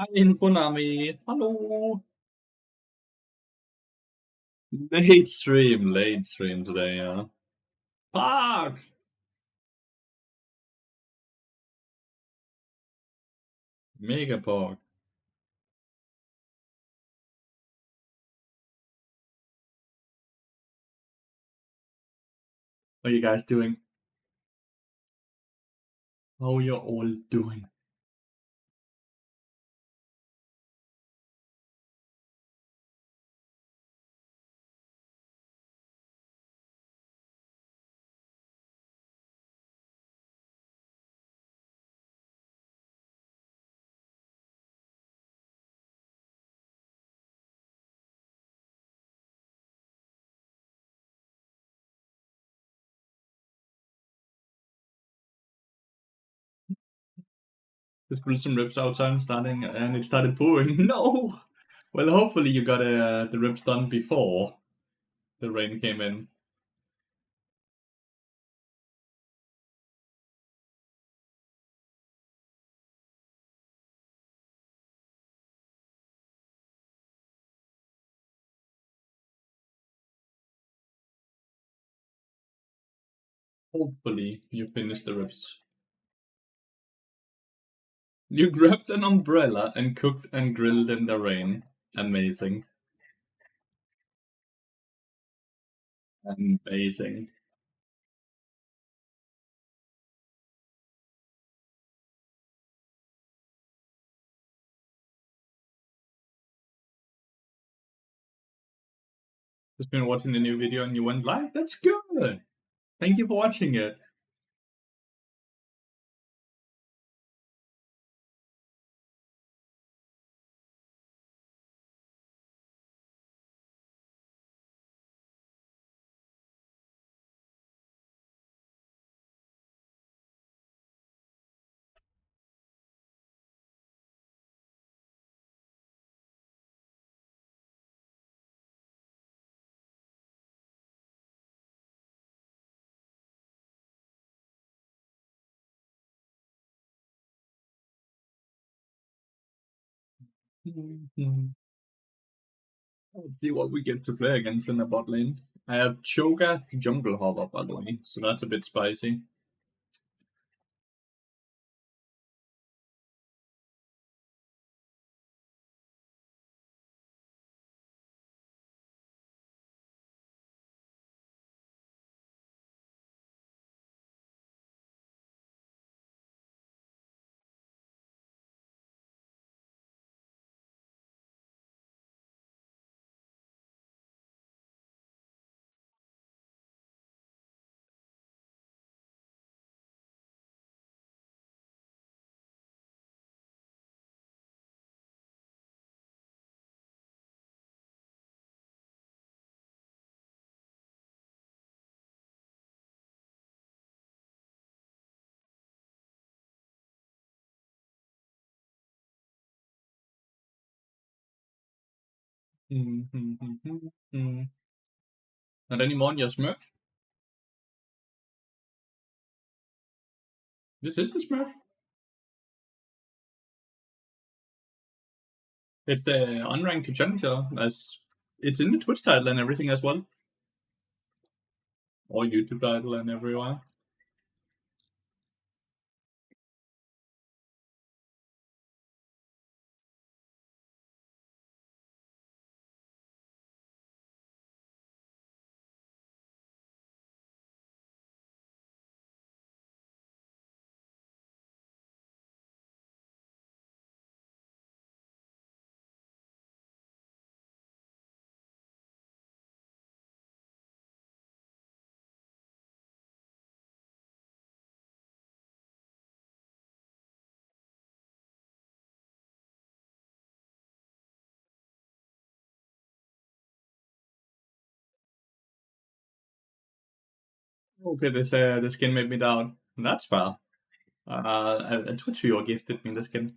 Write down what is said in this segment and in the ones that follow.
Hi, Infonami. Hallo. Late stream today, yeah. Fuck! Mega Park. What are you guys doing? How you all doing? Just put some rips outside starting, and it started pouring. No! Well, hopefully you got the rips done before the rain came in. Hopefully you finished the rips. You grabbed an umbrella and cooked and grilled in the rain. Amazing. Amazing. Just been watching the new video and you went live? That's good. Thank you for watching it. Let's see what we get to play against in the bot lane. I have Cho'Gath Jungle Hopper, by the way, so that's a bit spicy. Not anymore on your Smurf? This is the Smurf? It's the unranked challenger, as it's in the Twitch title and everything as well. Or YouTube title and everywhere. Okay, the skin made me down. That's fair. A Twitch viewer gifted me the skin.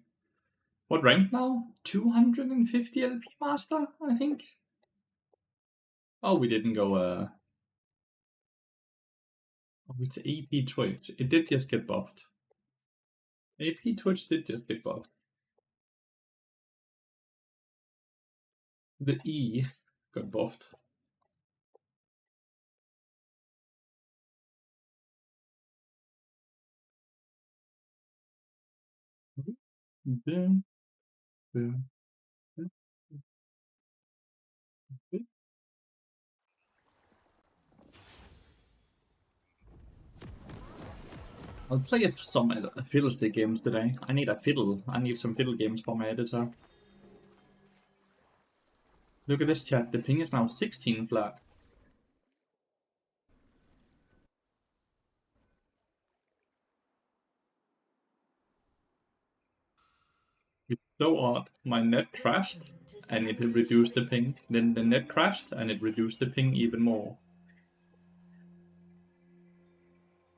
What rank now? 250 LP Master, I think. Oh, we didn't go. Oh, it's AP Twitch. It did just get buffed. AP Twitch did just get buffed. The E got buffed. I'll play some Fiddlestick games today. I need a fiddle. I need some fiddle games for my editor. Look at this chat. The thing is now 16 flat. It's so odd. My net crashed and it reduced the ping. Then the net crashed and it reduced the ping even more.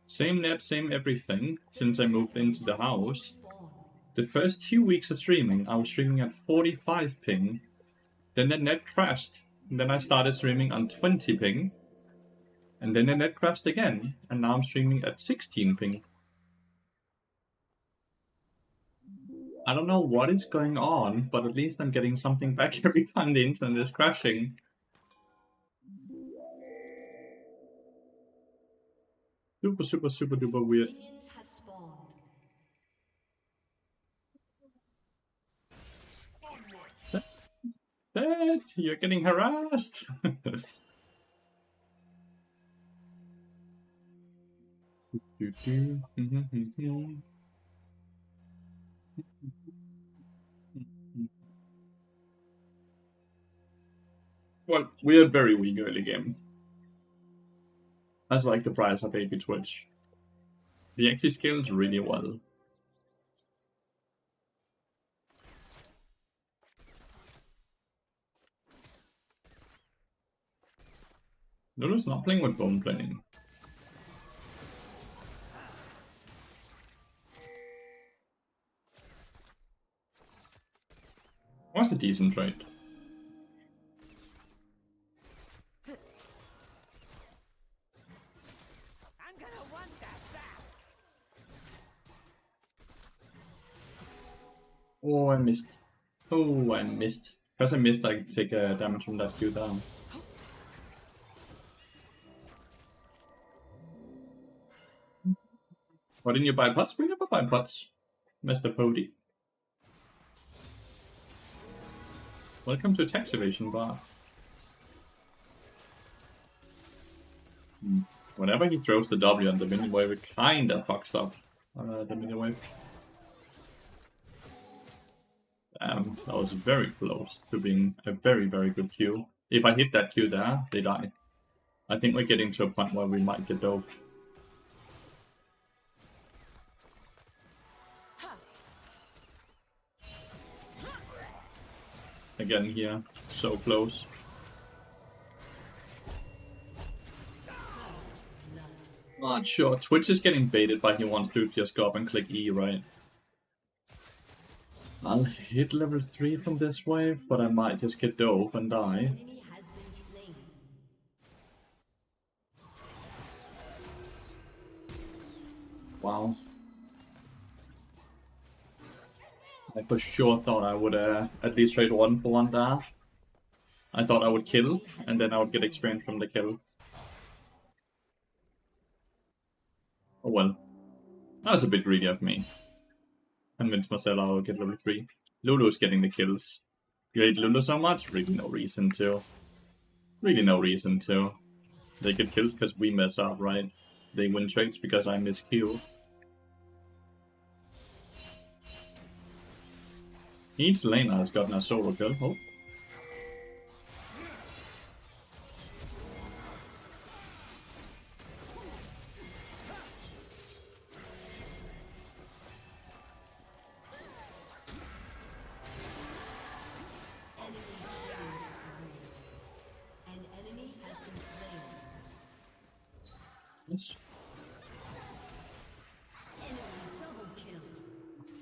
Same net, same everything since I moved into the house. The first 2 weeks of streaming, I was streaming at 45 ping. Then the net crashed. Then I started streaming on 20 ping. And then the net crashed again. And now I'm streaming at 16 ping. I don't know what is going on, but at least I'm getting something back every time the internet is crashing. Super, super, super duper weird. Dad, you're getting harassed! Well, we are very weak early game. That's like the price of AP Twitch. The actually scales really well. Lulu's not playing with bone planning. Was a decent trade. Oh, I missed. Oh, I missed. Because I missed, I take damage from that Q down. Why didn't you buy pots? Bring up a buy pots, Mr. Pody. Welcome to Tax Evasion Bar. Whenever he throws the W on the minion wave, it kinda fucks up the minion wave. That was very close to being a very, very good Q. If I hit that Q there, they die. I think we're getting to a point where we might get dove. Again here, so close. Not sure. Twitch is getting baited by he wants to just go up and click E, right? I'll hit level 3 from this wave, but I might just get dove and die. Wow. I for sure thought I would at least trade 1 for 1 there. I thought I would kill, and then I would get experience from the kill. Oh well. That was a bit greedy of me. Convinced myself I would get level 3. Lulu's getting the kills. You hate Lulu so much? Really no reason to. Really no reason to. They get kills because we mess up, right? They win trades because I miss Q. Each lane has gotten a solo kill. Oh. Yes.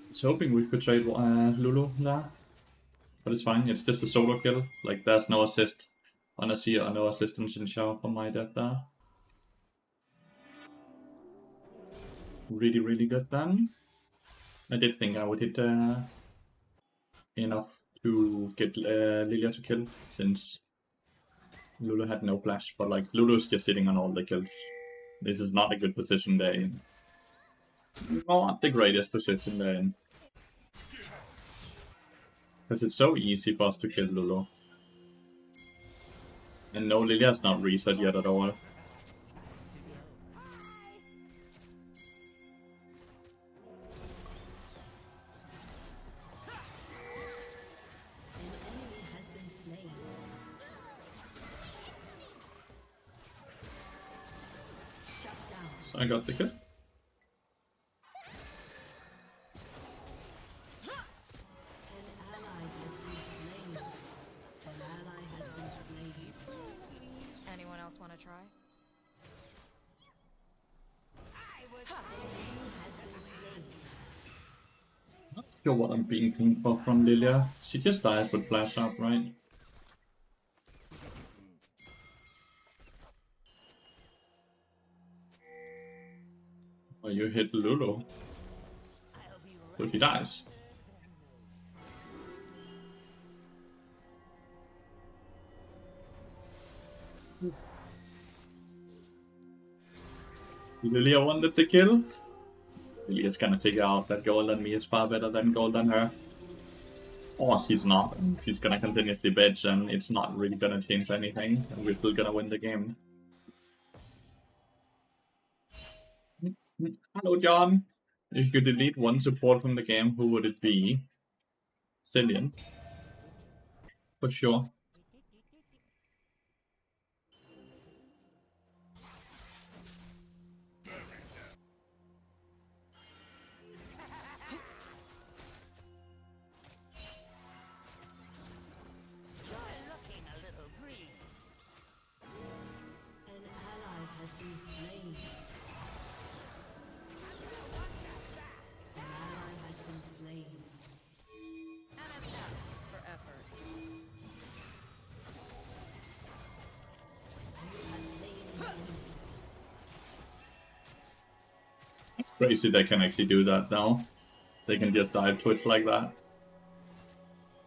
I was hoping we could trade Lulu there. But it's fine, it's just a solo kill. Like, there's no assist on a Seer or no assistance in Chall for my death there. Really, really good then. I did think I would hit enough to get Lilia to kill, since Lulu had no flash, but like Lulu's just sitting on all the kills. This is not a good position they're in. Not the greatest position they're in. Because it's so easy for us to kill Lulu. And no, Lilia's not reset yet at all. So I got the kill. Anyone else want to try? Not sure what I'm being pinged for from Lilia. She just died with flash up, right? Oh, you hit Lulu. So she dies. Lilia wanted the kill. Lilia's gonna figure out that gold on me is far better than gold on her. Or she's not. She's gonna continuously bitch and it's not really gonna change anything. And we're still gonna win the game. Hello, John. If you could delete one support from the game, who would it be? Cillian. For sure. Crazy they can actually do that now. They can just dive Twitch like that.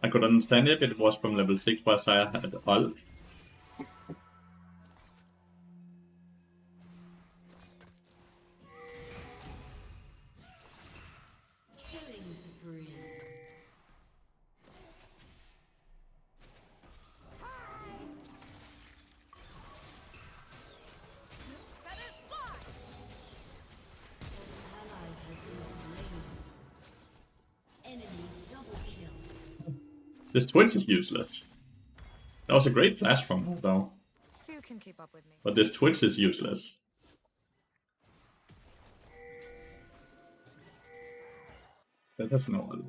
I could understand it if it was from level 6 where Saya had ult. This Twitch is useless. That was a great flash from her though. You can keep up with me. But this Twitch is useless. That has no ult.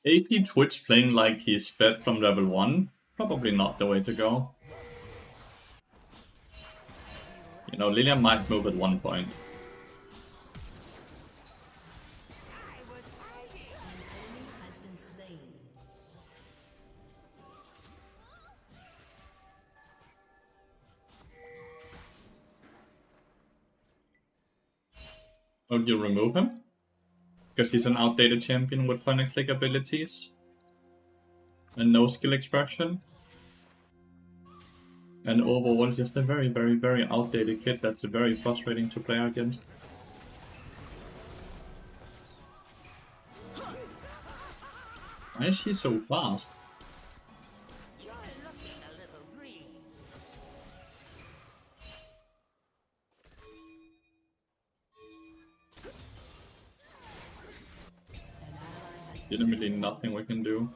AP Twitch playing like he's fed from level 1? Probably not the way to go. You know, Lilia might move at one point. Oh, you remove him? Because he's an outdated champion with point and click abilities. And no skill expression. And overall just a very, very, very outdated kit that's very frustrating to play against. Why is she so fast? Legitimately nothing we can do.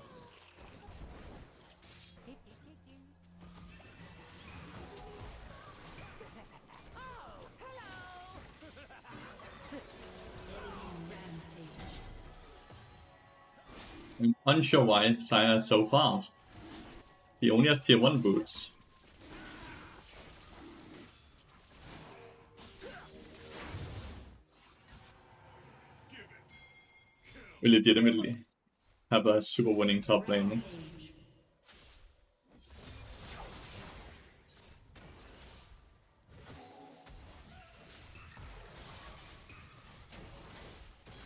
I'm unsure why Saya is so fast. He only has tier 1 boots. We legitimately have a super winning top lane.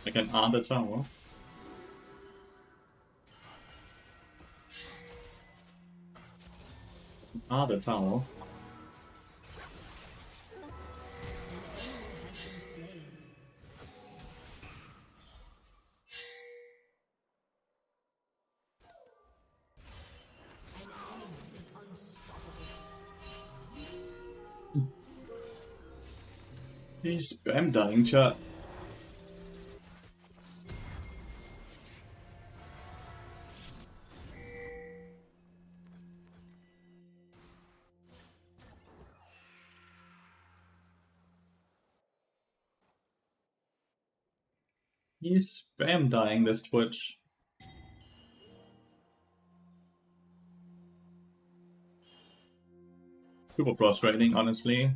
Like an other tower. Other tower. He's spam dying, chat. He's spam dying this Twitch. Super frustrating, honestly.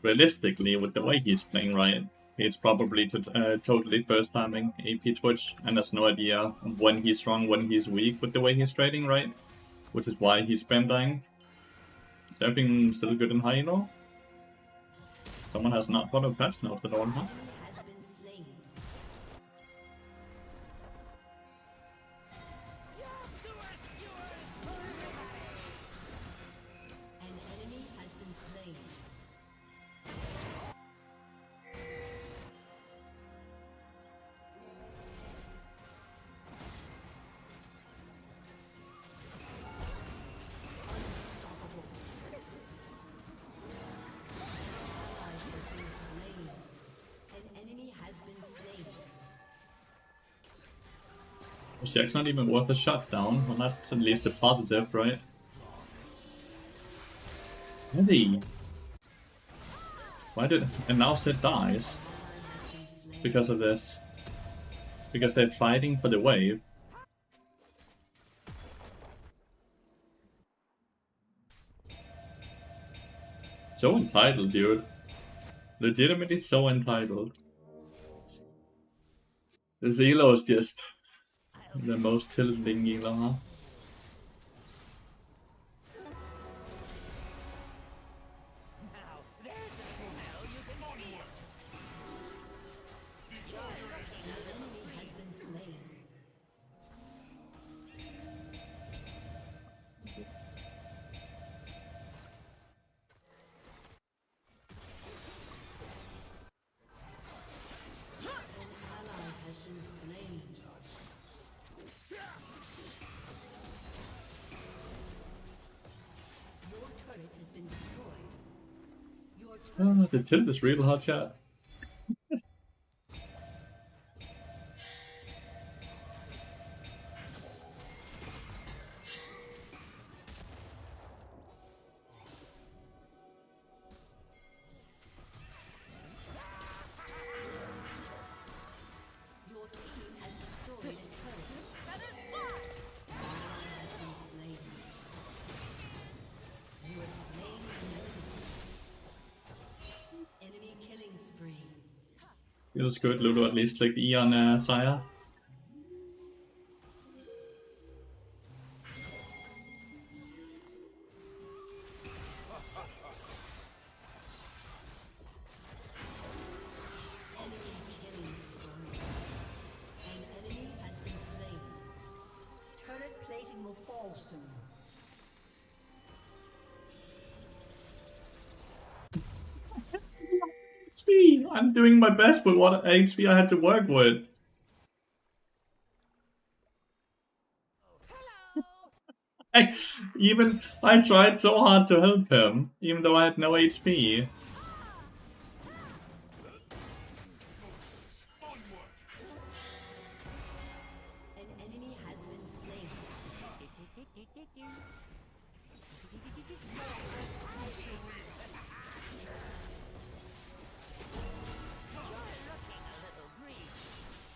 Realistically, with the way he's playing, right, he's probably totally first timing AP Twitch and has no idea when he's strong, when he's weak with the way he's trading, right? Which is why he's spam dying. Is everything still good and high, you know? Someone has not followed patch notes at all, huh? Jack's not even worth a shutdown. Well, that's at least a positive, right? Heavy. Why did... And now Sid dies. Because of this. Because they're fighting for the wave. So entitled, dude. Legitimately so entitled. The Zelo is just the most tilting Elo, huh? Oh, the tilt is real hot, chat. Feels good, Lulu at least clicked E on Sire. HP! I'm doing my best with what HP I had to work with. I tried so hard to help him, even though I had no HP.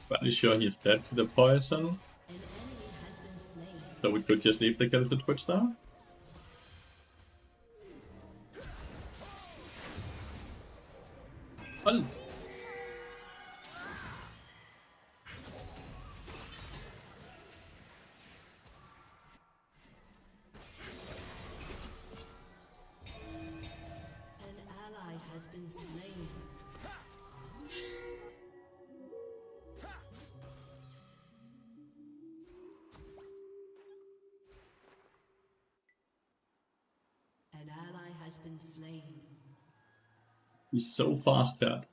Pretty sure he's dead to the poison. So we could just leave the kill to Twitch now. Well. slain. He's so fast, Dad.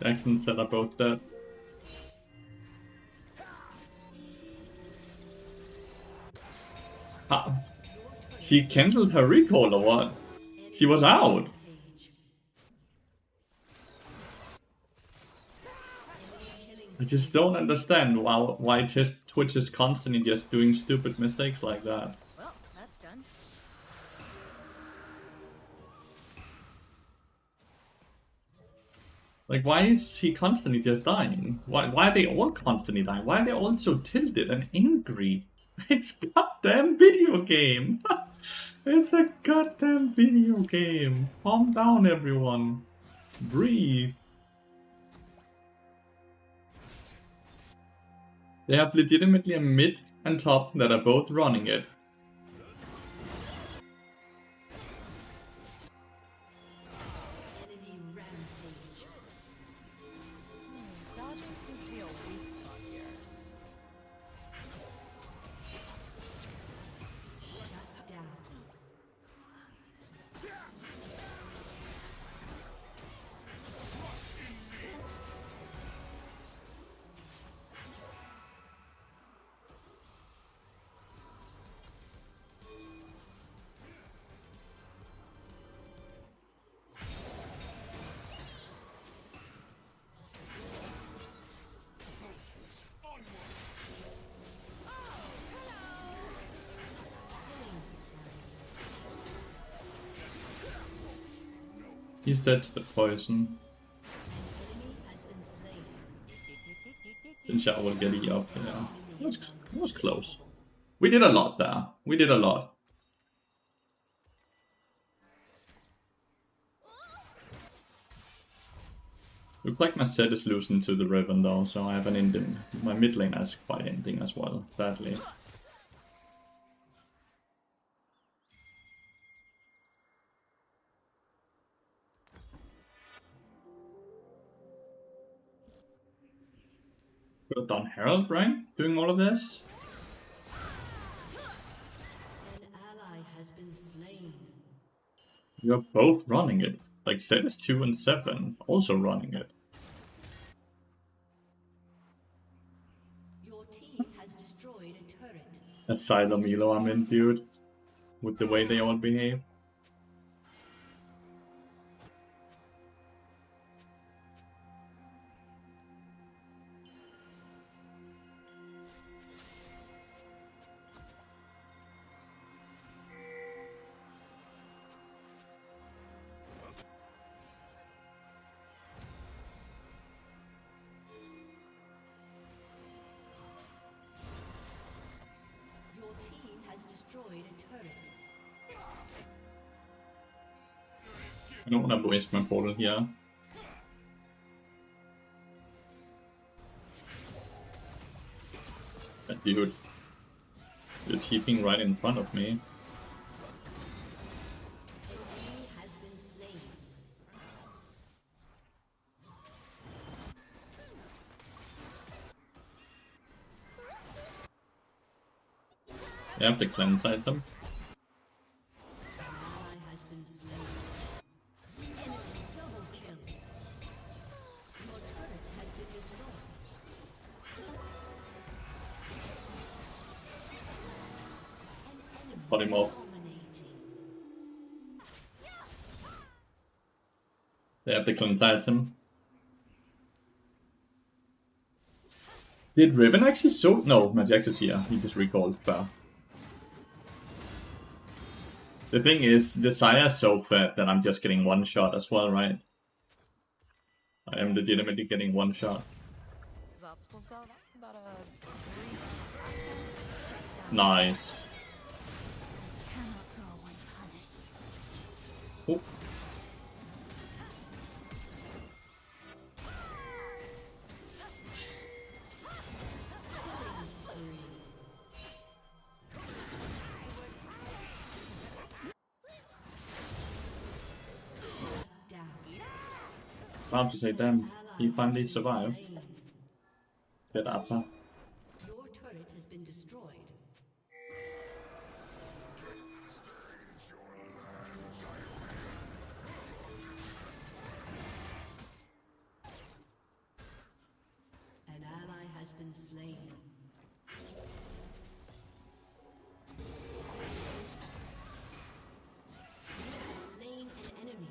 Jackson said about that. She cancelled her recall or what? She was out. I just don't understand why Twitch is constantly just doing stupid mistakes like that. Well, that's done. Like, why is he constantly just dying? Why are they all constantly dying? Why are they all so tilted and angry? It's a goddamn video game! It's a goddamn video game! Calm down, everyone. Breathe. They have legitimately a mid and top that are both running it. Enemy rampage. Dodging seems to be a weak spot of yours. Shut down. He's dead to the poison. Enemy has been slain. Then Chall will get E up, yeah. That was close. We did a lot there. We did a lot. Looks like my set is losing to the Riven though, so I have an ending. My mid lane is quite ending as well, sadly. Could have done Herald, right? Doing all of this? An ally has been slain. You're both running it. Like, set is 2 and 7, also running it. Your team has destroyed a turret. Asylum Elo I'm in, dude. With the way they all behave. Your team has destroyed a turret. I don't want to waste my portal here. Dude, you're TPing right in front of me. Enemy has been slain. I have the cleanse item. An ally has been slain. Enemy double kill. Your turret has been destroyed. An enemy Cut him off. dominating. They have the cleanse item. Did Riven actually so? No, Magix is here. He just recalled. Fair. The thing is, the Xayah is so fat that I'm just getting one shot as well, right? I am legitimately getting one shot. As obstacles go, that's about a 3. Nice. Cannot go unpunished. Oh. Killing spree. Down. About to say, damn, he finally survived. Slain. bit after. Your turret has been destroyed. An ally has been slain. You have slain an enemy.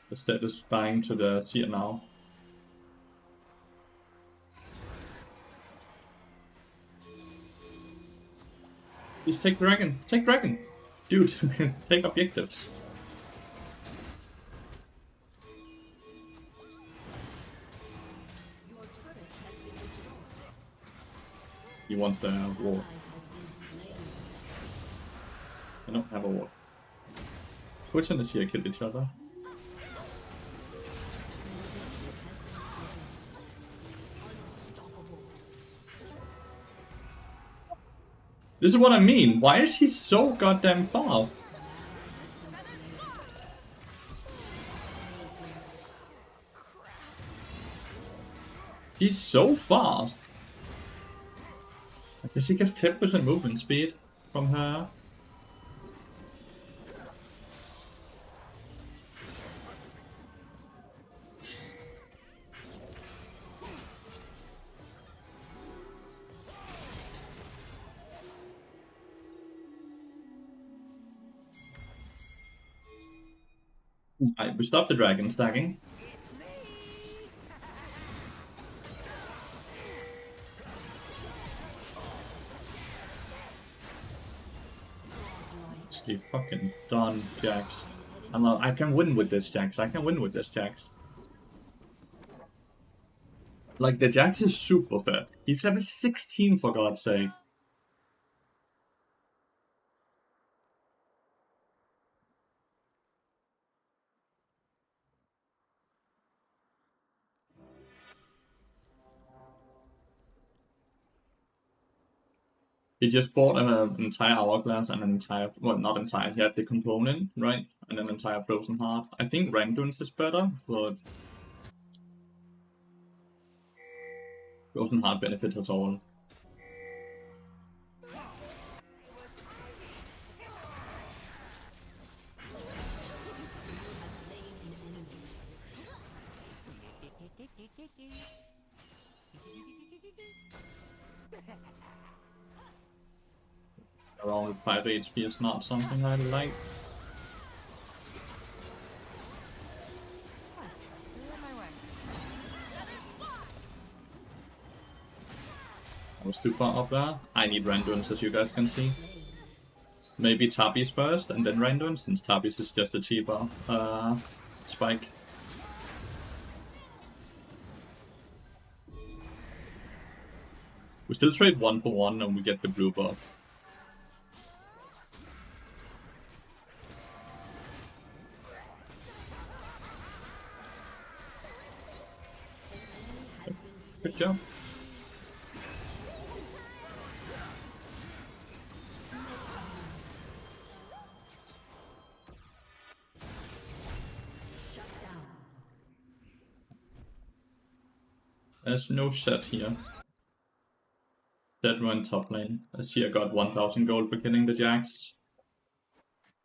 The stat is dying to the seer now. Please take dragon. Take dragon. Dude, take objectives. Your turret has been destroyed. He wants the Ally war. has been slain. I don't have a war. Twitch and the seer kill each other. Unstoppable. This is what I mean. Why is he so goddamn fast? He's so fast. I guess he gets 10% movement speed from her. Alright, we stopped the dragon stacking. She fucking done, Jax. I can win with this, Jax. I can win with this, Jax. Like, the Jax is super fat. He's level 16, for God's sake. He just bought an entire hourglass and an entire, well, not entire, he had the component, right? And an entire frozen heart. I think Ranked is better, but frozen heart benefits us all. Around 5 HP is not something I like. I was too far up there. I need Randuin's, as you guys can see. Maybe Tabby's first and then Randuin, since Tabby's is just a cheaper spike. We still trade 1 for 1 and we get the blue buff. Good job. There's no set here. That went top lane. I see I got 1000 gold for killing the Jax.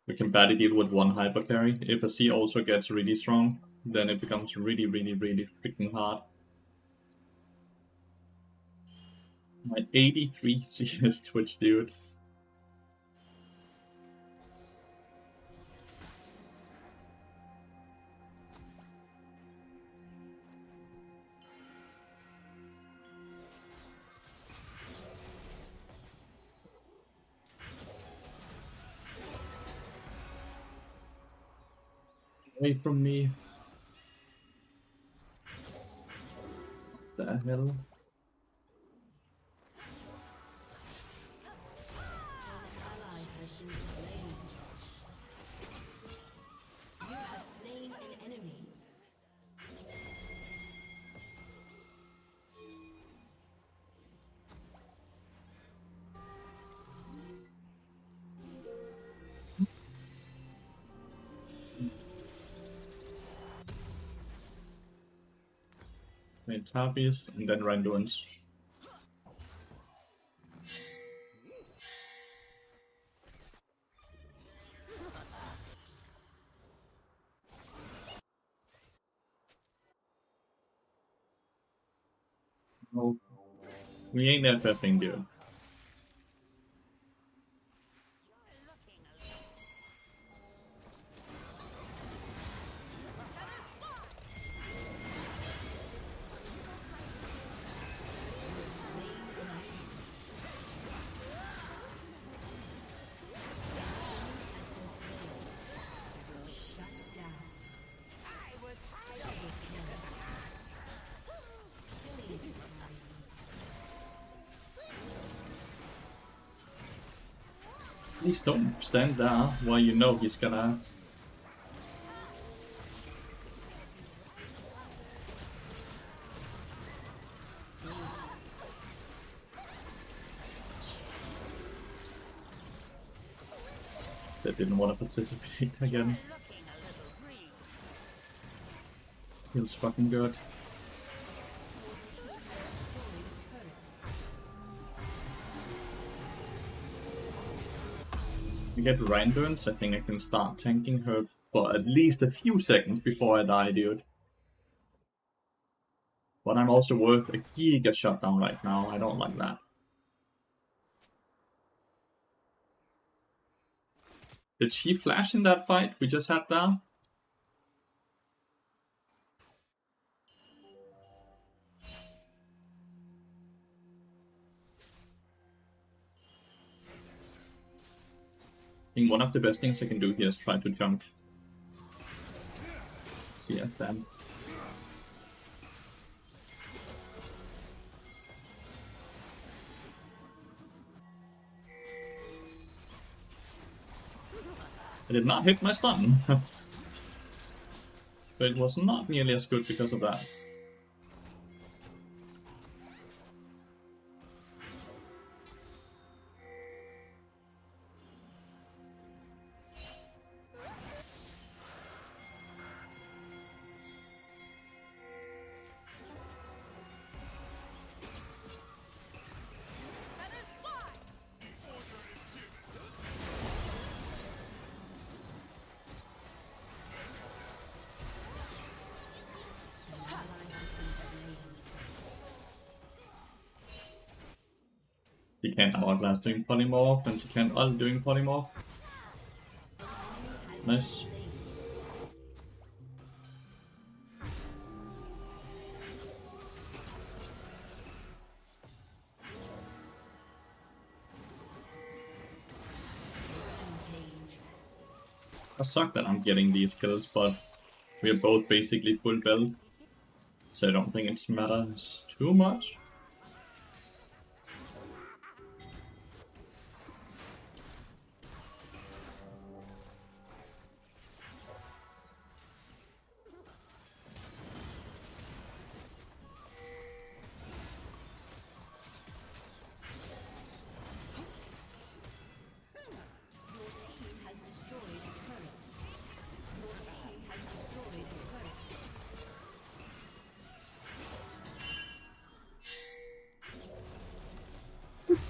We can badly deal with 1 hyper carry. If a C also gets really strong, then it becomes really freaking hard. My 83 CS Twitch, dude. Away from me. What the hell? Made Tabbies, and then Randuin's. Oh, we ain't that thing, dude. Please don't stand there while you know he's gonna. They didn't want to participate again. Feels fucking good. We get Randuin's, I think I can start tanking her for at least a few seconds before I die, dude. But I'm also worth a giga shutdown right now, I don't like that. Did she flash in that fight we just had there? I think one of the best things I can do here is try to jump. CSM. I did not hit my stun. But it was not nearly as good because of that. She can't outlast doing polymorph, and she can't ult doing polymorph. Nice. I suck that I'm getting these kills, but we are both basically full build, so I don't think it matters too much.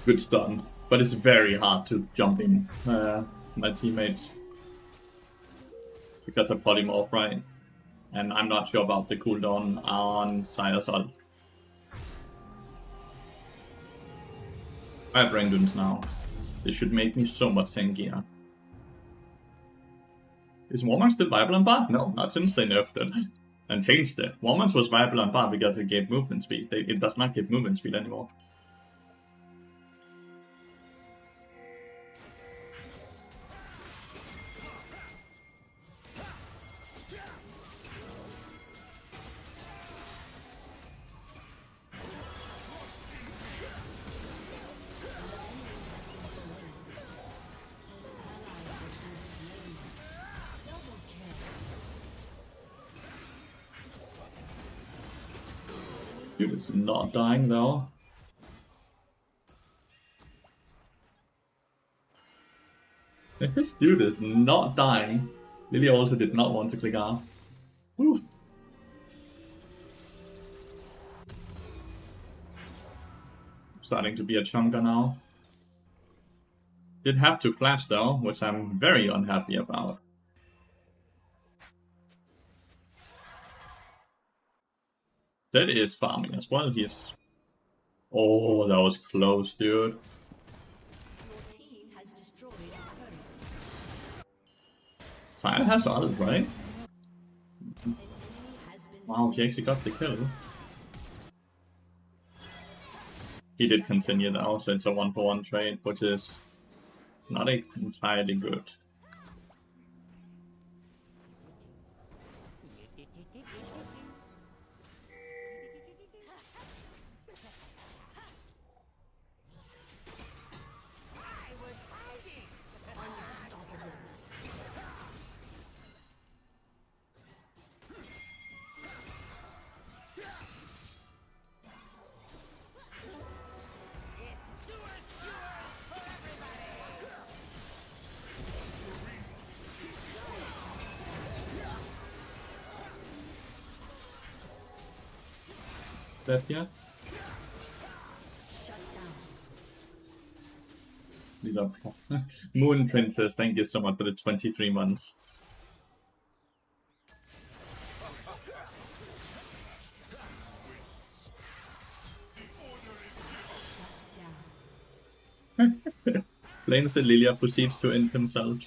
Good stun, but it's very hard to jump in my teammates because of polymorph, right? And I'm not sure about the cooldown on Sire's ult. I have Randuin's now. This should make me so much tankier. Is Warman still viable on bar? No, not since they nerfed it and changed it. Warman's was viable on bar because it gave movement speed. It does not give movement speed anymore. Dude is not dying though. This dude is not dying. Lily also did not want to click off. Woo. Starting to be a chunker now. Did have to flash though, which I'm very unhappy about. That is farming as well. He's... Oh, that was close, dude. Your team has destroyed a turret. Sire has ult, right? An enemy has been Wow, he actually got the kill. He did continue though, so it's a 1-for-1 trade, which is not entirely good. That yet? shut down. These are Moon Princess, thank you so much for the 23 months. Blames the Lilia, proceeds to end himself.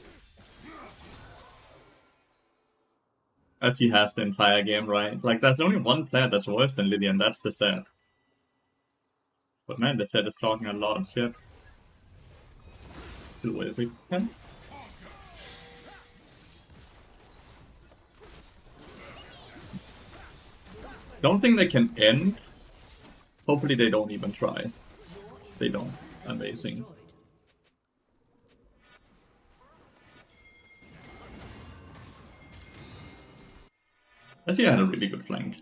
As he has the entire game, right? Like, there's only one player that's worse than Lilia, and that's the set. But man, the set is talking a lot of shit. Do what we can. Don't think they can end. Hopefully they don't even try. They don't. Amazing. I see I had a really good flank.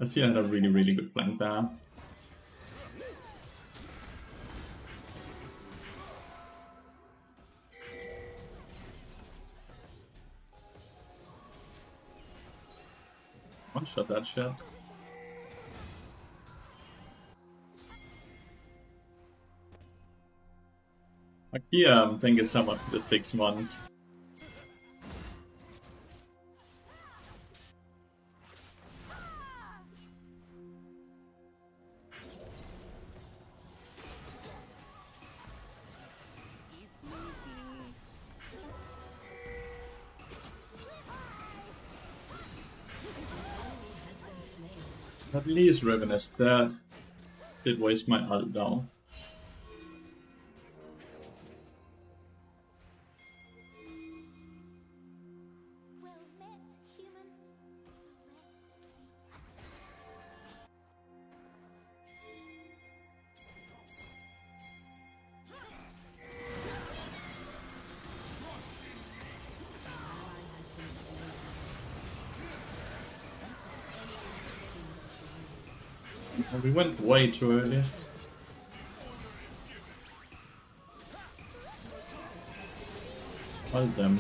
I see I had a really good flank there. One shot that shit. Like, thank you so much for the 6 months. At least Riven is dead. Did waste my ult though. Well met, human. We went way too early. Hold them.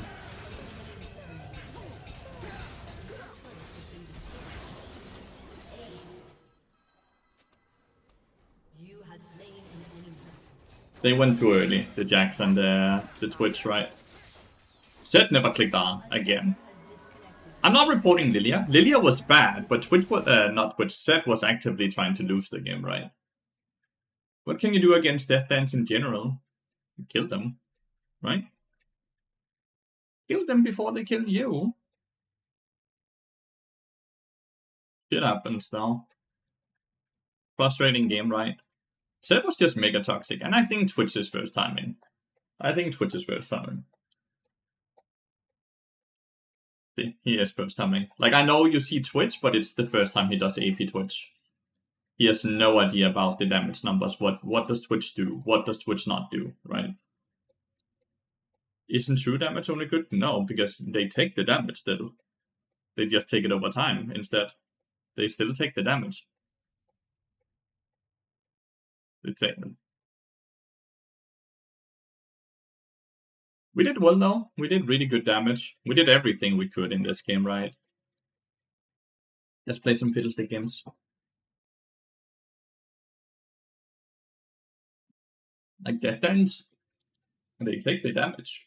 You have slain an enemy. They went too early, the Jax and the Twitch, right? Zed never clicked on again. I'm not reporting Lilia. Lilia was bad, but Twitch was, not Twitch, Zed was actively trying to lose the game, right? What can you do against Death Dance in general? Kill them, right? Kill them before they kill you. Shit happens now. Frustrating game, right? Zed was just mega toxic, and I think Twitch is first timing. He is first timing. Like, I know you see Twitch, but it's the first time he does AP Twitch. He has no idea about the damage numbers. What does Twitch do? What does Twitch not do, right? Isn't true damage only good? No, because they take the damage still. They just take it over time instead. They still take the damage. They take them. We did well though. We did really good damage. We did everything we could in this game, right? Let's play some Fiddlestick games. Like death dance, and they take the damage.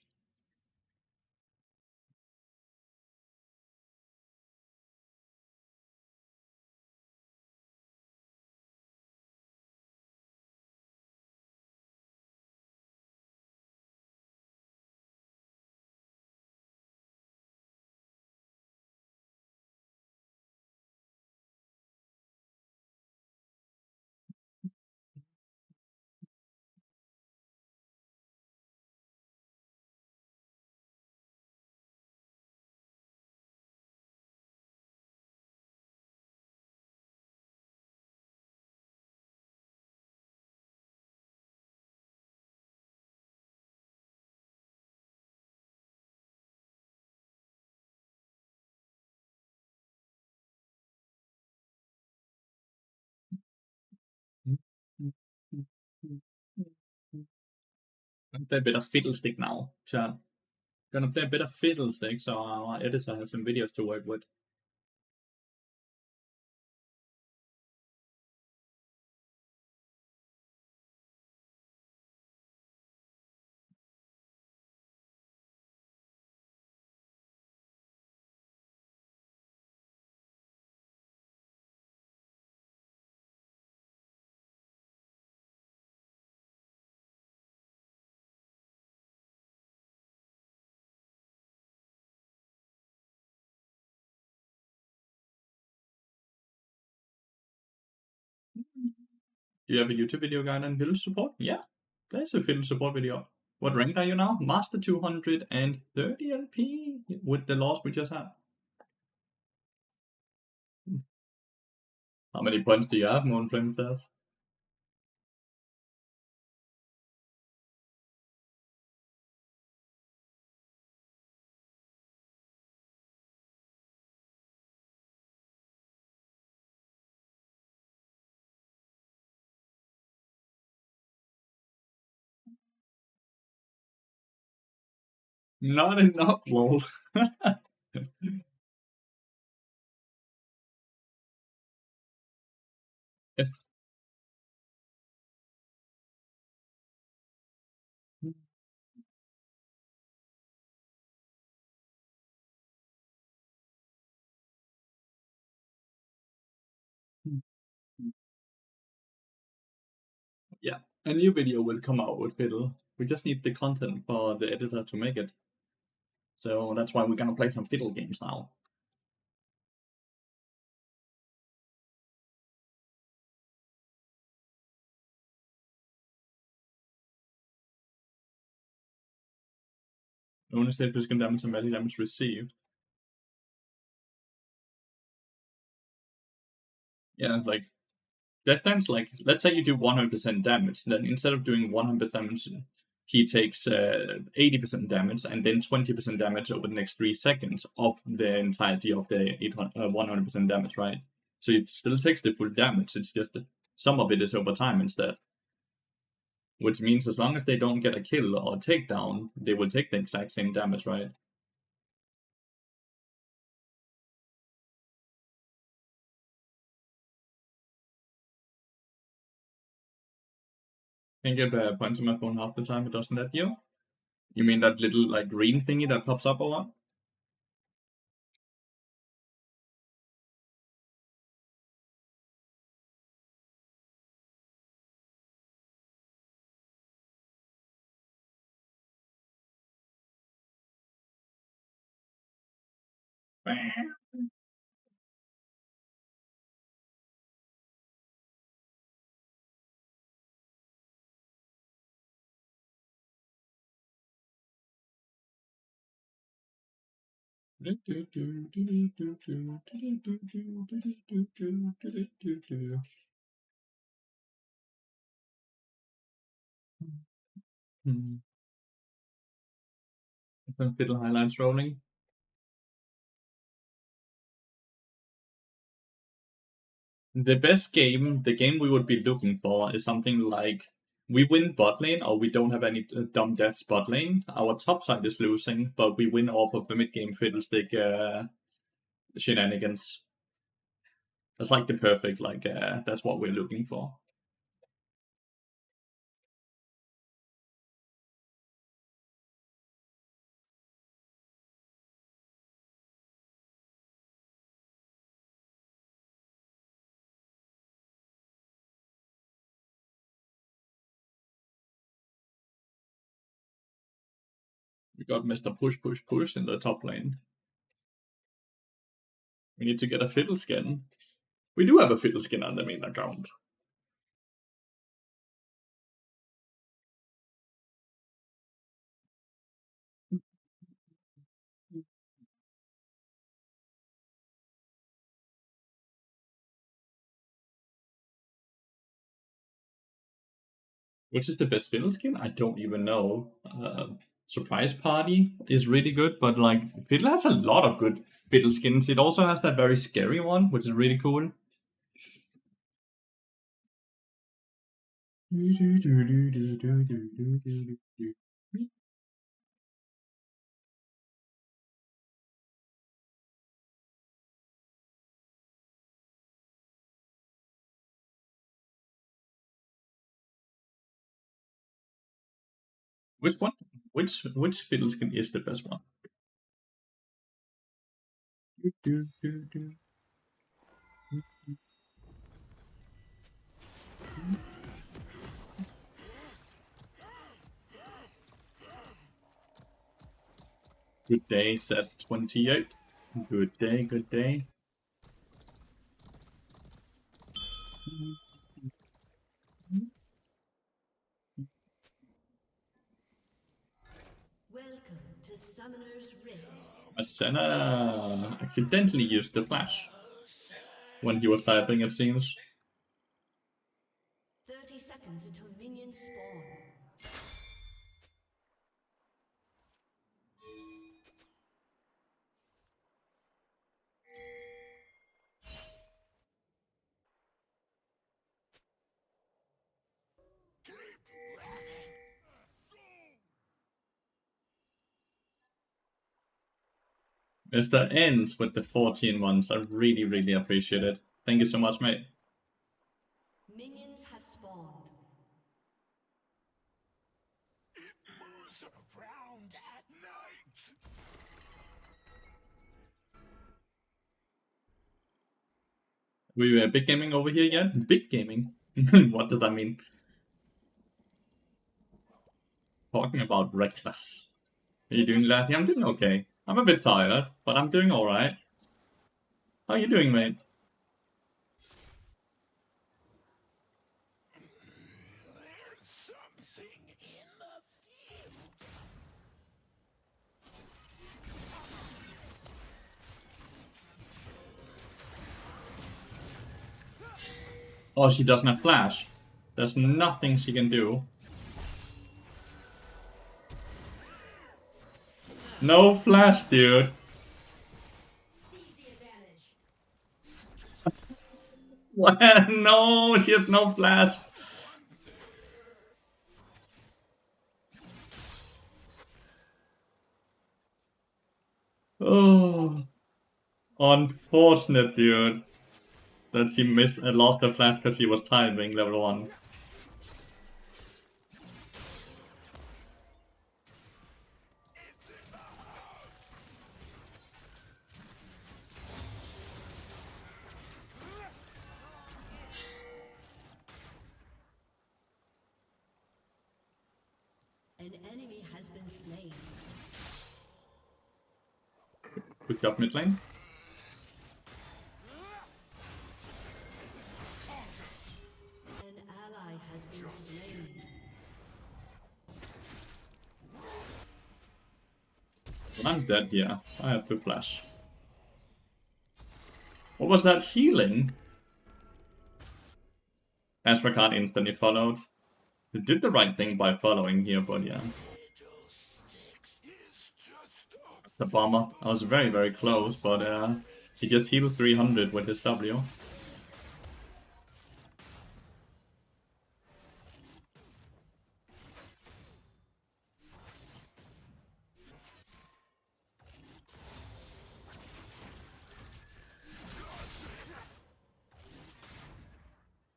Gonna play a bit of Fiddlestick now, Chall. Gonna play a bit of Fiddlestick so our editor has some videos to work with. Do you have a YouTube video guide on Fiddle support? Yeah, there's a Fiddle support video. What rank are you now? Master 230 LP with the loss we just had. How many points do you have, Moon Flame says? Not enough, lol. Yeah, a new video will come out with Fiddle. We just need the content for the editor to make it. So that's why we're gonna play some Fiddle games now. Only say physical damage and melee damage received. Yeah, like that times like let's say you do 100% damage, then instead of doing 100% damage, he takes 80% damage and then 20% damage over the next 3 seconds of the entirety of the 100% damage, right? So it still takes the full damage. It's just that some of it is over time instead. Which means as long as they don't get a kill or a takedown, they will take the exact same damage, right? Can get a point to my phone half the time, it doesn't let you? You mean that little like green thingy that pops up or what? Fiddle highlights rolling. The best game, the game we would be looking for is something like we win bot lane or we don't have any dumb deaths bot lane. Our top side is losing, but we win off of the mid game fiddlestick shenanigans. That's like the perfect, like, that's what we're looking for. We got Mr. Push Push Push in the top lane. We need to get a Fiddle skin. We do have a Fiddle skin on the main account. Which is the best Fiddle skin? I don't even know. Surprise Party is really good, but like Fiddle has a lot of good Fiddle skins. It also has that very scary one, which is really cool. Which one? Which Fiddle skin is the best one? Good day, set 28. Good day, good day. Welcome to Summoner's Rift. Asena accidentally used the flash when he was typing, it seems. 30 seconds until minions spawn. Mr. Ends with the 14 months. I really, really appreciate it. Thank you so much, mate. Minions have spawned. It moves around at night. We big gaming over here yet? Big gaming? What does that mean? Talking about reckless. Are you doing, Lathy? I'm doing okay. I'm a bit tired, but I'm doing alright. How are you doing, mate? There's something in the field. Oh, she doesn't have flash. There's nothing she can do. No flash, dude. What? No, she has no flash. Oh, unfortunate, dude. That she missed and lost her flash because she was timing level 1. An enemy has been slain. Good job, mid lane. An ally has been slain. But I'm dead, yeah. I have 2 flash. What was that healing? Ashra can't instantly followed. They did the right thing by following here, but yeah. Fiddlesticks is just a The bomber. I was very, very close, but he just healed 300 with his W.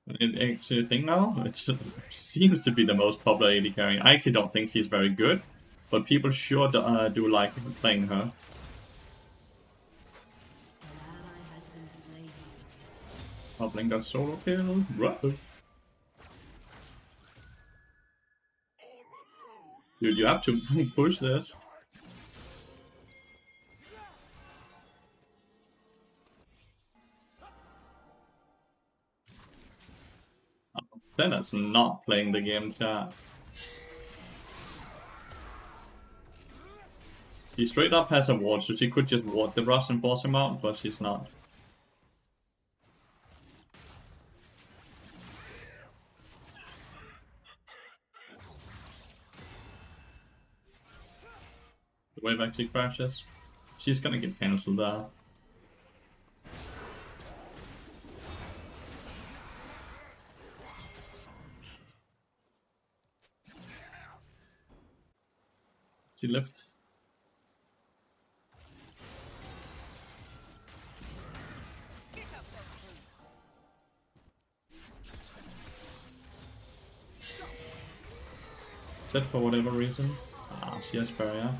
It actually thing now, it seems to be the most popular AD carry. I actually don't think she's very good, but people sure do like playing her. An ally has been slain. Hobbling got solo kill. Right. Dude, you have to push this. Senna's not playing the game, chat. She straight up has a ward, so she could just ward the rush and force him out, but she's not. The wave actually crashes. She's gonna get cancelled there. She left. Dead for whatever reason. Ah, she has barrier.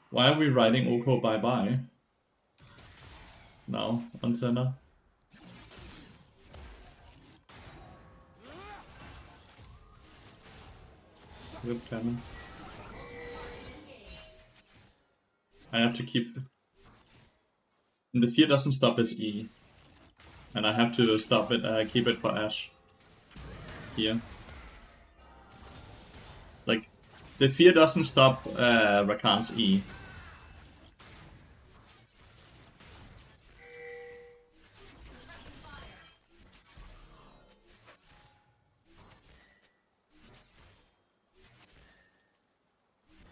Why are we riding Oko bye-bye? No, on Senna. Whip cannon. I have to keep... And the fear doesn't stop his E. And I have to stop it, keep it for Ashe. Here. Like, the fear doesn't stop Rakan's E.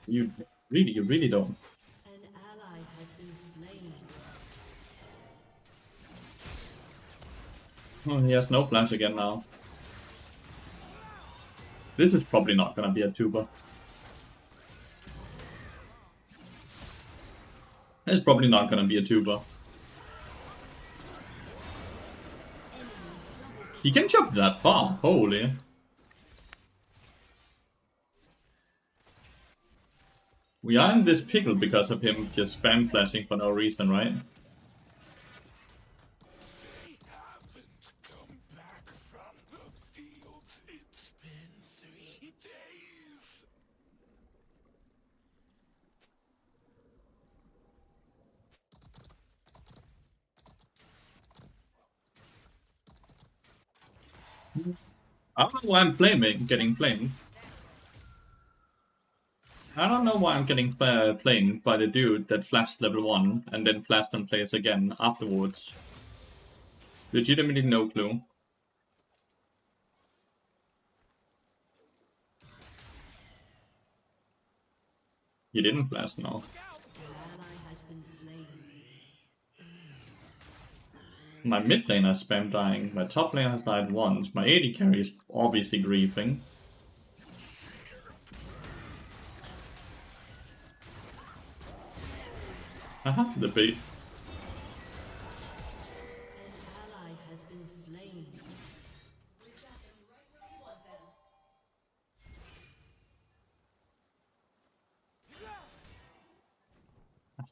You really don't. An ally has been slain. Oh, he has no flash again now. This is probably not gonna be a tuber. It's probably not gonna be a tuber. He can jump that far, holy. We are in this pickle because of him just spam flashing for no reason, right? They haven't come back from the fields. It's been 3 days. I don't know why I'm getting flamed. I don't know why I'm getting flamed by the dude that flashed level 1 and then flashed and plays again afterwards. Legitimately no clue. He didn't flash, no. An ally has been slain. My mid lane has spam dying, my top lane has died once, my AD carry is obviously griefing. Haha, the bait. An ally has been slain.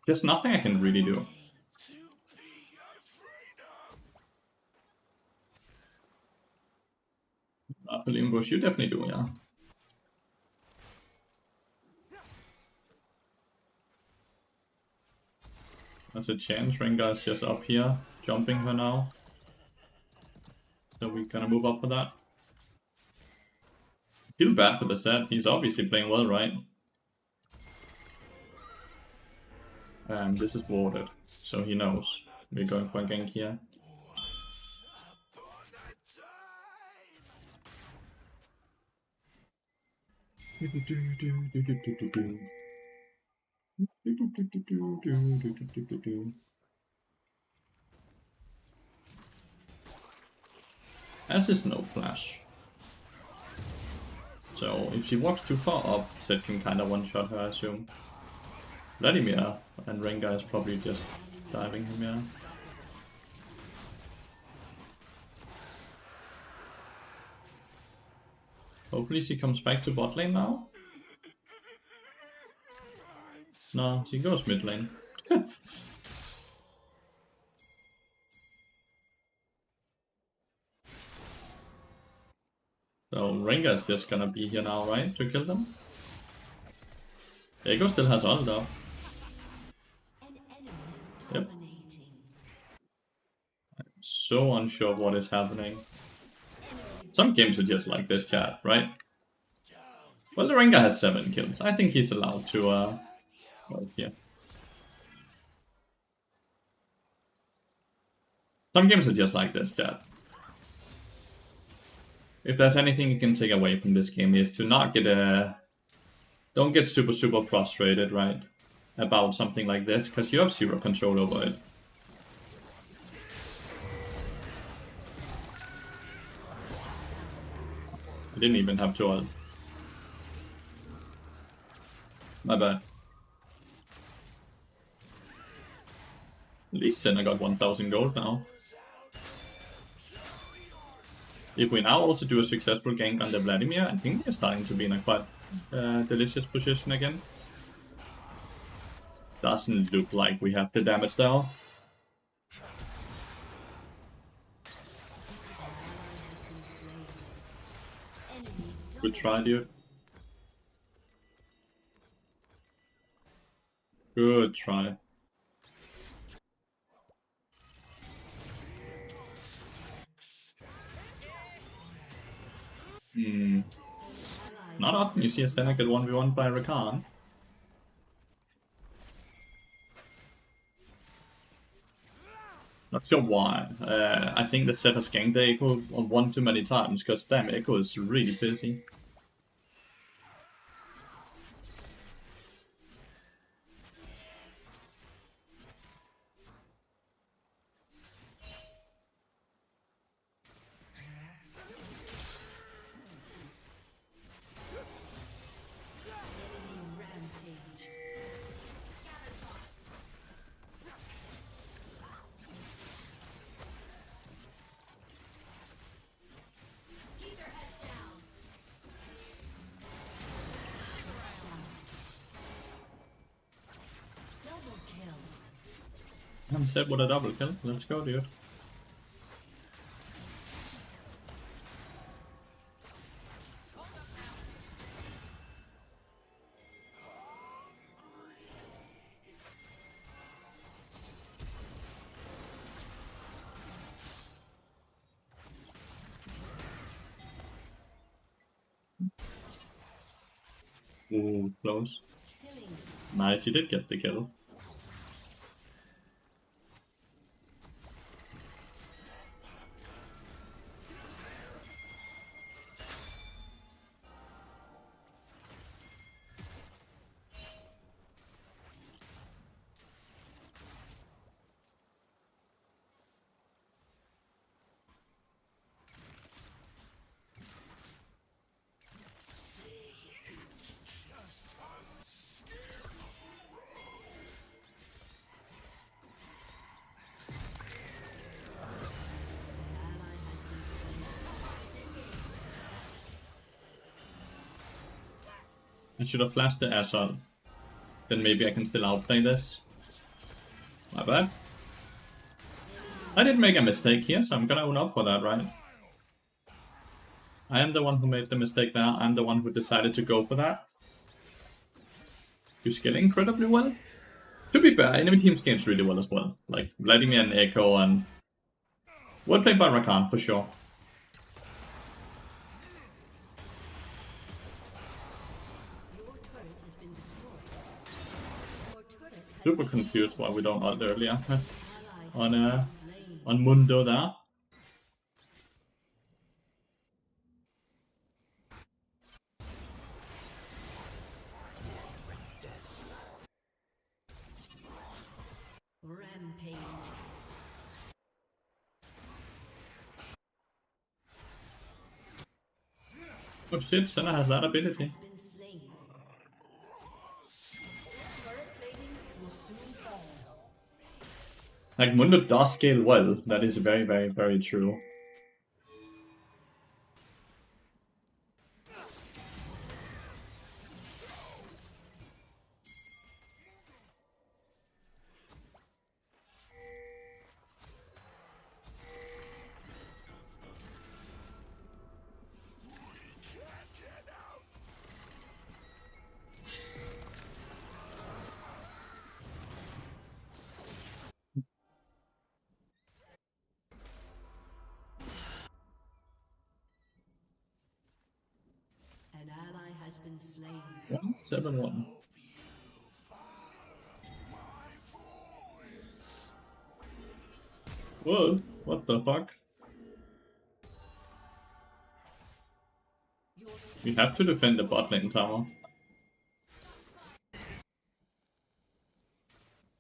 There's nothing I can really do. To be afraid of. Limbush, you definitely do, yeah. That's a chance. Rengar is just up here, jumping her now. So we're gonna move up for that. Feel bad for the set. He's obviously playing well, right? And this is warded, so he knows. We're going for a gank here. Once upon a time. As is no flash. So if she walks too far up, Zed can kinda one-shot her, I assume. Vladimir and Rengar is probably just diving him, yeah. Hopefully she comes back to bot lane now. No, she goes mid lane. So Rengar is just gonna be here now, right? To kill them? Ego still has ult though. An enemy is Yep. dominating. so unsure of what is happening. Some games are just like this, chat, right? Well, the Rengar has 7 kills. I think he's allowed to, well, yeah. Some games are just like this, chat. If there's anything you can take away from this game is to not get don't get super frustrated, right? About something like this, because you have 0 control over it. I didn't even have to ult. My bad. At least then I got 1000 gold now. If we now also do a successful gank on the Vladimir, I think we're starting to be in a quite delicious position again. Doesn't look like we have the damage though. Good try, dude. Good try. Not often you see a Senna get 1v1 by Rakan. Not sure why. I think the set has ganked the Echo one too many times, because damn, Echo is really busy. I'm set with a double kill. Let's go, dude. Ooh, close. Nice, he did get the kill. I should have flashed the assault. Then maybe I can still outplay this. My bad. I did make a mistake here, so I'm gonna own up for that, right? I am the one who made the mistake there. I'm the one who decided to go for that. You scale incredibly well. To be fair, enemy team scales really well as well. Like Vladimir and Echo and... well played by Rakan, for sure. Super confused why we don't ult earlier on Mundo there. Rampage. Oh shit, Senna has that ability. Like, Mundo does scale well. That is very true. been slain. 171. Whoa, what the fuck? We have to defend the bot lane tower.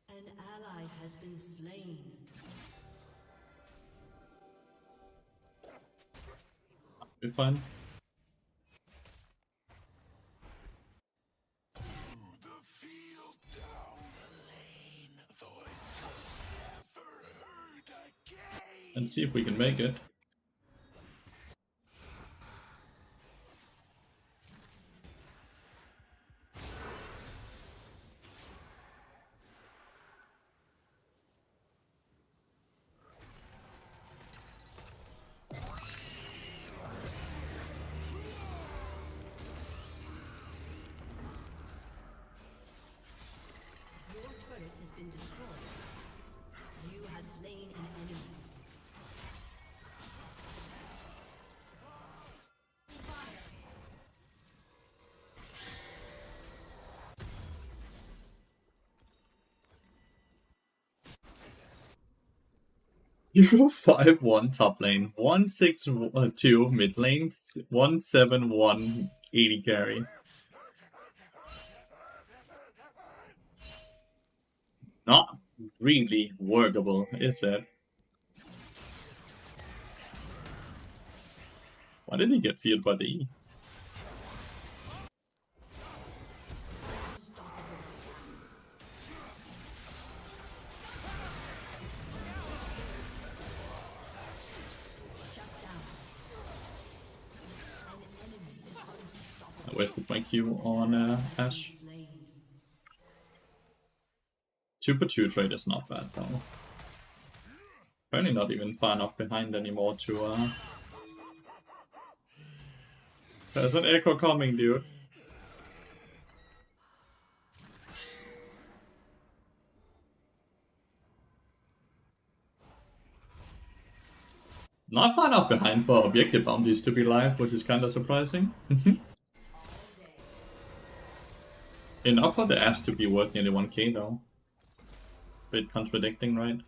An ally has been slain. We're fine. The field down the lane, voices never heard again. And see if we can make it. Your turret has been destroyed. You have slain an enemy. Hero 5-1 top lane, 1-6-2 mid lane, 1-7-1 80 carry. Not really workable, is it? Why did he get feared by the E? I wasted my Q on Ash. Slain. 2-2 trade is not bad though. Apparently not even far enough behind anymore to There's an echo coming, dude. Not far enough behind for objective bounties to be live, which is kinda surprising. Enough for the Ash to be worth nearly 1k though. Bit contradicting, right?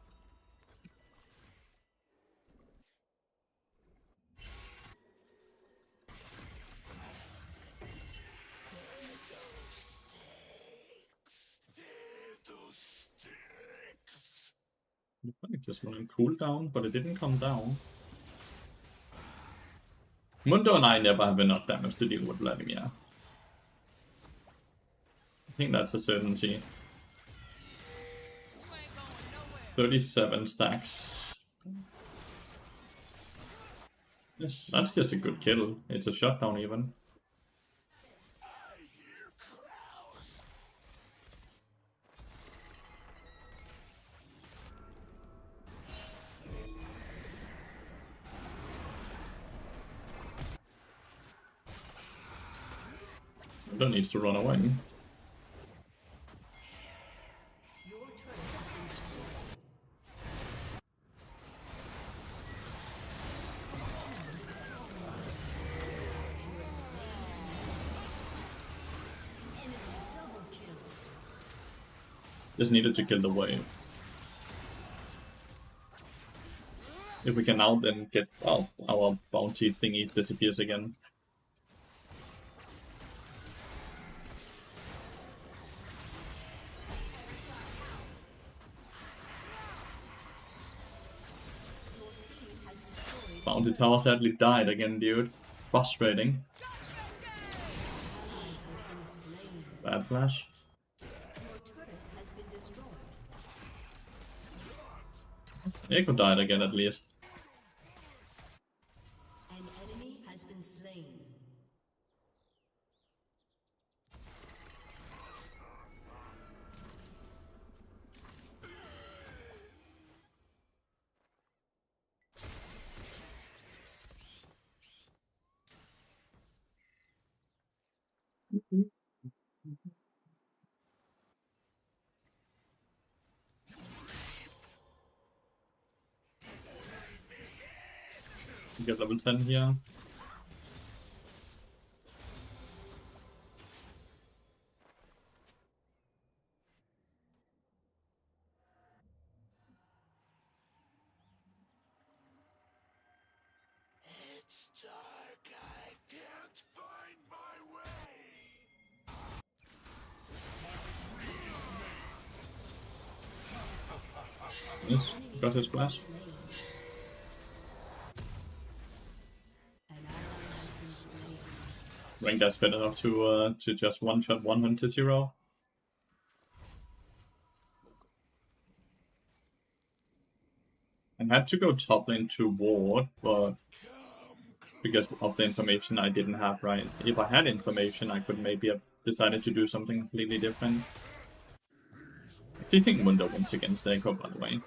I just went on cooldown, but it didn't come down. Mundo and I never have enough damage to deal with Vladimir. I think that's a certainty. 37 stacks. Yes, that's just a good kill. It's a shutdown even. Mundo needs to run away. Your turret has been destroyed. Enemy double kill. Just needed to kill the wave. If we can now then get our bounty thingy disappears again. Bounty tower sadly died again, dude. Frustrating. Bad flash. Your turret has been destroyed. Echo died again at least. An enemy has been slain. We get level 10 here. Nice. Got his flash. Rank that's been enough to just one-shot 100 to 0. I had to go top lane to ward, but because of the information I didn't have, right? If I had information, I could maybe have decided to do something completely different. Do you think Mundo wins against Echo, by the way?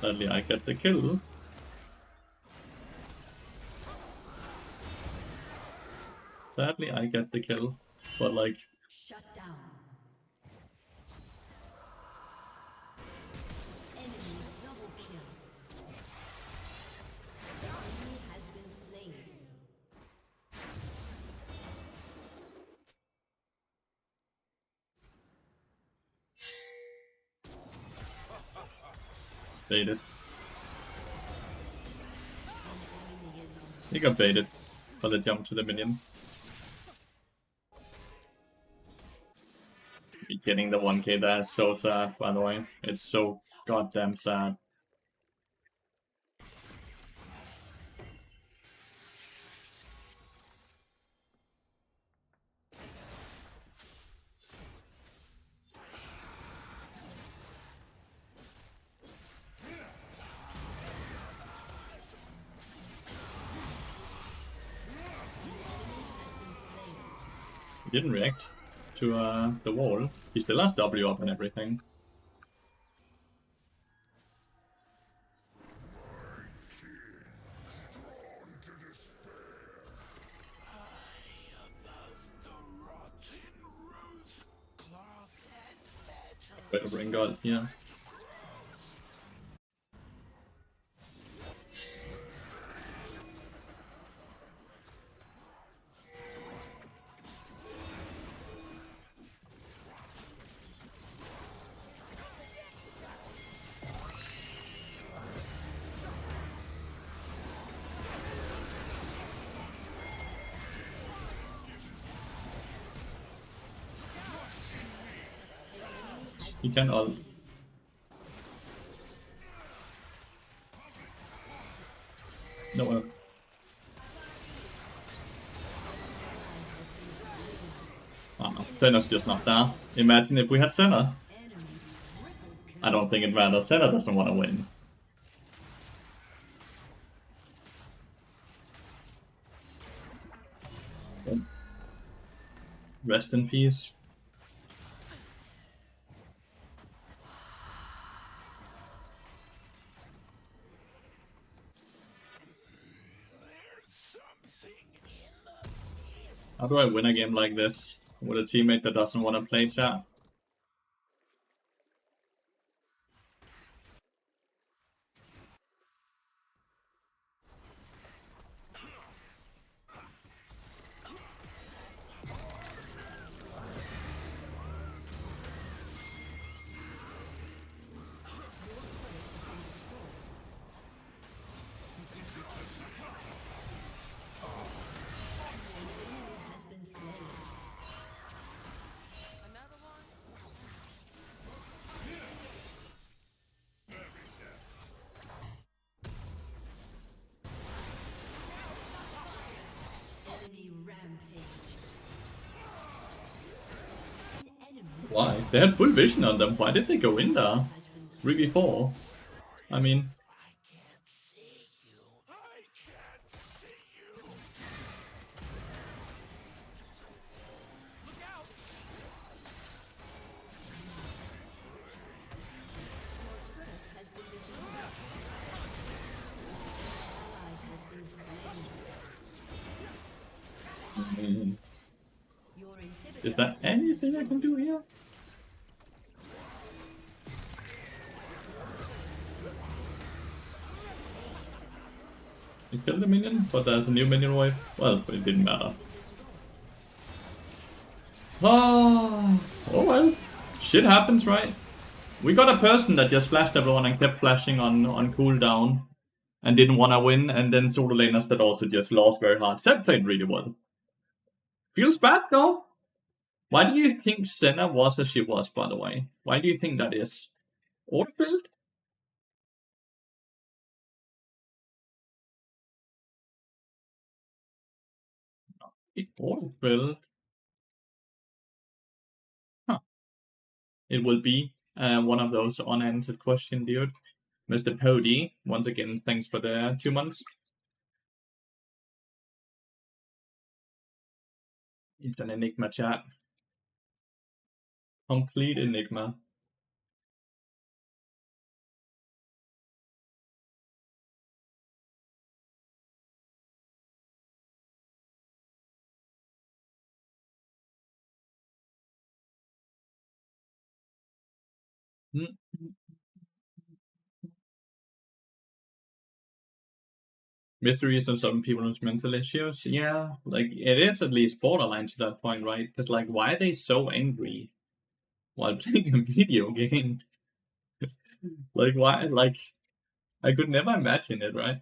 Sadly, I get the kill. Sadly, I get the kill. But like, Shut down. Enemy double kill. Enemy has been slain. baited. He got baited by the jump to the minion. Getting the 1k there is so sad, by the way. It's so goddamn sad. He didn't react to the wall. He still has W up and everything. Bit of ring guard here. You can all. No. Oh, Senna's just not there. Imagine if we had Senna. I don't think it matters. Senna doesn't want to win. Rest in peace. How do I win a game like this with a teammate that doesn't want to play, chat? Why? They had full vision on them. Why did they go in there? 3v4. I mean... Is there anything I can do here? I killed the minion, but there's a new minion wave. Well, it didn't matter. Ah, oh well. Shit happens, right? We got a person that just flashed everyone and kept flashing on cooldown and didn't want to win, and then solo laners that also just lost very hard. Seb played really well. Feels bad though. Why do you think Senna was as she was, by the way? Why do you think that is? Orfield? Orfield? Huh. It will be one of those unanswered questions, dude. Mr. Pody, once again, thanks for the 2 months. It's an enigma, chat. Complete enigma. Mm. Mysteries of some people with mental issues. Yeah, like it is at least borderline to that point, right? Because like, why are they so angry while playing a video game? Like, why? Like, I could never imagine it, right?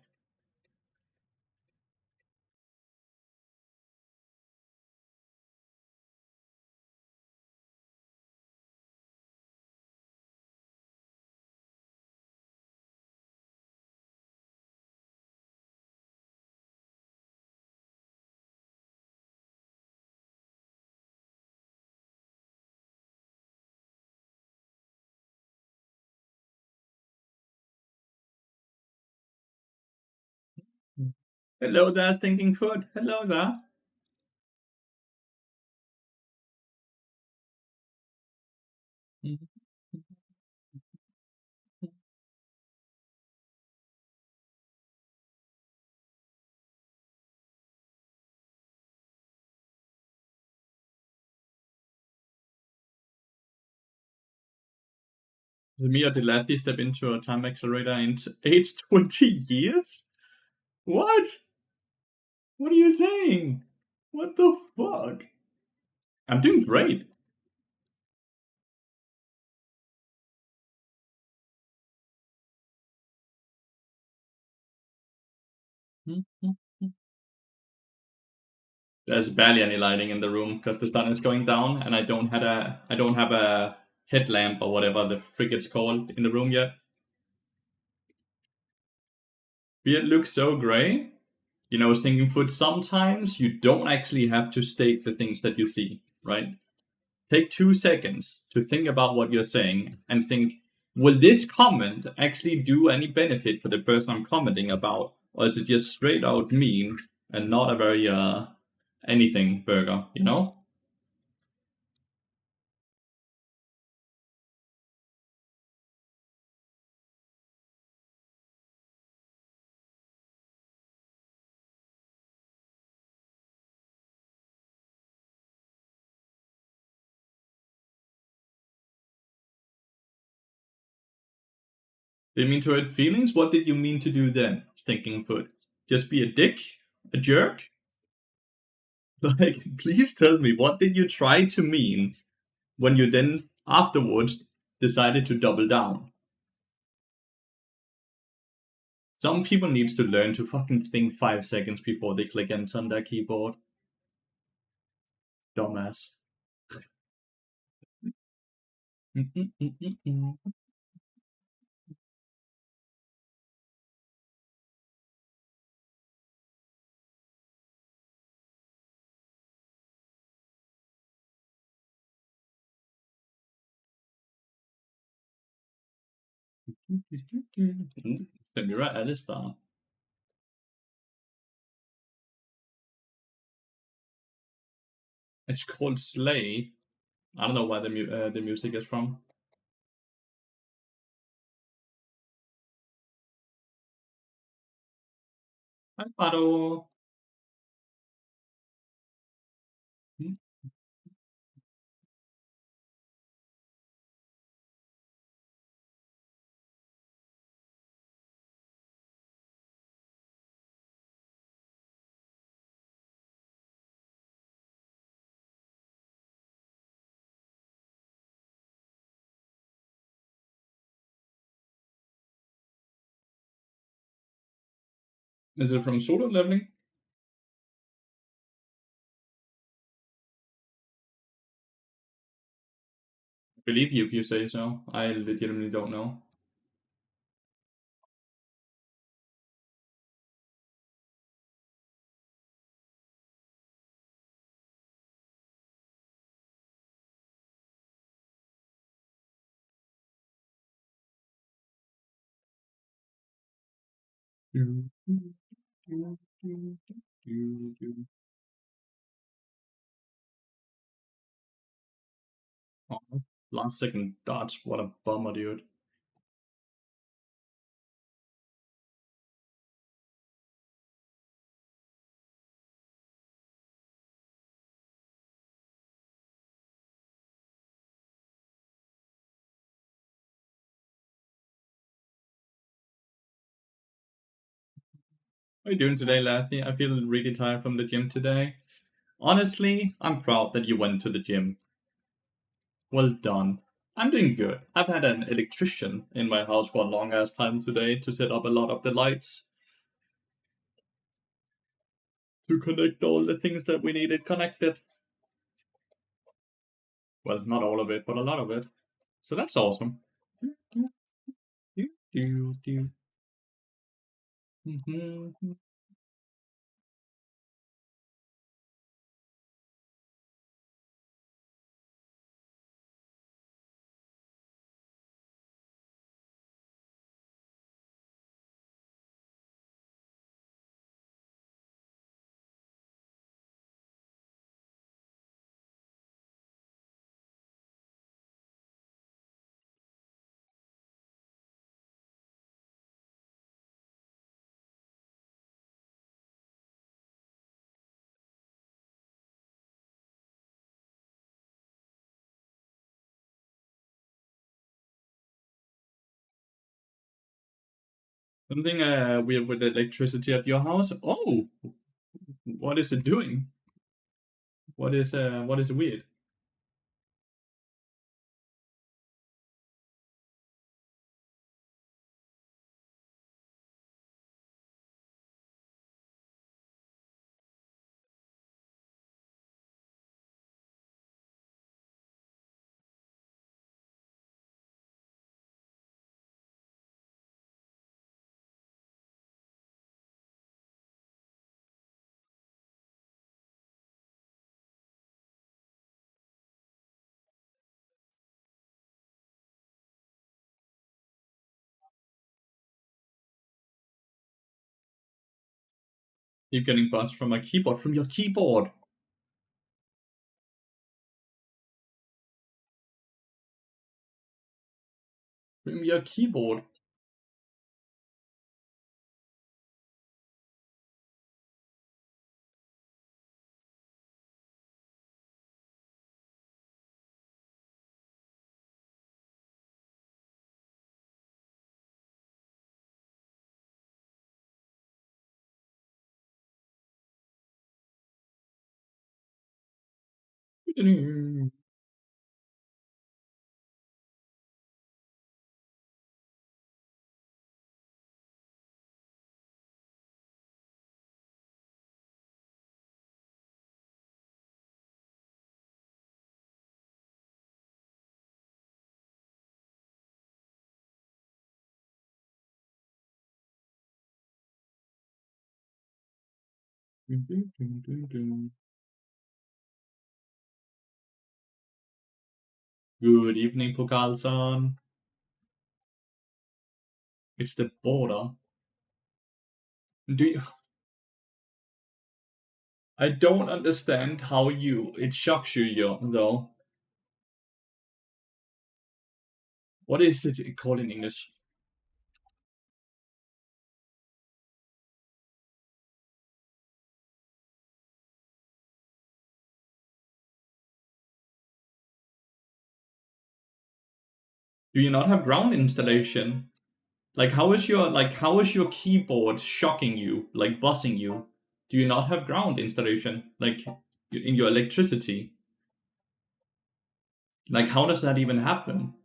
Hello there, stinking foot. Hello there. The Mia did Lathyrus step into a time accelerator in age 20 years? What? What are you saying? What the fuck? I'm doing great. There's barely any lighting in the room because the sun is going down, and I don't have a headlamp or whatever the frick it's called in the room yet. Beard looks so grey. You know, stinking foot. Sometimes you don't actually have to state the things that you see, right? Take 2 seconds to think about what you're saying and think, will this comment actually do any benefit for the person I'm commenting about? Or is it just straight out mean and not a very anything burger, you know? Did you mean to hurt feelings? What did you mean to do then, stinking foot? Just be a dick? A jerk? Like, please tell me, what did you try to mean when you then afterwards decided to double down? Some people needs to learn to fucking think 5 seconds before they click enter on their keyboard. Dumbass. Samira Alistar. It's called Slay. I don't know where the music is from. Hi, Paddle. Is it from solo leveling? I believe you if you say so. I legitimately don't know. Oh, last second dodge. What a bummer, dude. How are you doing today, Lathy? I feel really tired from the gym today. Honestly, I'm proud that you went to the gym. Well done. I'm doing good. I've had an electrician in my house for a long ass time today to set up a lot of the lights, to connect all the things that we needed connected. Well, not all of it, but a lot of it. So that's awesome. Something weird with the electricity at your house? Oh, what is it doing? What is weird? Keep getting buzzed from my keyboard. From your keyboard. From your keyboard. Good evening, Pokal-san. It's the border. Do you? I don't understand how it shocks you, though. What is it called in English? Do you not have ground installation? How is your keyboard shocking you, like buzzing you? Do you not have ground installation, like in your electricity? Like how does that even happen?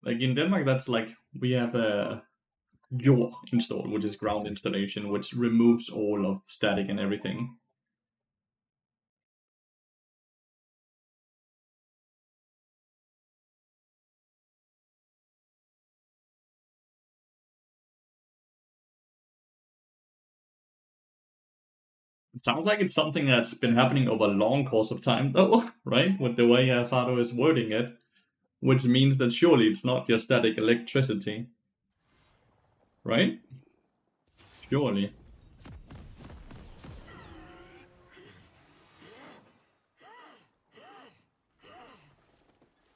Like in Denmark, that's like we have a Jord installed, which is ground installation, which removes all of the static and everything. It sounds like it's something that's been happening over a long course of time, though, right? With the way Fiddle is wording it, which means that surely it's not just static electricity, right? Surely.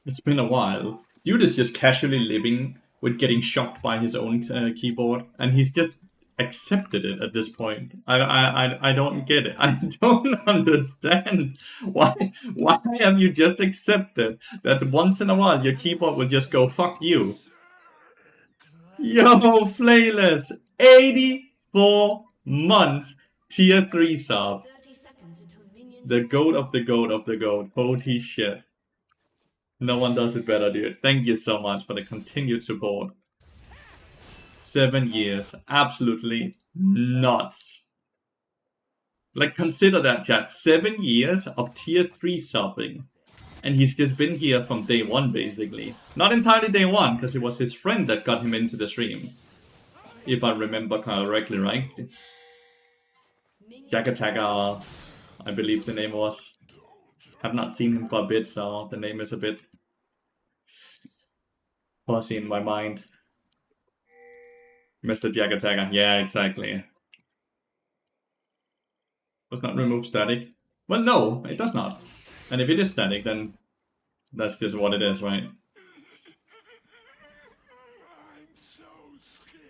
It's been a while. Dude is just casually living with getting shocked by his own keyboard, and he's just accepted it at this point. I don't get it. I don't understand why have you just accepted that once in a while your keyboard will just go fuck you. Yo, Flayless, 84 months, tier 3 sub. 30 seconds until minions. The goat of the goat of the goat. Holy shit. No one does it better, dude. Thank you so much for the continued support. 7 years. Absolutely nuts. Like, consider that, chat. 7 years of tier 3 subbing. And he's just been here from day 1, basically. Not entirely day 1, because it was his friend that got him into the stream. If I remember correctly, right? Jack Attacker, I believe the name was. Have not seen him for a bit, so the name is a bit fuzzy in my mind. Mr. Jack Attacker, yeah, exactly. Does not remove static. Well, no, it does not. And if it is static, then that's just what it is, right? I'm so scared.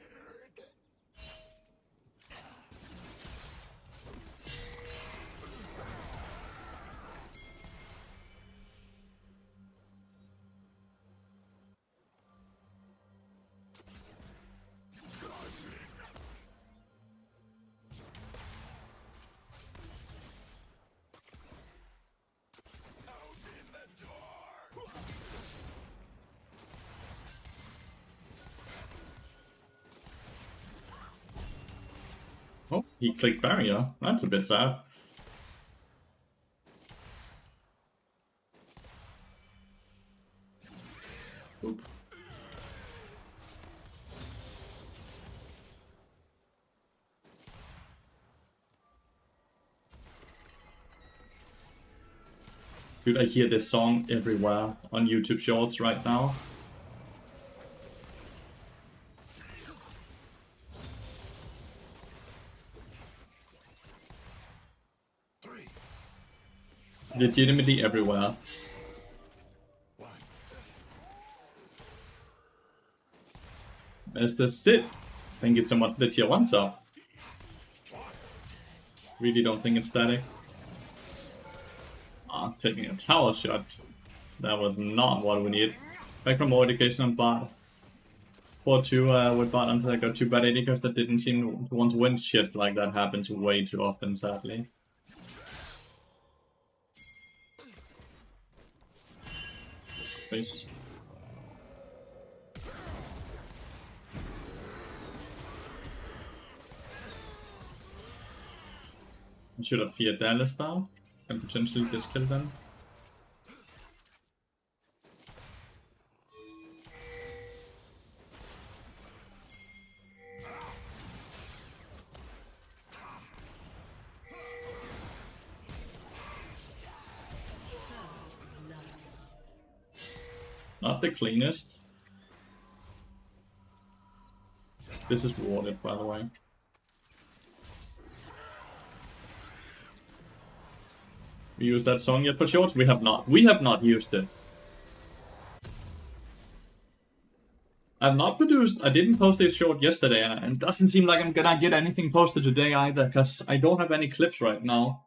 Open the door. Oh, he clicked barrier. That's a bit sad. Oop. Dude, I hear this song everywhere on YouTube Shorts right now. Legitimately everywhere. Mr. Sid, thank you so much for the tier 1 sub. Really don't think it's static. Taking a tower shot. That was not what we need. Back from more education on bot. 4-2 with bot until I got 2 bad AD because that didn't seem to want to win shit like that happens way too often, sadly. Please. I should have feared Dallas down and potentially just kill them. Not the cleanest. This is warded, by the way. We used that song yet for shorts? We have not. We have not used it. I've not produced. I didn't post a short yesterday, and it doesn't seem like I'm gonna get anything posted today either, because I don't have any clips right now.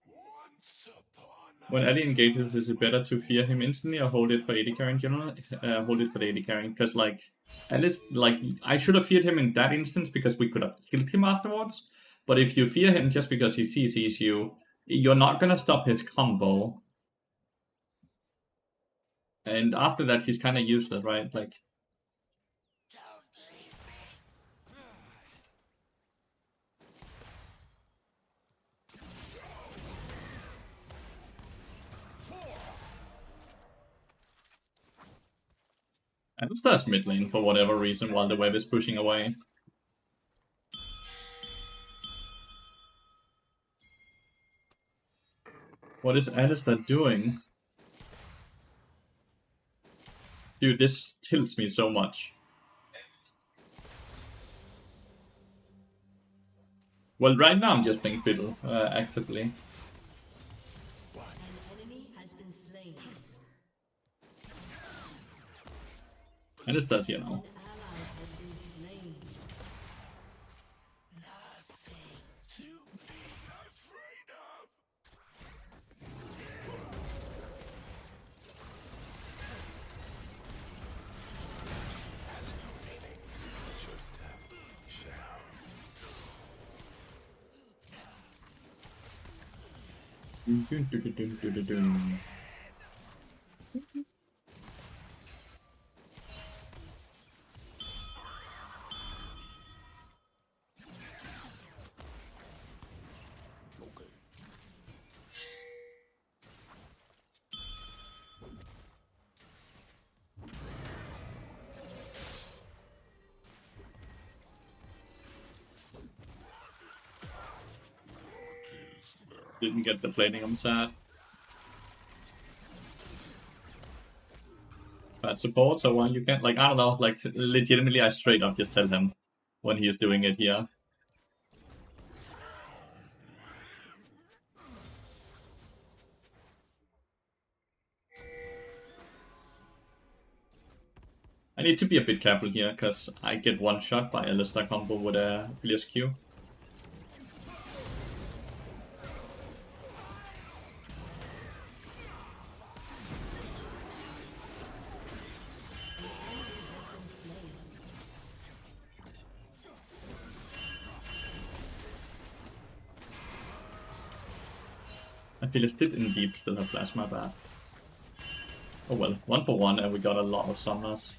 Once upon When Ali engages, is it better to fear him instantly or hold it for AD carry in general? Hold it for the AD carry, because like Alice, like I should have feared him in that instance because we could have killed him afterwards. But if you fear him just because he CCs you, you're not gonna stop his combo. And after that, he's kind of useless, right? Like. Alistar's mid lane for whatever reason while the web is pushing away. What is Alistar doing? Dude, this tilts me so much. Well, right now I'm just playing Fiddle, actively. An enemy has been slain. Alistar's here now. An ally has been slain. Nothing to be afraid of. Has no meaning. Should have. Shall. Okay. Didn't get the plating, I'm sad. Bad support, so why you can't, like, I don't know, like, legitimately I straight up just tell him when he is doing it here. I need to be a bit careful here, because I get one shot by Alistar combo with a Fierce Q. Phyllis did indeed still have flash, my bad. Oh well, 1 for 1 and we got a lot of summoners.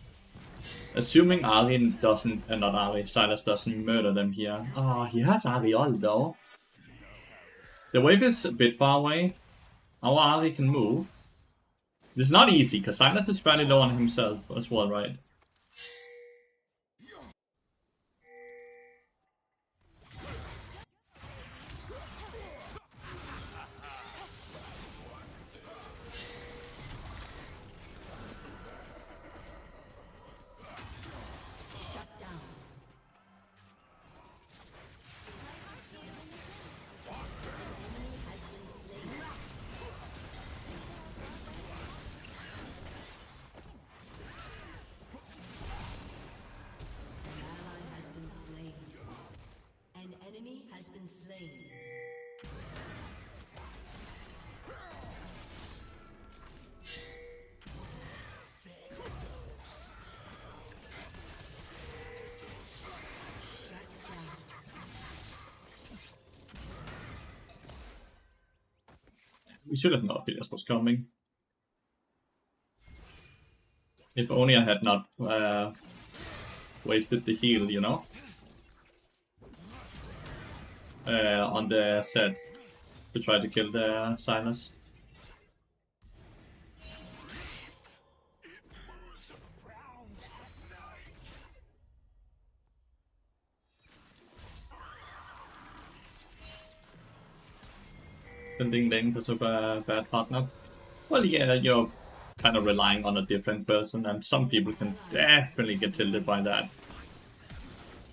Assuming Ari doesn't, not Ari, Silas doesn't murder them here. Oh, he has Ari ult though. The wave is a bit far away. Our Ari can move. This is not easy, because Silas is fairly low on himself as well, right? Has been slain. We should have known Phyllis was coming. If only I had not wasted the heal, you know? On the set to try to kill the Silas. Sending them because of a bad partner. Well, yeah, you're kind of relying on a different person, and some people can definitely get tilted by that.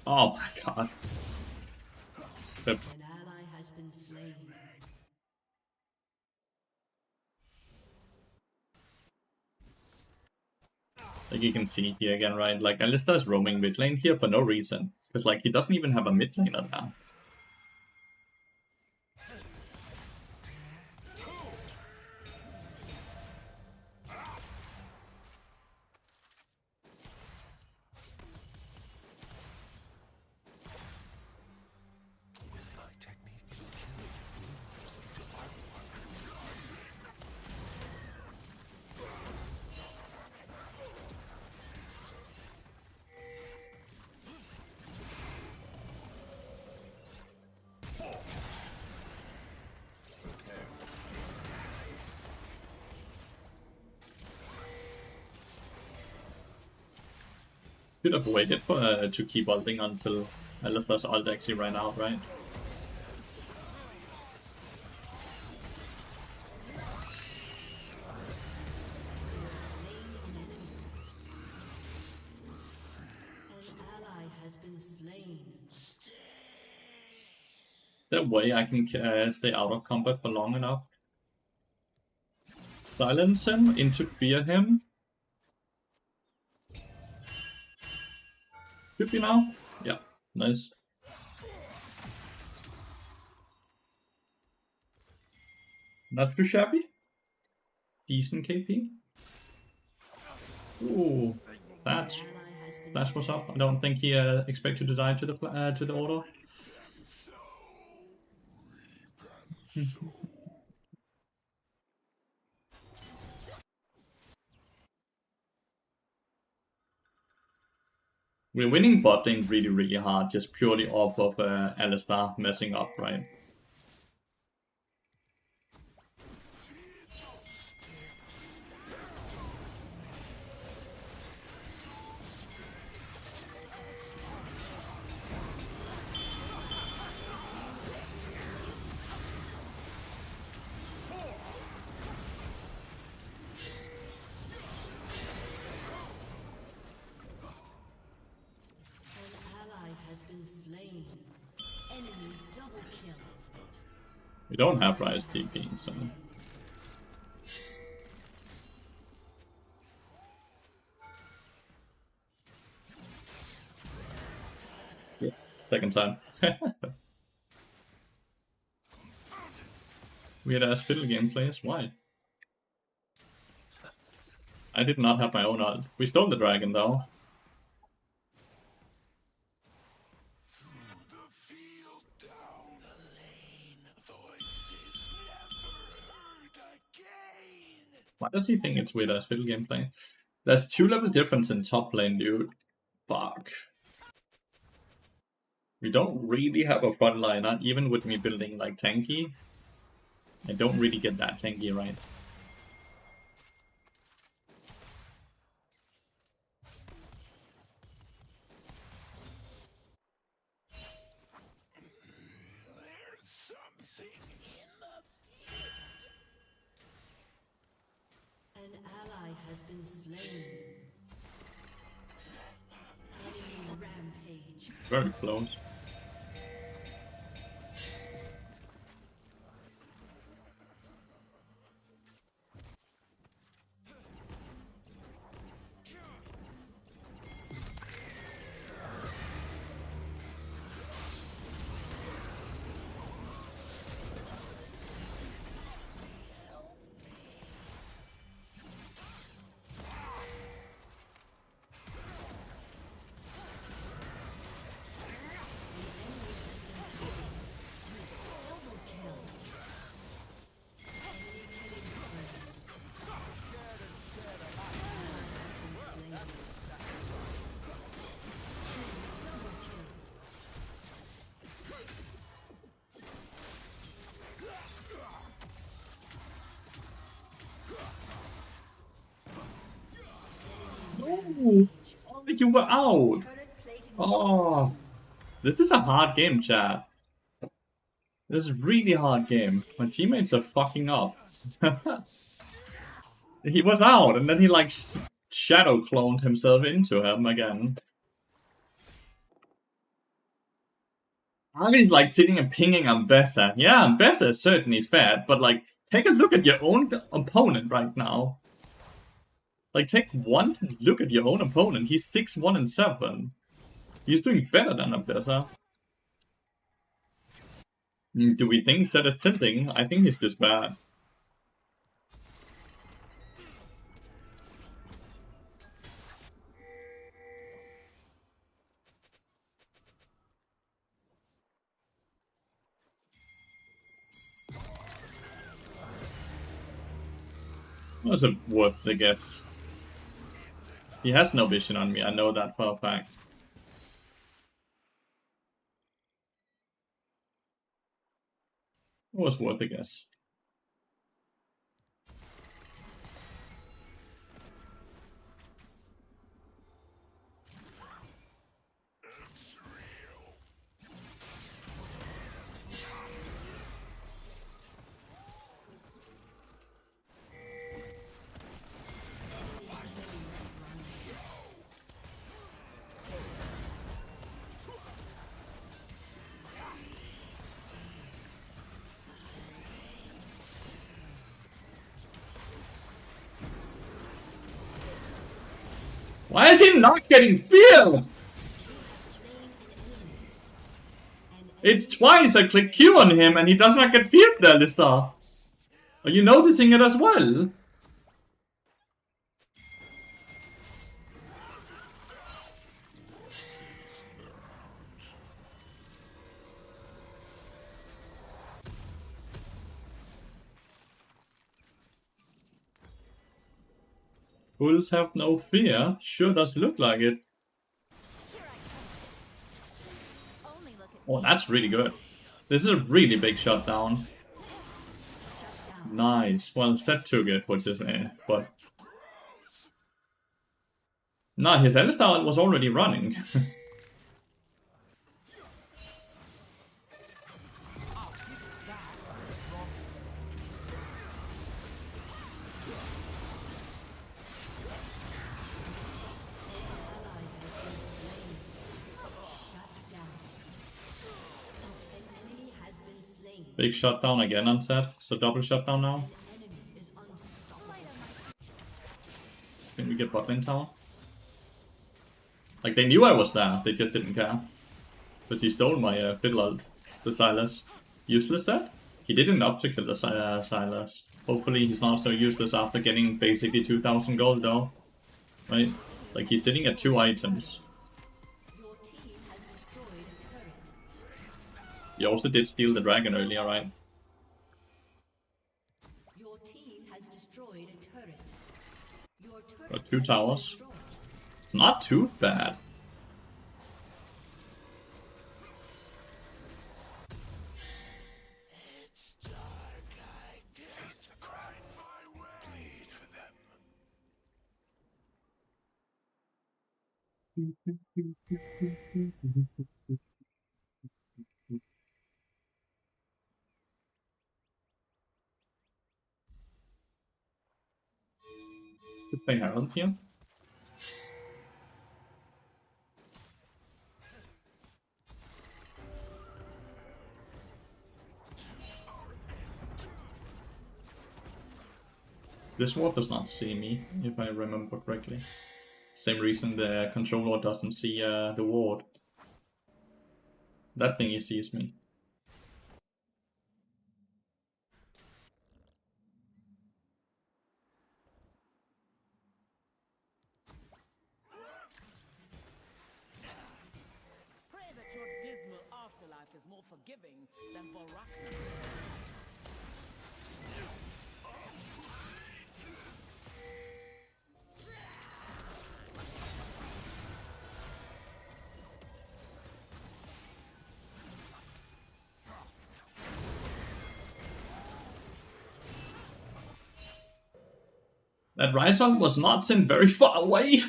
Oh my god. An ally has been slain. Like you can see here again, right? Like Alistar is roaming mid lane here for no reason. Because like he doesn't even have a mid laner now. Should have waited for to keep ulting until Alistair's ult actually ran out, right? An ally has been slain. That way I can stay out of combat for long enough. Silence him, interfere him. Should be now? Yeah, nice. Not too shabby. Decent KP. Ooh, that's what's up. I don't think he expected to die to the auto. We're winning bot lane really hard, just purely off of Alistair messing up, right? Slain. Enemy double kill. We don't have Rise TP, so... Yeah, second time. Weird ass Fiddle gameplays, why? I did not have my own ult. We stole the dragon though. Why does he think it's weird as Fiddle gameplay? There's 2 level difference in top lane, dude. Fuck. We don't really have a front liner, even with me building like tanky. I don't really get that tanky right. An ally has been slain. Enemy rampage. Very close. Oh, you were out! Oh, this is a hard game, chat. This is a really hard game. My teammates are fucking up. He was out, and then he like shadow cloned himself into him again. Ari's like sitting and pinging Ambessa. Yeah, Ambessa is certainly fat, but like, take a look at your own opponent right now. Like, take one look at your own opponent. He's 6-1 and 7. He's doing better than Ambessa. Do we think that is tilting? I think he's this bad. Was it worth the guess? He has no vision on me, I know that for a fact. It was worth a guess. Why is he not getting feared? It's twice I click Q on him and he does not get feared there, Lister. Are you noticing it as well? Bulls have no fear? Sure does look like it. Only look at Oh, that's really good. This is a really big shutdown. Nice. Well, Set took it, which is but... Nah, his Alistar was already running. Big shutdown again on Set, so double shutdown now. Can we get bot lane tower? Like, they knew I was there, they just didn't care. But he stole my Fiddle ult, the Silas. Useless Set? He did enough to kill the Silas. Hopefully he's not so useless after getting basically 2000 gold though. Right? Like, he's sitting at 2 items. Your team has destroyed a turret. He also did steal the dragon earlier, right? Your team has destroyed a turret. Your turret Got 2 has been towers. destroyed. It's not too bad. It's dark. I face the crime my way. Bleed for them. Could play Herald here. This ward does not see me, if I remember correctly. Same reason the controller doesn't see the ward. That thing he sees me. Pray that your dismal afterlife is more forgiving than Vorakna. That Rysol was not sent very far away.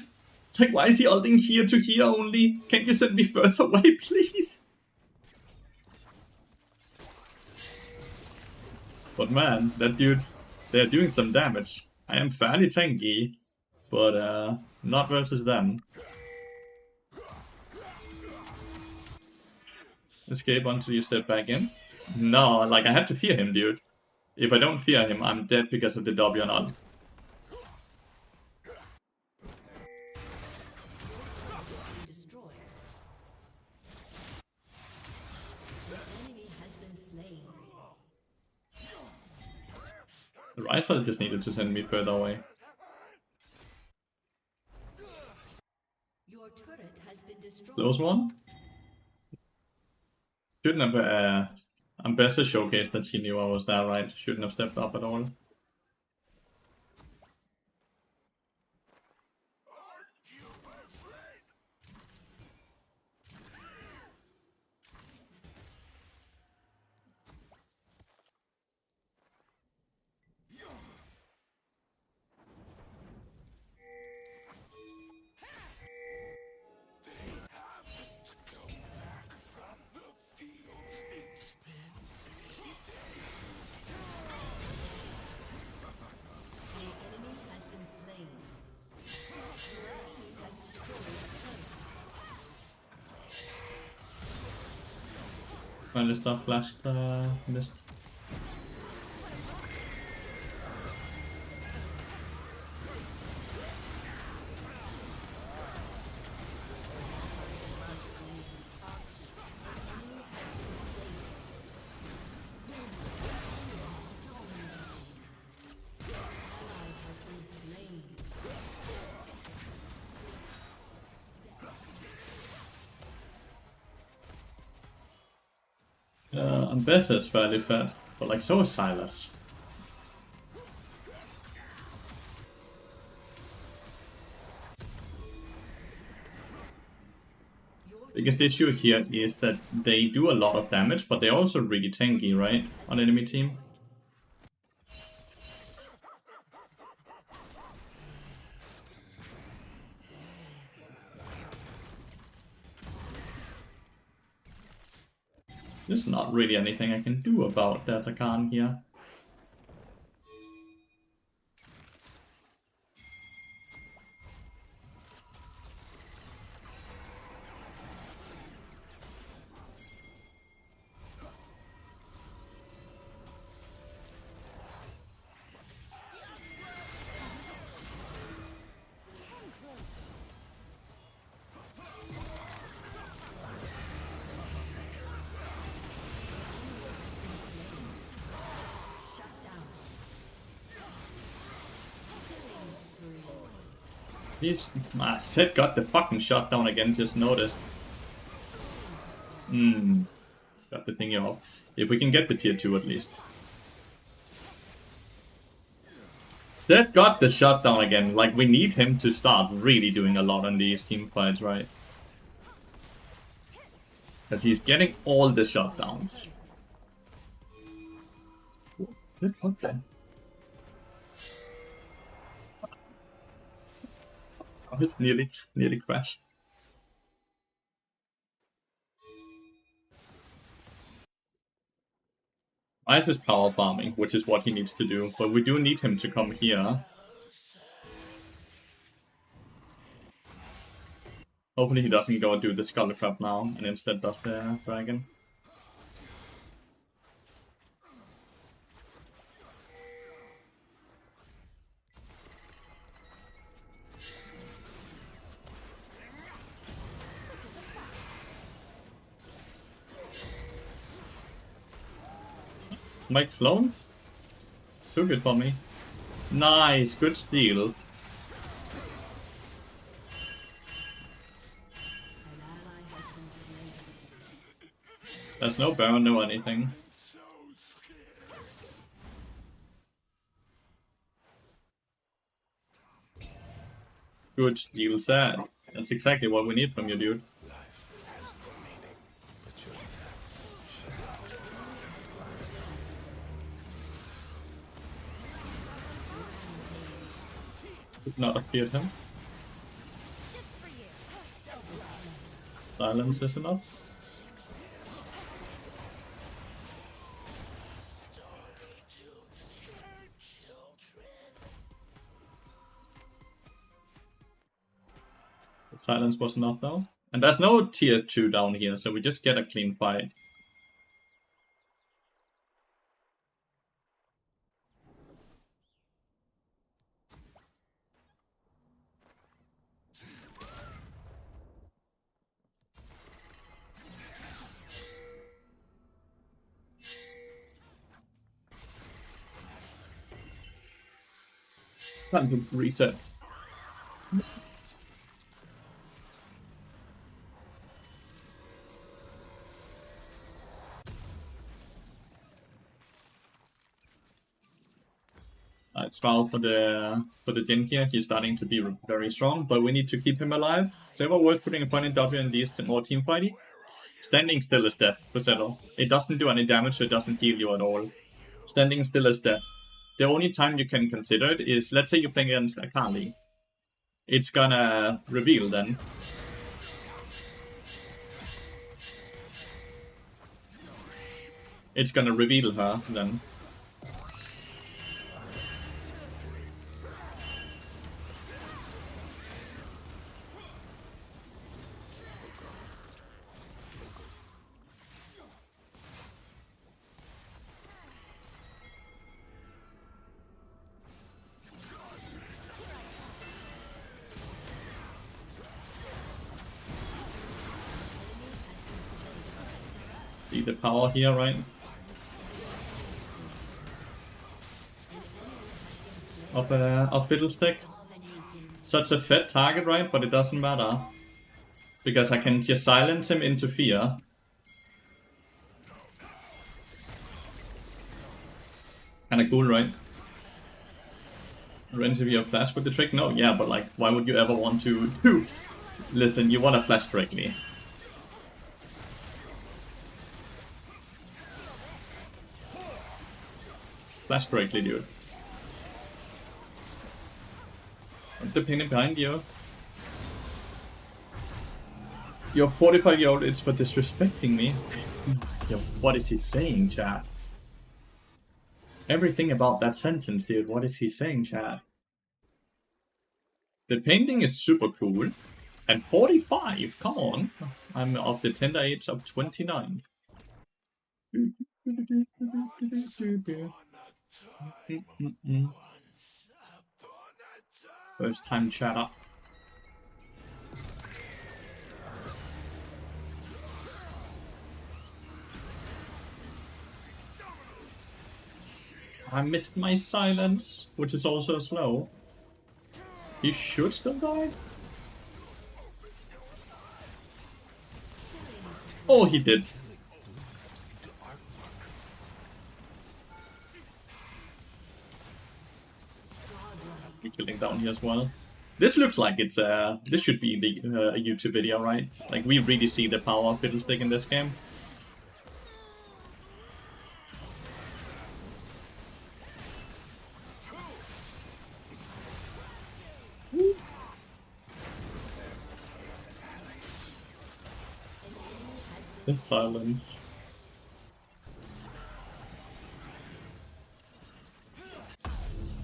Like, why is he ulting here to here only? Can't you send me further away, please? But man, that dude, they're doing some damage. I am fairly tanky, but not versus them. Escape until you step back in? No, like I have to fear him, dude. If I don't fear him, I'm dead because of the W and ult. Destroyed. The enemy has been slain. The Rysol just needed to send me further away. Your turret has been destroyed. Close one? Shouldn't have, I'm better showcased that she knew I was there, right? Shouldn't have stepped up at all. The enemy has been slain. Your team has destroyed a turret. My Lister flashed, missed. Ambessa is fairly fed, but like so is Silas. Biggest issue here is that they do a lot of damage, but they're also really tanky, right? On enemy team. There's not really anything I can do about that, I can't here. He's... Sid got the fucking shot down again, just noticed. Got the thingy off. If we can get the tier 2 at least. Sid got the shot down again. Like, we need him to start really doing a lot on these team fights, right? Because he's getting all the shot downs. What the? I was nearly crashed. Ice is power farming, which is what he needs to do, but we do need him to come here. Hopefully he doesn't go and do the Skull Crab now, and instead does the dragon. My clones? Too good for me. Nice, good steal. An ally has been slain. There's no Baron, no anything. Good steal, sad. That's exactly what we need from you, dude. Could not have feared him. Silence is enough. The silence was enough though. And there's no tier 2 down here, so we just get a clean fight. Time to reset. It's foul for the Jin here. He's starting to be very strong, but we need to keep him alive. It's never worth putting a point in W in these more team fighty. Standing still is death for Fiddle. It doesn't do any damage, so it doesn't heal you at all. Standing still is death. The only time you can consider it is, let's say you're playing against Akali. It's gonna reveal then. It's gonna reveal her then. See the power here, right? Of Fiddlestick. Such a fed target, right? But it doesn't matter. Because I can just silence him into fear. Kinda cool, right? Rent if you have flash with the trick? No, yeah, but like, why would you ever want to do? Listen, you wanna flash correctly. Flash correctly, dude. The painting behind you. You're 45-year-old, it's for disrespecting me. Yo, what is he saying, chat? Everything about that sentence, dude. What is he saying, chat? The painting is super cool. And 45, come on. I'm of the tender age of 29. First time chatter. I missed my silence, which is also slow. He should still die. Oh, he did. We're killing down here as well. This looks like it's this should be the a YouTube video, right? Like we really see the power of Fiddlestick in this game. The silence.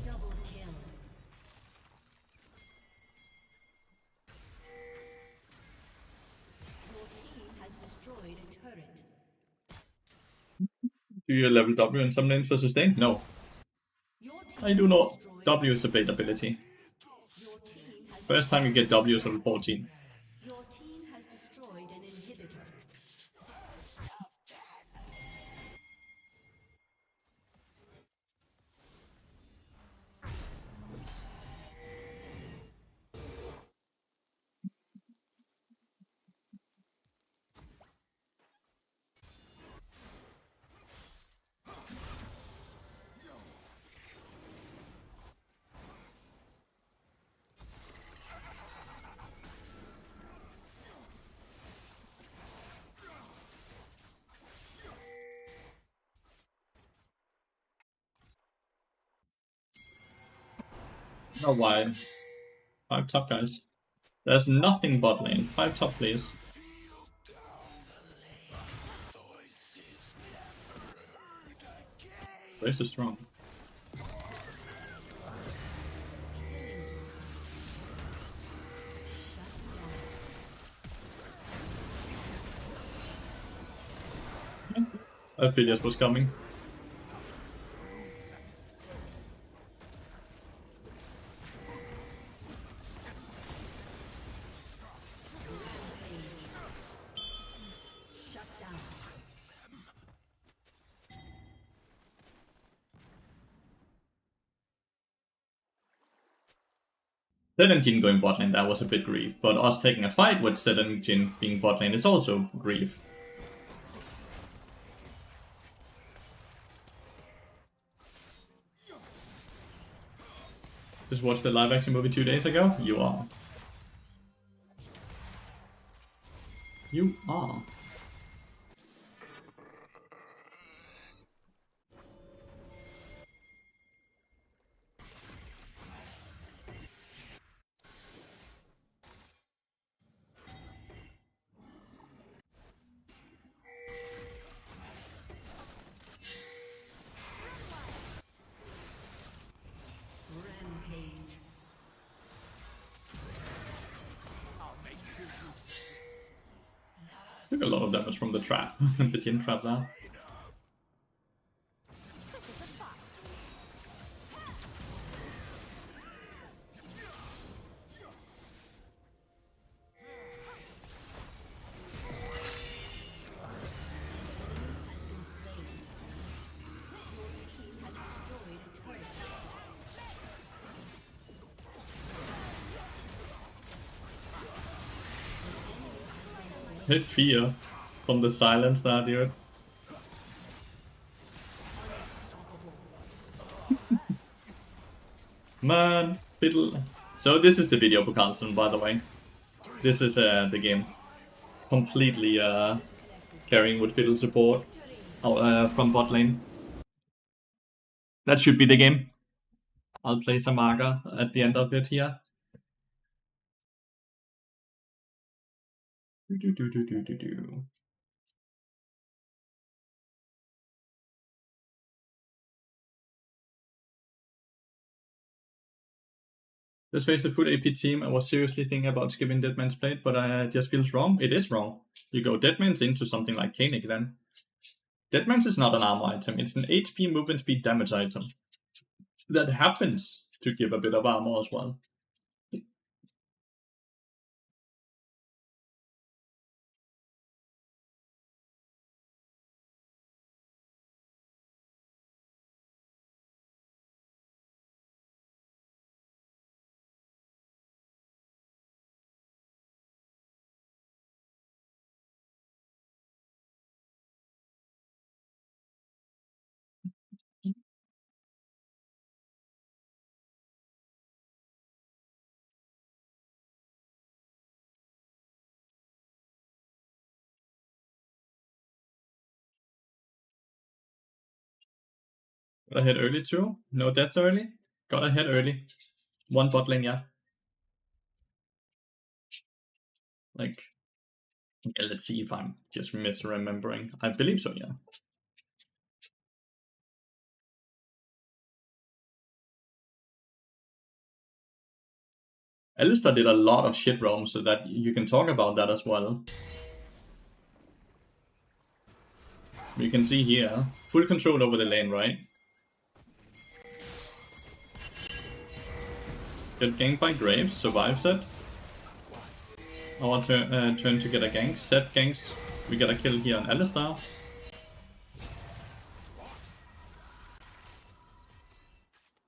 Double kill. Your team has destroyed a turret. Do you level W in some lanes for sustain? No, Your team I do not. destroyed W is a bait ability. Your team has First time you get W is level 14. Your team has destroyed an inhibitor. Oh, why? 5 top, guys. There's nothing bot lane. 5 top, please. Where's the strong? Phileas was coming. Shut down. 17 going bot lane, that was a bit grief. But us taking a fight with 17 being bot lane is also grief. Just watched the live action movie 2 days ago? You are. You are. Rampage. Took a lot of damage from the trap. The Jin trap now. Has been slain. Your team has destroyed a turret. Hit fear from the silence there, dude. Man, Fiddle. So this is the video for Carlson, by the way. This is the game. Completely carrying with Fiddle support from bot lane. That should be the game. I'll place a marker at the end of it here. Let's face the full AP team. I was seriously thinking about skipping Deadman's Plate, but it just feels wrong. It is wrong. You go Deadman's into something like Koenig then. Deadman's is not an armor item, it's an HP movement speed damage item. That happens to give a bit of armor as well. Got ahead early too. No deaths early. Got ahead early. One bot lane, yeah. Like, yeah, let's see if I'm just misremembering. I believe so, yeah. Alistar did a lot of shit roam, so that you can talk about that as well. You can see here, full control over the lane, right? Get ganked by Graves, survives it. Our turn to get a gank. Set ganks. We get a kill here on Alistar.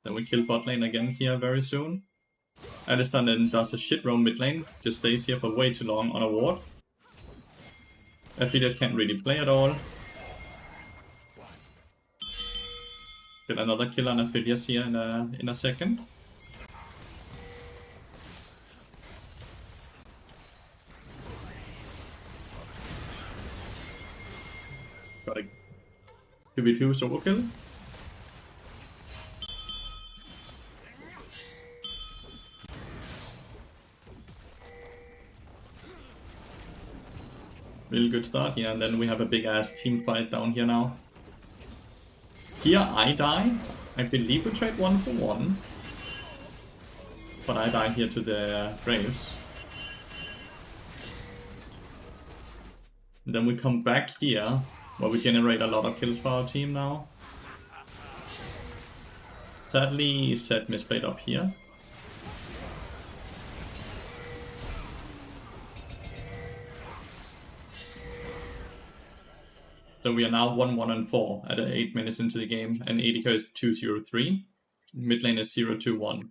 Then we kill bot lane again here very soon. Alistar then does a shit roam mid lane. Just stays here for way too long on a ward. Aphelios can't really play at all. Get another kill on Aphelios here in a second. Got a 2v2 solo kill. Really good start here, and then we have a big ass team fight down here now. Here I die. I believe we trade 1-for-1. But I die here to the Graves. And then we come back here, where we generate a lot of kills for our team now. Sadly, Zed misplayed up here. So we are now 1-1-4 at 8 minutes into the game, and AD carry is 2-0-3. Mid lane is 0-2-1.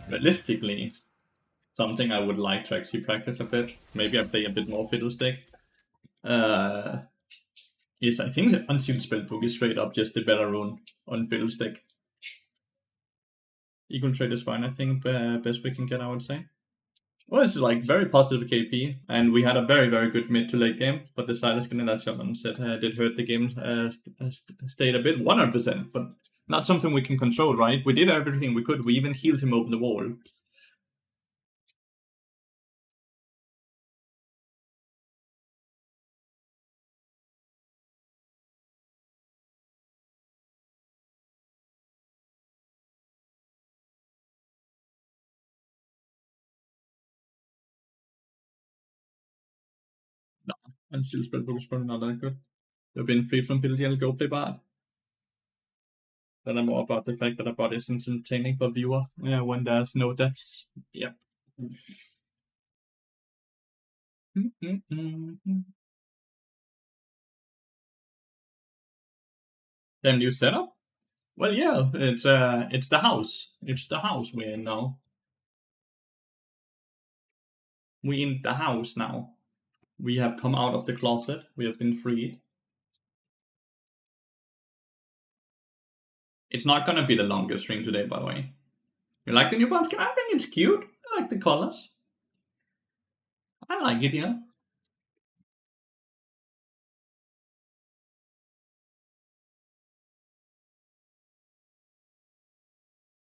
Realistically, something I would like to actually practice a bit, maybe I play a bit more Fiddlestick, is I think the Unsealed Spellbook is straight up just the better rune on Fiddlestick. Equal trade is fine, I think, best we can get, I would say. Well, it's like very positive KP, and we had a very, very good mid to late game, but the side skin in that challenge that did hurt the game stayed a bit 100%, but not something we can control, right? We did everything we could, we even healed him over the wall. And still Spellbook is probably not that good. They've been free from Fiddle, go play bad. Then I'm more about the fact that a bot is entertaining for viewer when there's no deaths. Yep. Damn new setup? Well, yeah, it's the house. It's the house we're in now. We in the house now. We have come out of the closet. We have been freed. It's not gonna be the longest stream today, by the way. You like the new bounce skin? I think it's cute. I like the colors. I like it, yeah.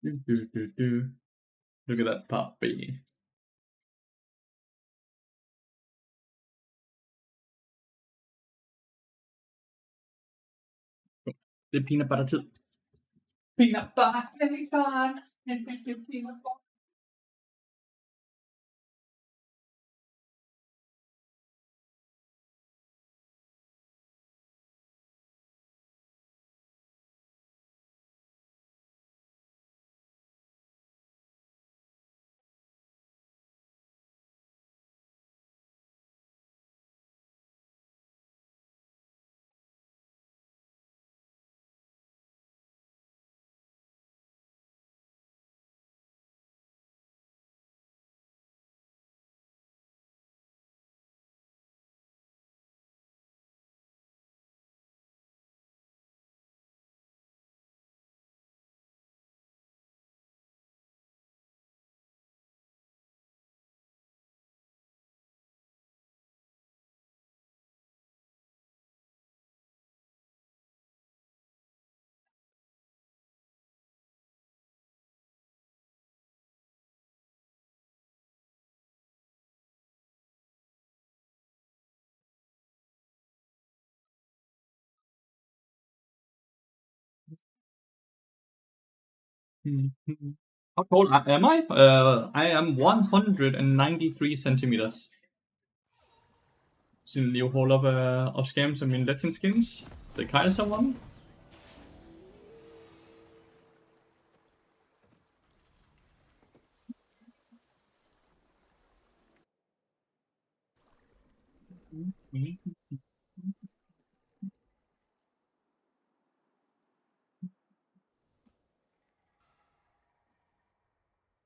Look at that puppy. Det er peanut butter tid. Peanut butter, peanut butter, peanut butter. How tall am I? I am 193 centimeters. Siden lige hold of scams som min Latin skins. The Kaiser one.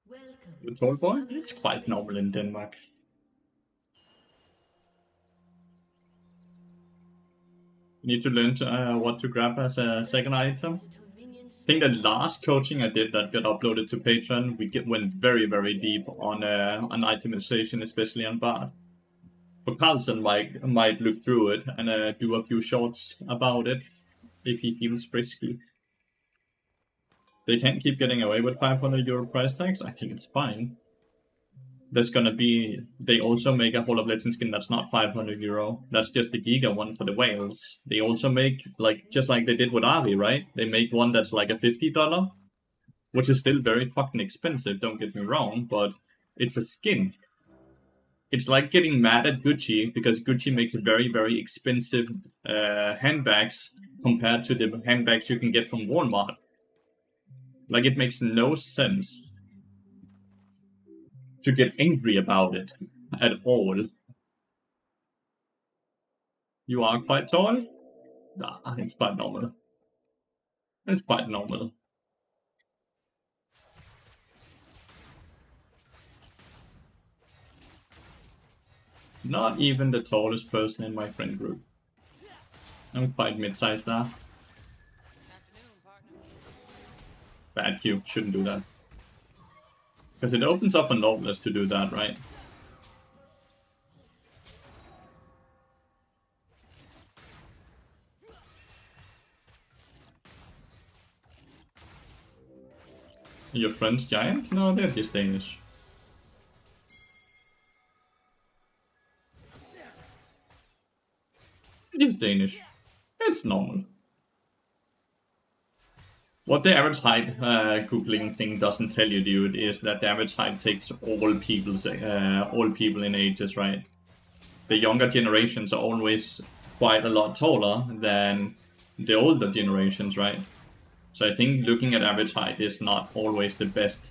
Welcome. The tall boy? It's quite normal in Denmark. You need to learn what to grab as a second item. I think the last coaching I did that got uploaded to Patreon, we went very, very deep on itemization, especially on Bard. But Carlson might look through it and do a few shorts about it if he feels frisky. They can't keep getting away with 500 euro price tags. I think it's fine. There's gonna be. They also make a Hall of Legend skin that's not 500 euro. That's just the Giga one for the whales. They also make, like, just like they did with Avi, right? They make one that's like a $50, which is still very fucking expensive, don't get me wrong, but it's a skin. It's like getting mad at Gucci because Gucci makes very, very expensive handbags compared to the handbags you can get from Walmart. Like, it makes no sense to get angry about it at all. You are quite tall? Nah, it's quite normal. It's quite normal. Not even the tallest person in my friend group. I'm quite mid-sized now. Bad Q, shouldn't do that. Because it opens up a Nautilus to do that, right? Your friend's giant? No, they're just Danish. Just Danish. It's normal. What the average height googling thing doesn't tell you, dude, is that the average height takes all people in ages, right? The younger generations are always quite a lot taller than the older generations, right? So I think looking at average height is not always the best.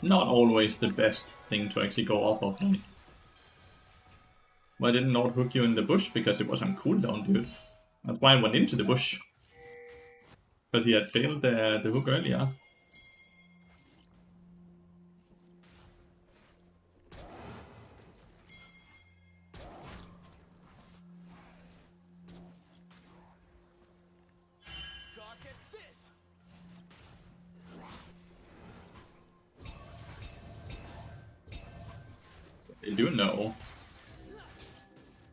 Not always the best thing to actually go off of. Right? Why didn't Nord hook you in the bush? Because it was on cooldown, dude. That's why I went into the bush. Because he had failed the hook earlier. They do know.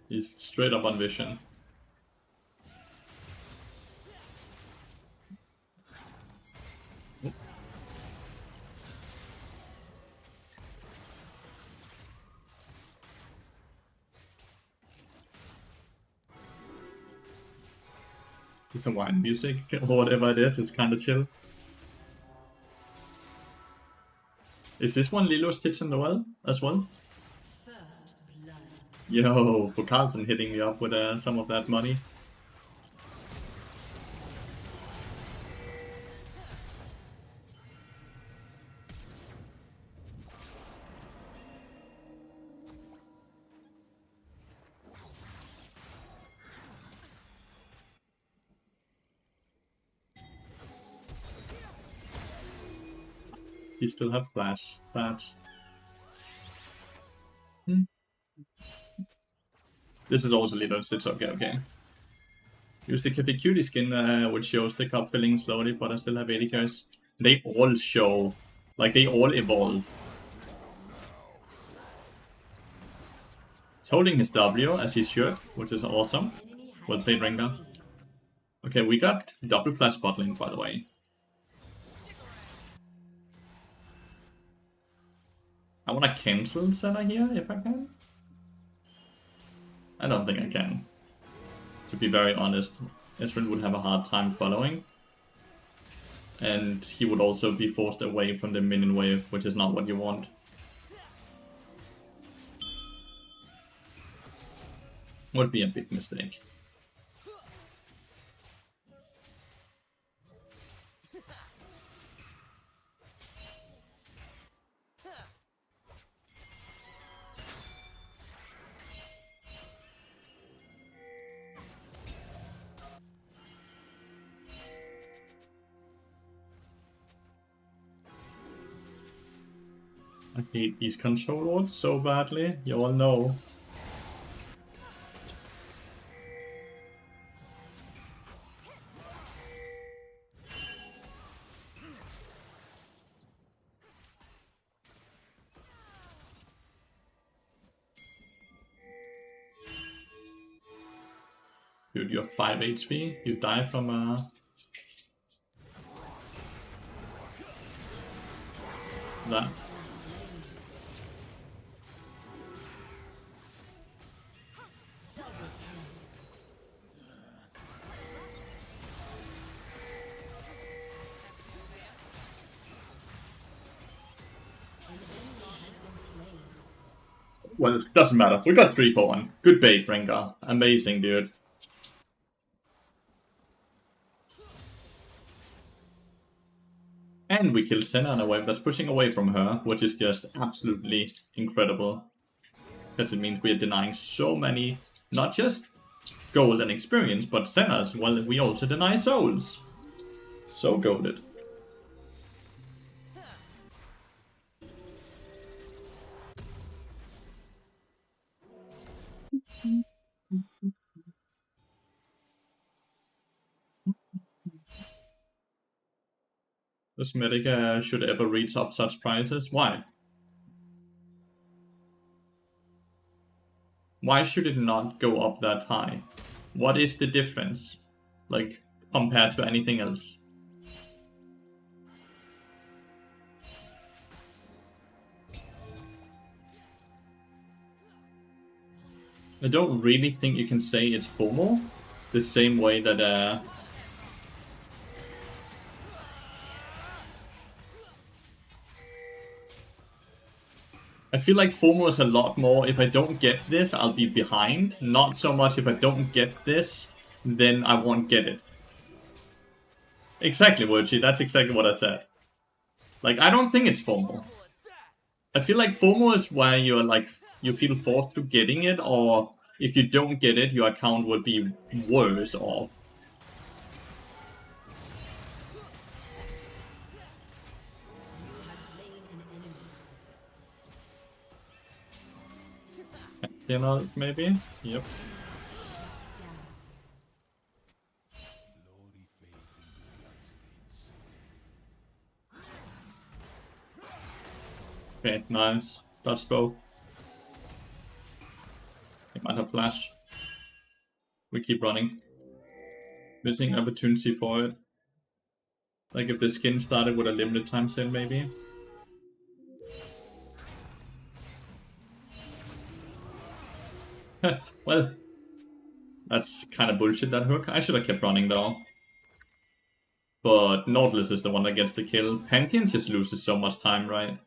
He's straight up on vision. It's a wine music, or whatever it is, it's kind of chill. Is this one Lilo Stitch in the well as well? First blood. Yo, for Carlson hitting me up with some of that money. He still have flash stats. This is also Lilo Stitch, okay. Use the Cafe Cutie skin, which shows the cup filling slowly, but I still have 80 cards. They all show, like they all evolve. He's holding his W as he should, which is awesome. Well played, Rengar. Okay, we got double flash bottling, by the way. I wanna cancel Senna here, if I can. I don't think I can. To be very honest, Esrin would have a hard time following. And he would also be forced away from the minion wave, which is not what you want. Would be a big mistake. I hate these control wards so badly, you all know. Dude, you're 5 HP, you die from that. Well, it doesn't matter. We got 3 for 1. Good bait, Rengar. Amazing, dude. And we kill Senna in a wave that's pushing away from her, which is just absolutely incredible. Because it means we are denying so many, not just gold and experience, but Senna as well. We also deny souls. So goated. Does Medica should ever reach up such prices? Why? Why should it not go up that high? What is the difference? Like, compared to anything else? I don't really think you can say it's FOMO, the same way that I feel like FOMO is a lot more, if I don't get this, I'll be behind. Not so much if I don't get this, then I won't get it. Exactly, Wurchi, that's exactly what I said. Like, I don't think it's FOMO. I feel like FOMO is where you're like, you feel forced to getting it, or if you don't get it, your account will be worse off. You know, maybe? Yep. Glory fades into bloodstains. Okay, nice. That's both. It might have flash. We keep running. Missing opportunity for it. Like if the skin started with a limited time sale, maybe. Well, that's kind of bullshit, that hook. I should have kept running though. But Nautilus is the one that gets the kill. Pantheon just loses so much time, right?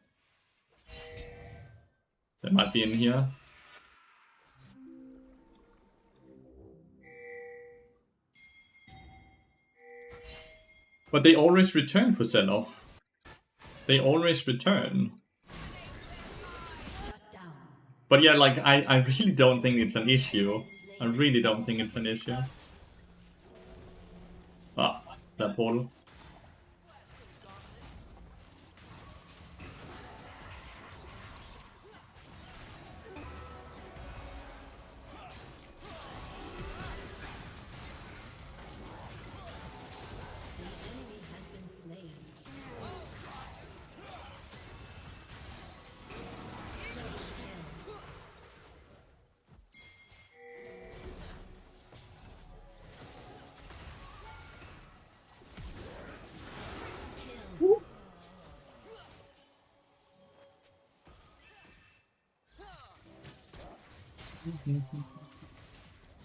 They might be in here. But they always return for sell-off. They always return. But yeah, like, I really don't think it's an issue. I really don't think it's an issue. Ah, that portal.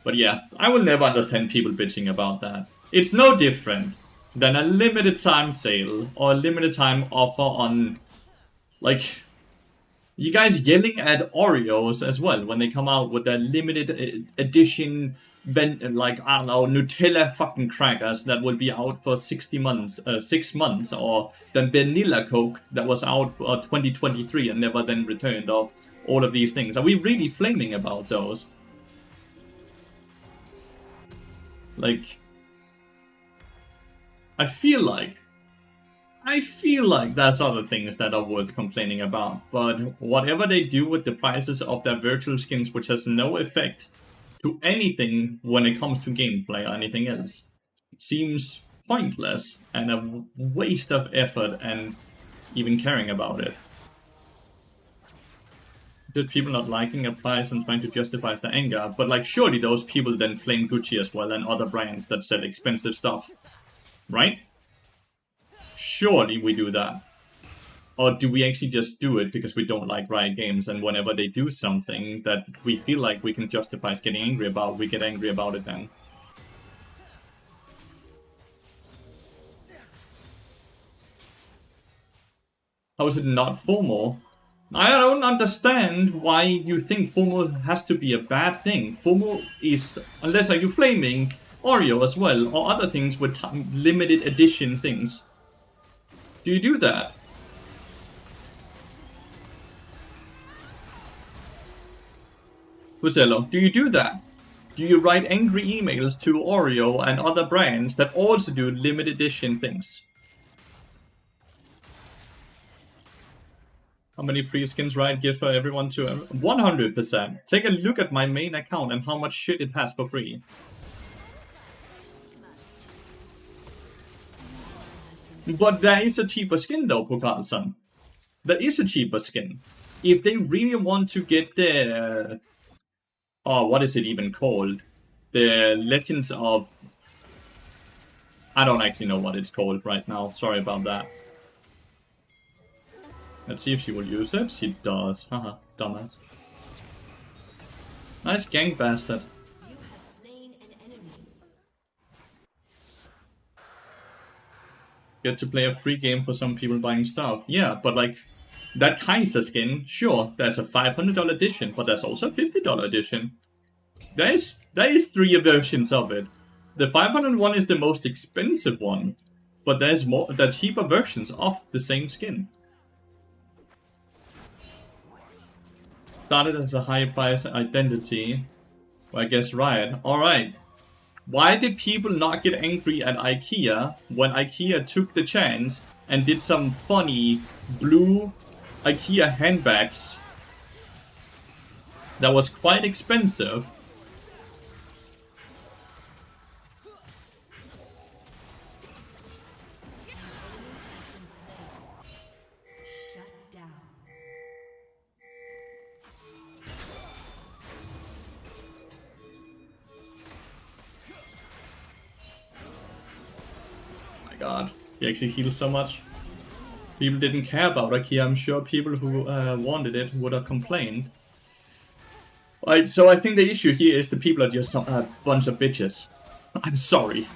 But yeah, I will never understand people bitching about that. It's no different than a limited time sale or a limited time offer on, like, you guys yelling at Oreos as well when they come out with a limited edition, like, I don't know, Nutella fucking crackers that will be out for 6 months, or the Vanilla Coke that was out for 2023 and never then returned, or all of these things. Are we really flaming about those? Like, I feel like that's other things that are worth complaining about, but whatever they do with the prices of their virtual skins, which has no effect to anything when it comes to gameplay or anything else, seems pointless and a waste of effort and even caring about it. Just people not liking a price and trying to justify their anger, but like surely those people then flame Gucci as well and other brands that sell expensive stuff, right? Surely we do that. Or do we actually just do it because we don't like Riot Games, and whenever they do something that we feel like we can justify getting angry about, we get angry about it then? How is it not FOMO? I don't understand why you think FOMO has to be a bad thing. FOMO is, unless are you flaming Oreo as well, or other things with limited edition things. Do you do that? Buzello, do you do that? Do you write angry emails to Oreo and other brands that also do limited edition things? How many free skins Riot gives for everyone to 100%. Take a look at my main account and how much shit it has for free. But there is a cheaper skin though, Pokalsan. There is a cheaper skin. If they really want to get the... oh, what is it even called? The Legends of... I don't actually know what it's called right now. Sorry about that. Let's see if she will use it. She does. Haha, dumbass. Nice gank bastard. You have slain an enemy. Get to play a free game for some people buying stuff. Yeah, but like, that Kaiser skin, sure, there's a $500 edition, but there's also a $50 edition. There is 3 versions of it. The $500 one is the most expensive one, but there's cheaper versions of the same skin. Started as a high price identity. I guess Riot. Alright. Why did people not get angry at IKEA when IKEA took the chance and did some funny blue IKEA handbags that was quite expensive? Shut down. Oh my god, he actually heals so much. People didn't care about IKEA. I'm sure people who wanted it would have complained. Alright, so I think the issue here is the people are just a bunch of bitches. I'm sorry.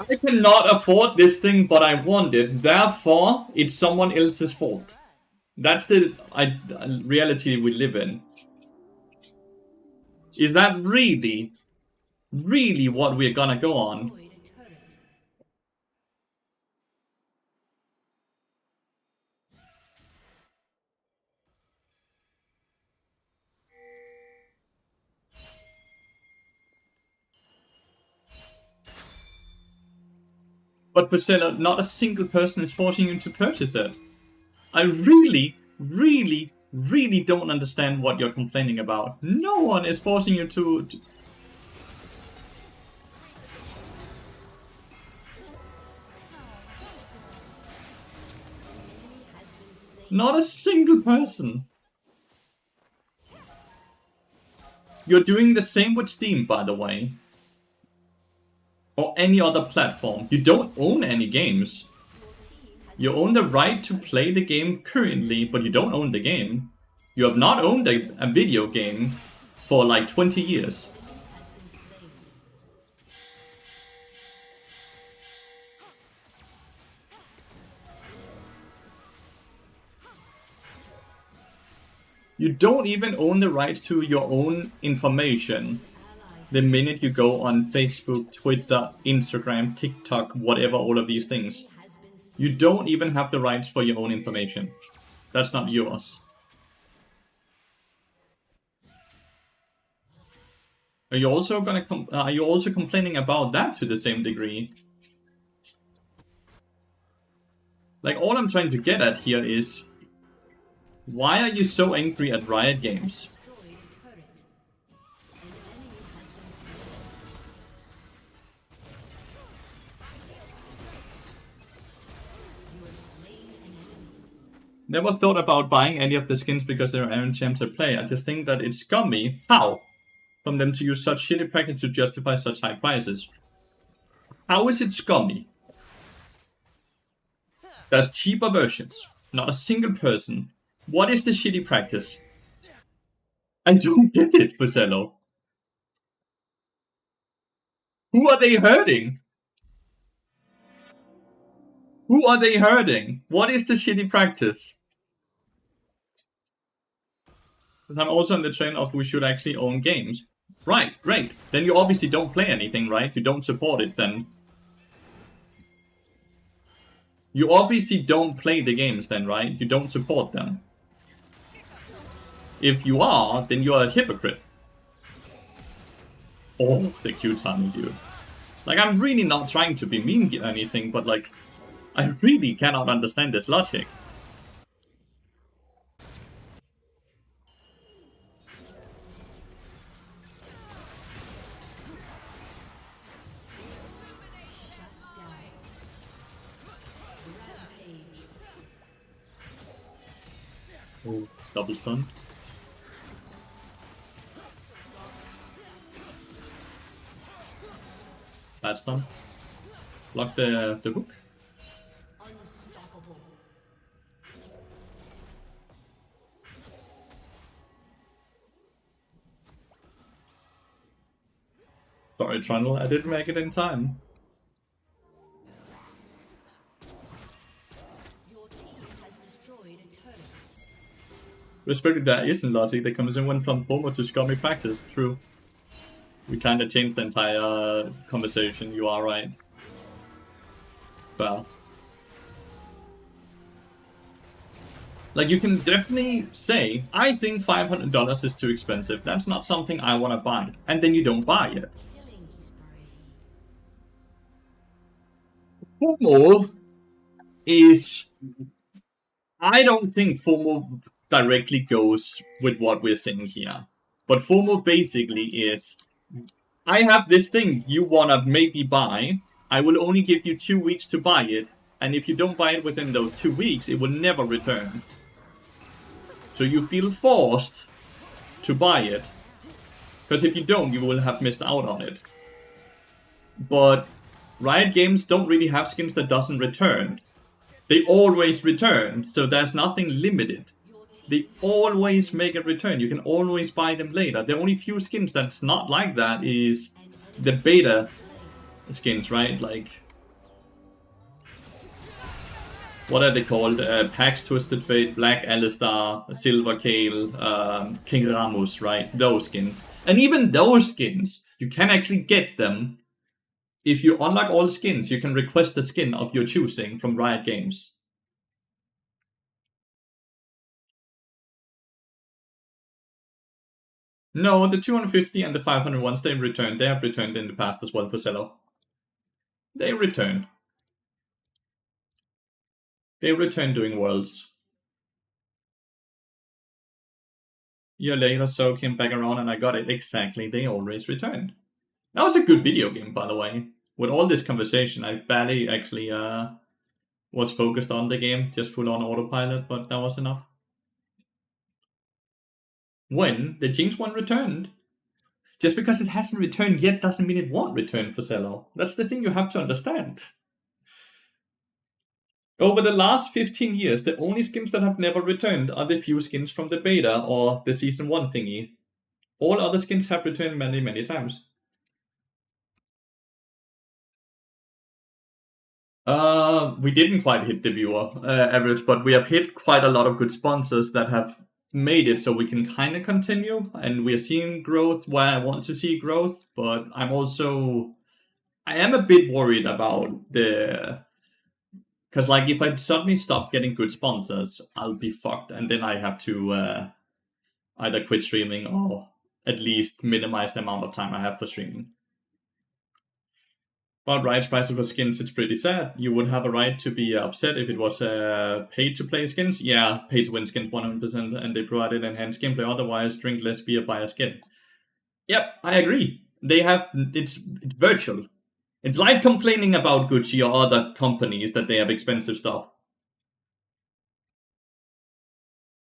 I cannot afford this thing, but I want it. Therefore, it's someone else's fault. That's the reality we live in. Is that really what we're gonna go on? Destroyed a turret. But Priscilla, not a single person is forcing you to purchase it. I really don't understand what you're complaining about. No one is forcing you to... Not a single person. You're doing the same with Steam, by the way. Or any other platform. You don't own any games. You own the right to play the game currently, but you don't own the game. You have not owned a video game for like 20 years. You don't even own the rights to your own information. The minute you go on Facebook, Twitter, Instagram, TikTok, whatever, all of these things. You don't even have the rights for your own information. That's not yours. Are you also complaining about that to the same degree? Like, all I'm trying to get at here is, why are you so angry at Riot Games? Destroyed a turret. An enemy has been slain. You have slain an enemy. Never thought about buying any of the skins because they're Iron Champs I play. I just think that it's scummy. How? From them to use such shitty practice to justify such high prices. How is it scummy? There's cheaper versions. Not a single person. What is the shitty practice? I don't get it, Buzello. Who are they hurting? Who are they hurting? What is the shitty practice? But I'm also on the train of we should actually own games. Right, great. Then you obviously don't play anything, right? You don't support it then. You obviously don't play the games then, right? You don't support them. If you are, then you're a hypocrite. Oh, the Q-timing, dude. Like, I'm really not trying to be mean or anything, but like, I really cannot understand this logic. Shut down. Rampage. Oh, double stun. Bad stun. Block the book. Unstoppable. Sorry, Trundle, I didn't make it in time. Your team has destroyed a turret. Respecting that isn't logic, the conversation went from Homer to scummy practice, true. We kinda changed the entire conversation, you are right. Fair. Like, you can definitely say, I think $500 is too expensive. That's not something I want to buy. And then you don't buy it. Killing spree. FOMO is... I don't think FOMO directly goes with what we're saying here. But FOMO basically is, I have this thing you want to maybe buy. I will only give you 2 weeks to buy it. And if you don't buy it within those 2 weeks, it will never return. So you feel forced to buy it. Because if you don't, you will have missed out on it. But Riot Games don't really have skins that doesn't return. They always return, so there's nothing limited. They always make a return. You can always buy them later. The only few skins that's not like that is the beta skins, right? Like, what are they called? Pax Twisted Fate, Black Alistar, Silver Kale, King Ramus, right? Those skins. And even those skins, you can actually get them. If you unlock all skins, you can request a skin of your choosing from Riot Games. No, the 250 and the 500 ones, they returned. They have returned in the past as well for Cello. They returned. They returned doing Worlds. A year later, so came back around and I got it. Exactly, they always returned. That was a good video game, by the way. With all this conversation, I barely actually was focused on the game, just put on autopilot, but that was enough. When the Jinx one returned, just because it hasn't returned yet doesn't mean it won't return for Cello. That's the thing you have to understand. Over the last 15 years, the only skins that have never returned are the few skins from the beta or the Season 1 thingy. All other skins have returned many, many times. We didn't quite hit the viewer average, but we have hit quite a lot of good sponsors that have made it so we can kind of continue, and we're seeing growth where I want to see growth, but I am a bit worried about because like if I suddenly stop getting good sponsors, I'll be fucked, and then I have to either quit streaming or at least minimize the amount of time I have for streaming. But Riot's prices for skins, it's pretty sad. You would have a right to be upset if it was pay-to-play skins. Yeah, pay-to-win skins 100%, and they provided enhanced gameplay. Otherwise, drink less beer, buy a skin. Yep, I agree. They have, it's virtual. It's like complaining about Gucci or other companies that they have expensive stuff.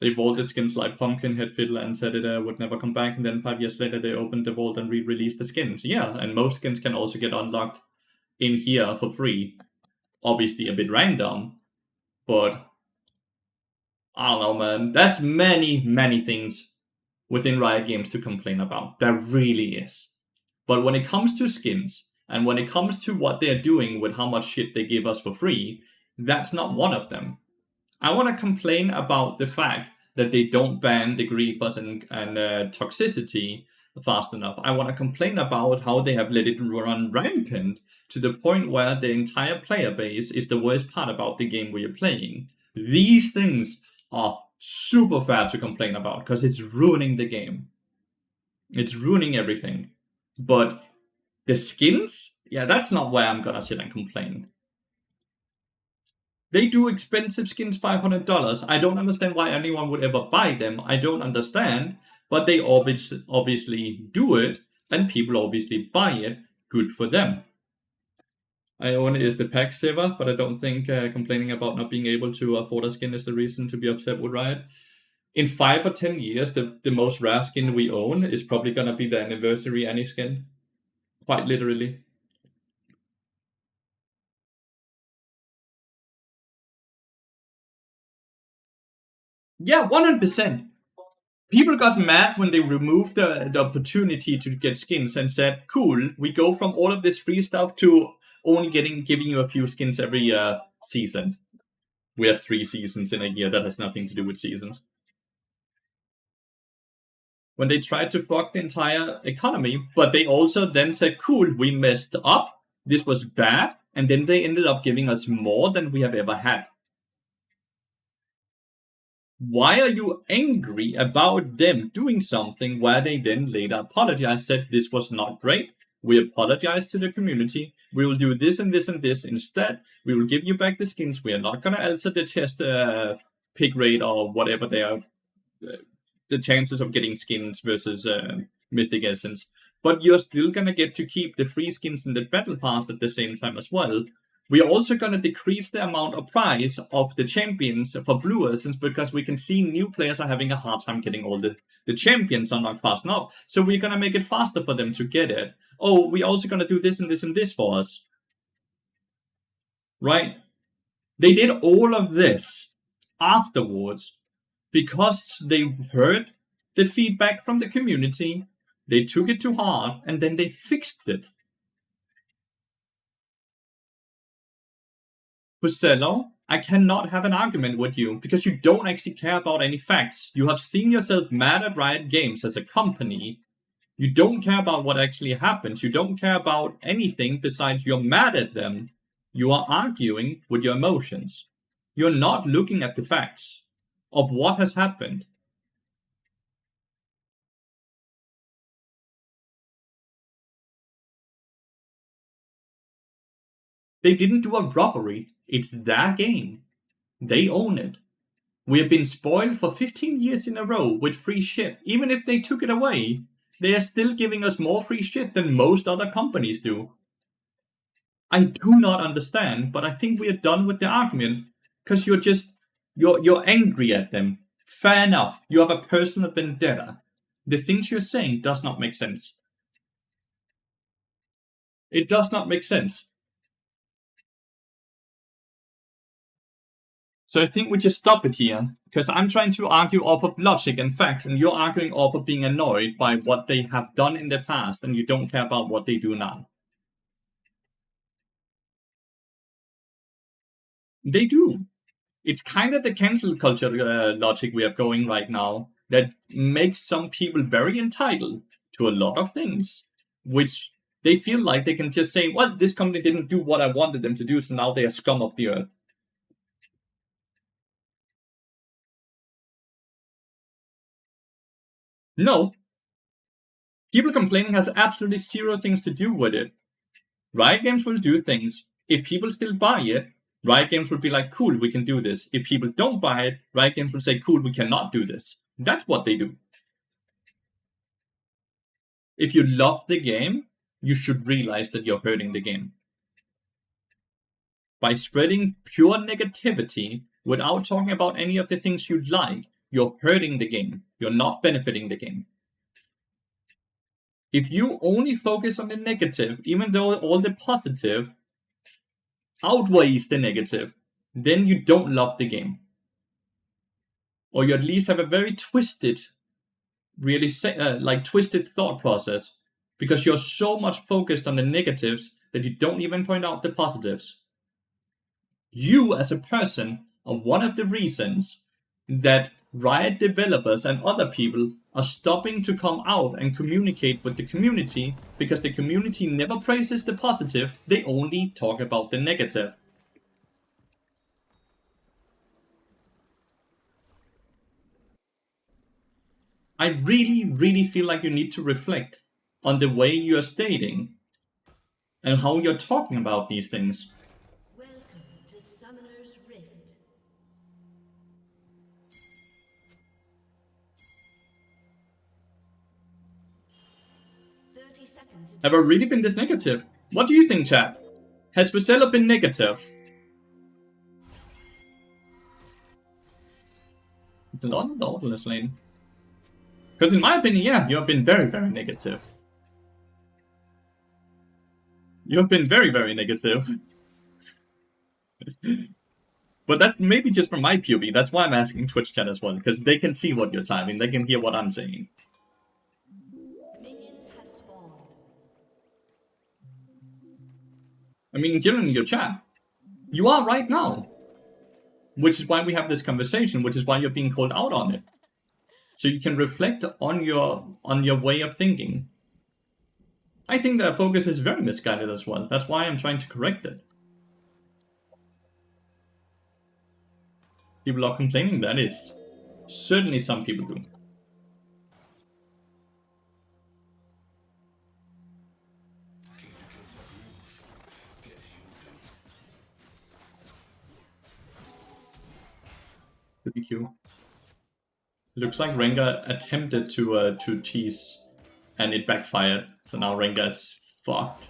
They vaulted skins like Pumpkinhead, Fiddle, and said it would never come back, and then 5 years later they opened the vault and re-released the skins. Yeah, and most skins can also get unlocked in here for free. Obviously a bit random, but I don't know, man. There's many, many things within Riot Games to complain about. There really is. But when it comes to skins, and when it comes to what they're doing with how much shit they give us for free, that's not one of them. I want to complain about the fact that they don't ban the Grievers and toxicity fast enough. I want to complain about how they have let it run rampant to the point where the entire player base is the worst part about the game we are playing. These things are super fair to complain about because it's ruining the game. It's ruining everything. But the skins? Yeah, that's not where I'm gonna sit and complain. They do expensive skins, $500. I don't understand why anyone would ever buy them. I don't understand. But they obviously do it, and people obviously buy it. Good for them. I own it is the pack saver, but I don't think complaining about not being able to afford a skin is the reason to be upset with Riot. In 5 or 10 years, the most rare skin we own is probably gonna be the anniversary Annie skin. Quite literally. Yeah, 100%. People got mad when they removed the opportunity to get skins and said, cool, we go from all of this free stuff to only giving you a few skins every season. We have 3 seasons in a year. That has nothing to do with seasons. When they tried to fuck the entire economy, but they also then said, cool, we messed up. This was bad. And then they ended up giving us more than we have ever had. Why are you angry about them doing something where they then later apologize, said this was not great, we apologize to the community, we will do this and this and this instead, we will give you back the skins, we are not going to alter the chest pick rate or whatever they are, the chances of getting skins versus mythic essence, but you're still going to get to keep the free skins in the battle pass at the same time as well. We are also going to decrease the amount of price of the champions for blue essence because we can see new players are having a hard time getting all the champions unlocked fast enough. So we're going to make it faster for them to get it. Oh, we're also going to do this and this and this for us. Right? They did all of this afterwards because they heard the feedback from the community, they took it to heart, and then they fixed it. Pusello, I cannot have an argument with you because you don't actually care about any facts. You have seen yourself mad at Riot Games as a company. You don't care about what actually happens. You don't care about anything besides you're mad at them. You are arguing with your emotions. You're not looking at the facts of what has happened. They didn't do a robbery. It's their game. They own it. We have been spoiled for 15 years in a row with free shit. Even if they took it away, they are still giving us more free shit than most other companies do. I do not understand, but I think we are done with the argument because you're angry at them. Fair enough. You have a personal vendetta. The things you're saying does not make sense. It does not make sense. So I think we just stop it here, because I'm trying to argue off of logic and facts, and you're arguing off of being annoyed by what they have done in the past, and you don't care about what they do now. They do. It's kind of the cancel culture logic we are going right now that makes some people very entitled to a lot of things, which they feel like they can just say, well, this company didn't do what I wanted them to do, so now they are scum of the earth. No. People complaining has absolutely zero things to do with it. Riot Games will do things. If people still buy it, Riot Games will be like, cool, we can do this. If people don't buy it, Riot Games will say, cool, we cannot do this. That's what they do. If you love the game, you should realize that you're hurting the game. By spreading pure negativity without talking about any of the things you like, you're hurting the game. You're not benefiting the game. If you only focus on the negative, even though all the positive outweighs the negative, then you don't love the game. Or you at least have a very twisted, really twisted thought process, because you're so much focused on the negatives that you don't even point out the positives. You as a person are one of the reasons that Riot developers and other people are stopping to come out and communicate with the community, because the community never praises the positive, they only talk about the negative. I really, really feel like you need to reflect on the way you are stating and how you're talking about these things. Welcome to Summoner's Rift. Have I really been this negative? What do you think, chat? Has Priscilla been negative? It's a lot of Nautilus lane. Because in my opinion, yeah, you have been very, very negative. You have been very, very negative. But that's maybe just from my POV. That's why I'm asking Twitch chat as well, because they can see what you're typing. They can hear what I'm saying. Minions have spawned. I mean, given your chat, you are right now. Which is why we have this conversation, which is why you're being called out on it. So you can reflect on your way of thinking. I think that focus is very misguided as well. That's why I'm trying to correct it. People are complaining, that is Certainly some people do. BBQ. Looks like Rengar attempted to tease, and it backfired. So now Rengar is fucked.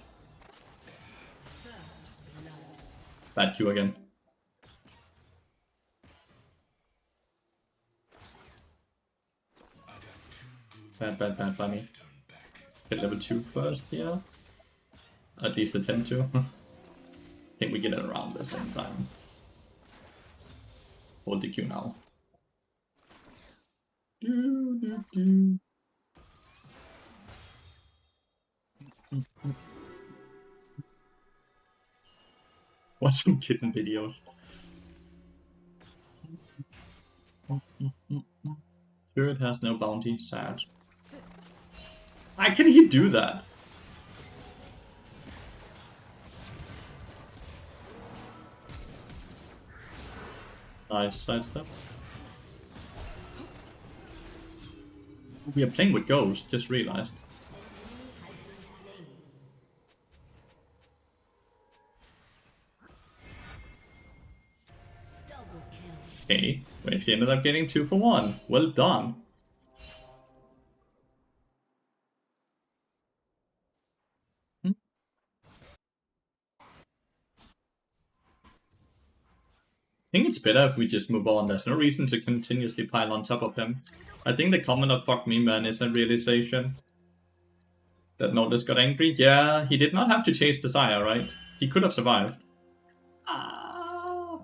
Bad Q again. Bad by me. Get level 2 first here. At least attempt to. I think we get it around the same time. Hold the Q now. Watch some kitten videos. Sure, it has no bounty. Sad. Why can he do that? Nice sidestep. We are playing with Ghost, just realized. Okay, we actually ended up getting 2 for 1. Well done. I think it's better if we just move on. There's no reason to continuously pile on top of him. I think the comment of "fuck me, man" is a realization that Nordis got angry. Yeah, he did not have to chase the Sire, right? He could have survived.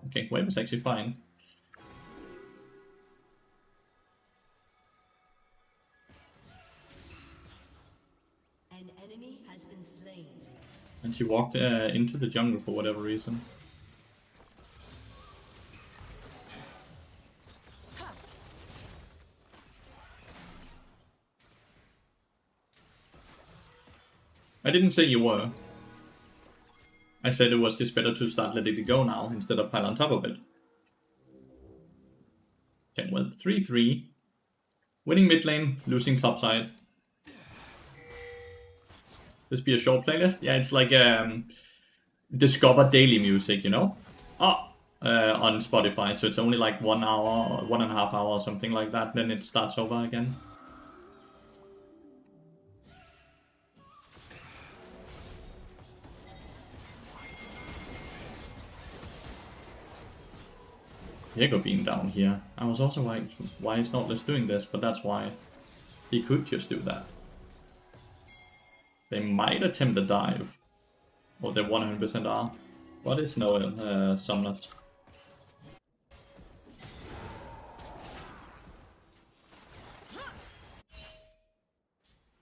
Okay, wave was actually fine. An enemy has been slain. And she walked into the jungle for whatever reason. I didn't say you were. I said it was just better to start letting it go now instead of pile on top of it. Okay, well, 3-3. Winning mid lane, losing top side. This be a short playlist? Yeah, it's like discover daily music, you know? On Spotify, so it's only like 1 hour, or 1.5 hours, something like that, then it starts over again. Diego being down here. I was also like, why is Nautilus doing this? But that's why. He could just do that. They might attempt a dive. Or they 100% are. But it's no summoners.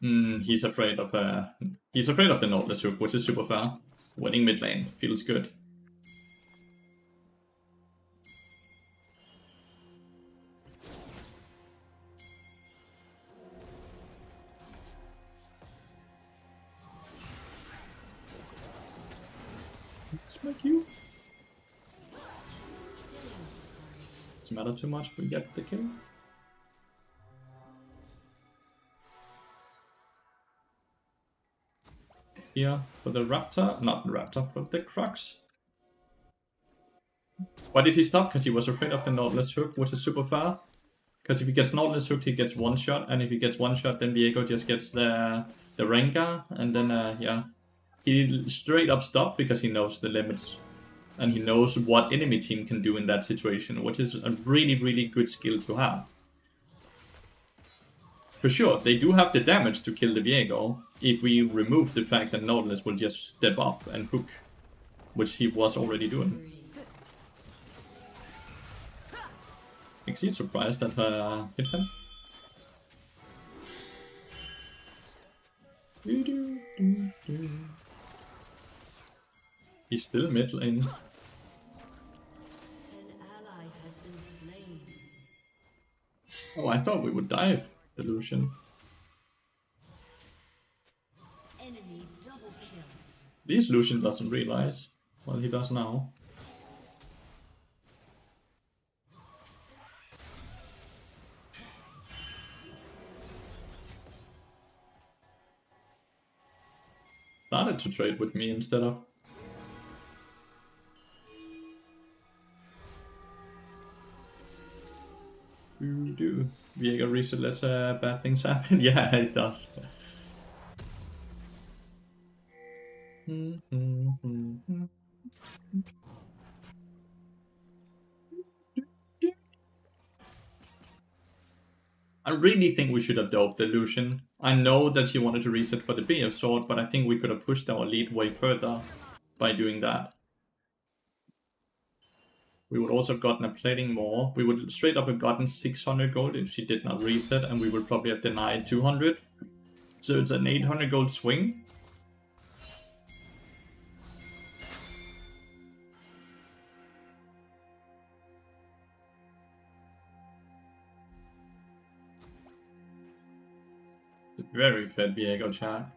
He's afraid of the Nautilus hook, which is super fair. Winning mid lane feels good. Smack you. Doesn't matter too much, we get the kill. Here for the Raptor, not the Raptor, for the Crux. Why did he stop? Because he was afraid of the Nautilus hook, which is super fair. Because if he gets Nautilus hooked, he gets one shot, and if he gets one shot, then Diego just gets the Rengar, and then yeah. He straight up stopped because he knows the limits. And he knows what enemy team can do in that situation, which is a really, really good skill to have. For sure, they do have the damage to kill the Diego if we remove the fact that Nautilus will just step up and hook, which he was already doing. Is he surprised that hit him? He's still mid lane. An ally has been slain. Oh, I thought we would dive the Lucian. Enemy double kill. At least Lucian doesn't realize. Well, he does now. started to trade with me instead of. Do Viego reset lets bad things happen? Yeah, it does. I really think we should have doped Illusion. I know that she wanted to reset for the BF sword, but I think we could have pushed our lead way further by doing that. We would also have gotten a plating more. We would straight up have gotten 600 gold if she did not reset, and we would probably have denied 200. So it's an 800 gold swing. Very fed Viego chat.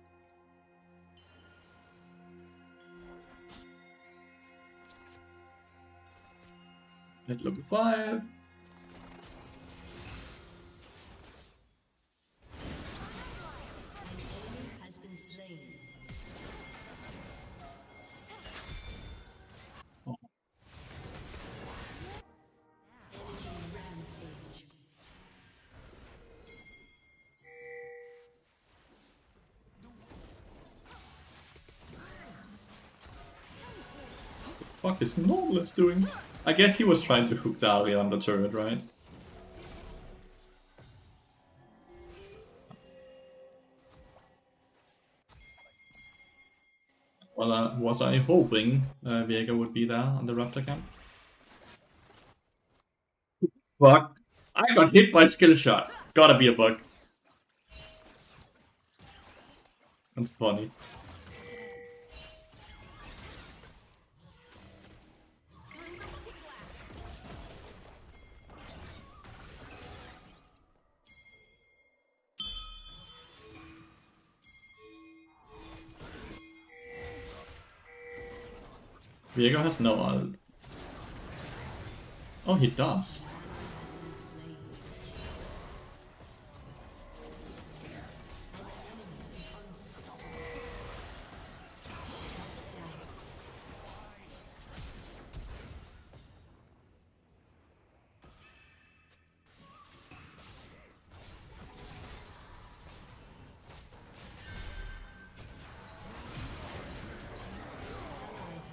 At level 5. Has been slain. Oh. Rampage. Fuck is Nautilus doing? I guess he was trying to hook the Aria on the turret, right? Well, was I hoping Viego would be there on the Raptor camp? Fuck. I got hit by skill shot. Gotta be a bug. That's funny. Viego has no ult. Oh, he does.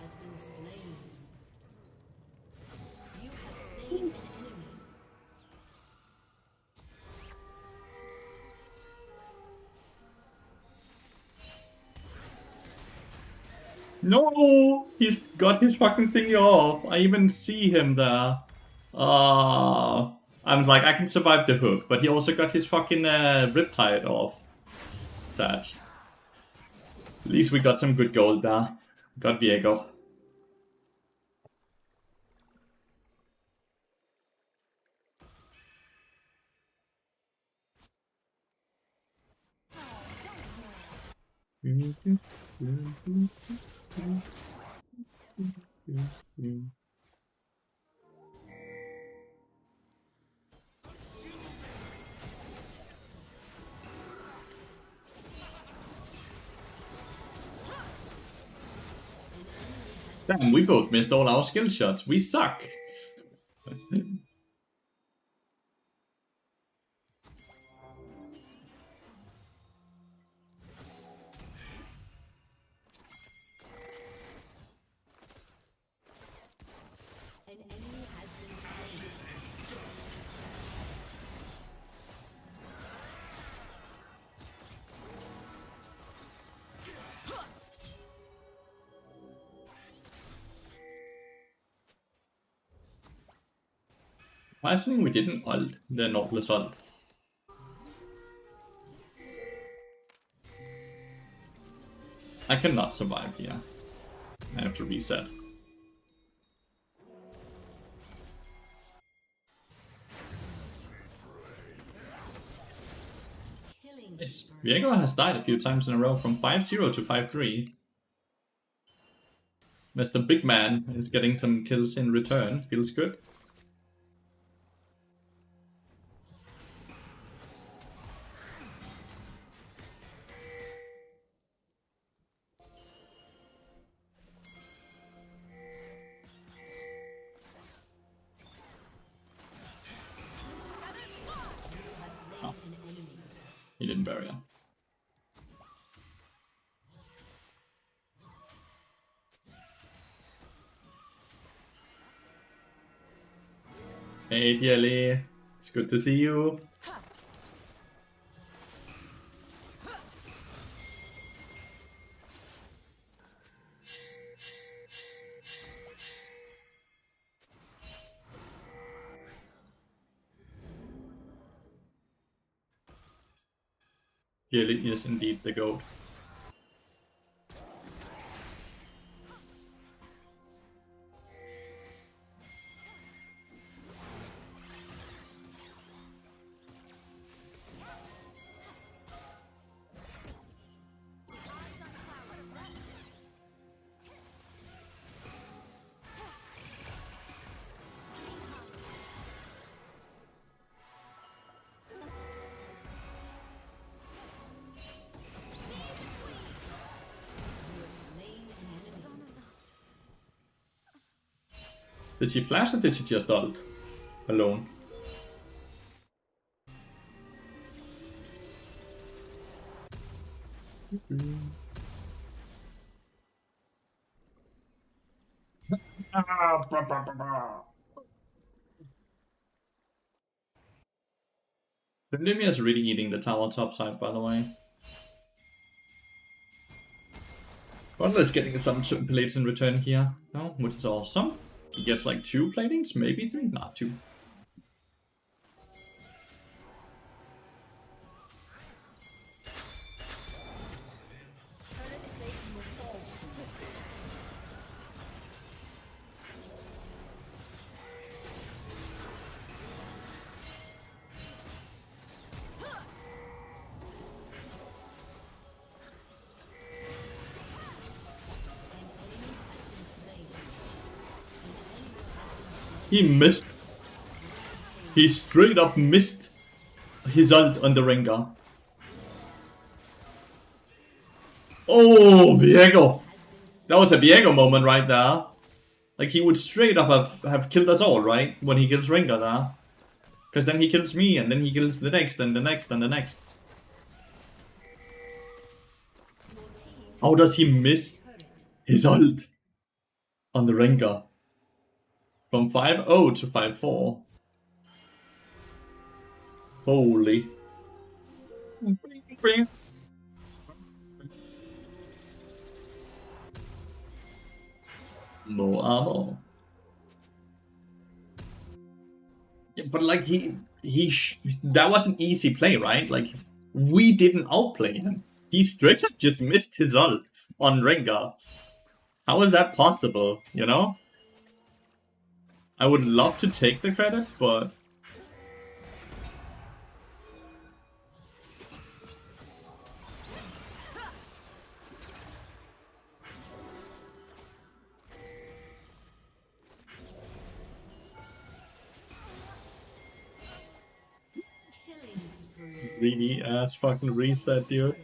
Has been slain. You have slain an enemy. No! He's got his fucking thingy off. I even see him there. I'm like, I can survive the hook, but he also got his fucking riptide off. Sad. At least we got some good gold there. Got Viego. Damn, we both missed all our skill shots. We suck. An enemy has been slain. Surprisingly, we didn't ult the Nautilus ult. I cannot survive here. I have to reset. Killing Nice. spree. Viego has died a few times in a row from 5-0 to 5-3. Mr. Big Man is getting some kills in return. Feels good. He didn't bury her. Hey DLE, it's good to see you. DLE is indeed the GOAT. Did she flash or did she just ult? Alone. Vladimir is really eating the tower top side, by the way. Butler is getting some plates in return here, no, which is awesome. He gets like 2 platings, maybe 3, not 2. He missed. He straight up missed his ult on the Rengar. Oh, Viego! That was a Viego moment right there. Like, he would straight up have killed us all, right? When he kills Rengar there. Because then he kills me, and then he kills the next, and the next, and the next. How does he miss his ult on the Rengar? From 5-0 to 5-4. Holy. No ammo. Yeah, but like that was an easy play, right? Like, we didn't outplay him. He straight up just missed his ult on Rengar. How is that possible, you know? I would love to take the credit, but... Really ass fucking reset, dude.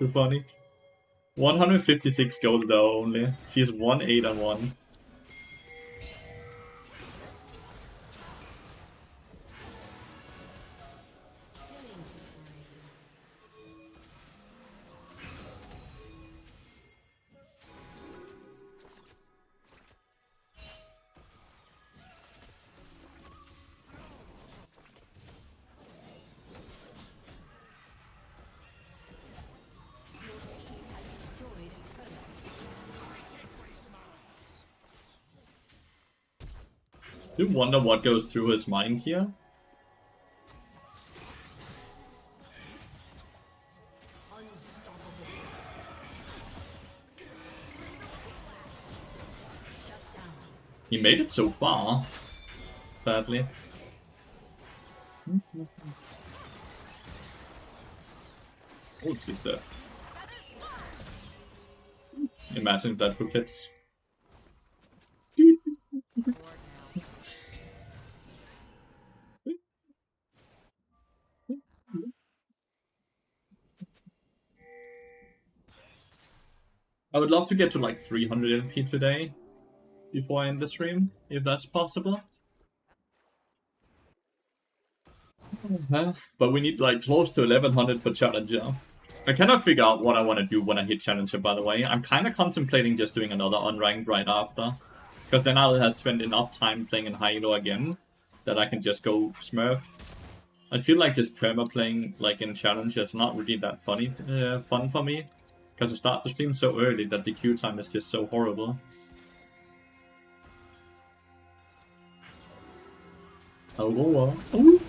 Too funny. 156 gold though only. She's 1-8-1. Do you wonder what goes through his mind here? He made it so far, sadly. Oh, he's there. Imagine if that book hits. I would love to get to like 300 LP today before I end the stream, if that's possible. But we need like close to 1100 for Challenger. I cannot figure out what I want to do when I hit Challenger, by the way. I'm kind of contemplating just doing another Unranked right after. Because then I'll have spent enough time playing in high elo again that I can just go Smurf. I feel like just perma playing like in Challenger is not really that fun for me. Because I start the stream so early that the queue time is just so horrible. Oh.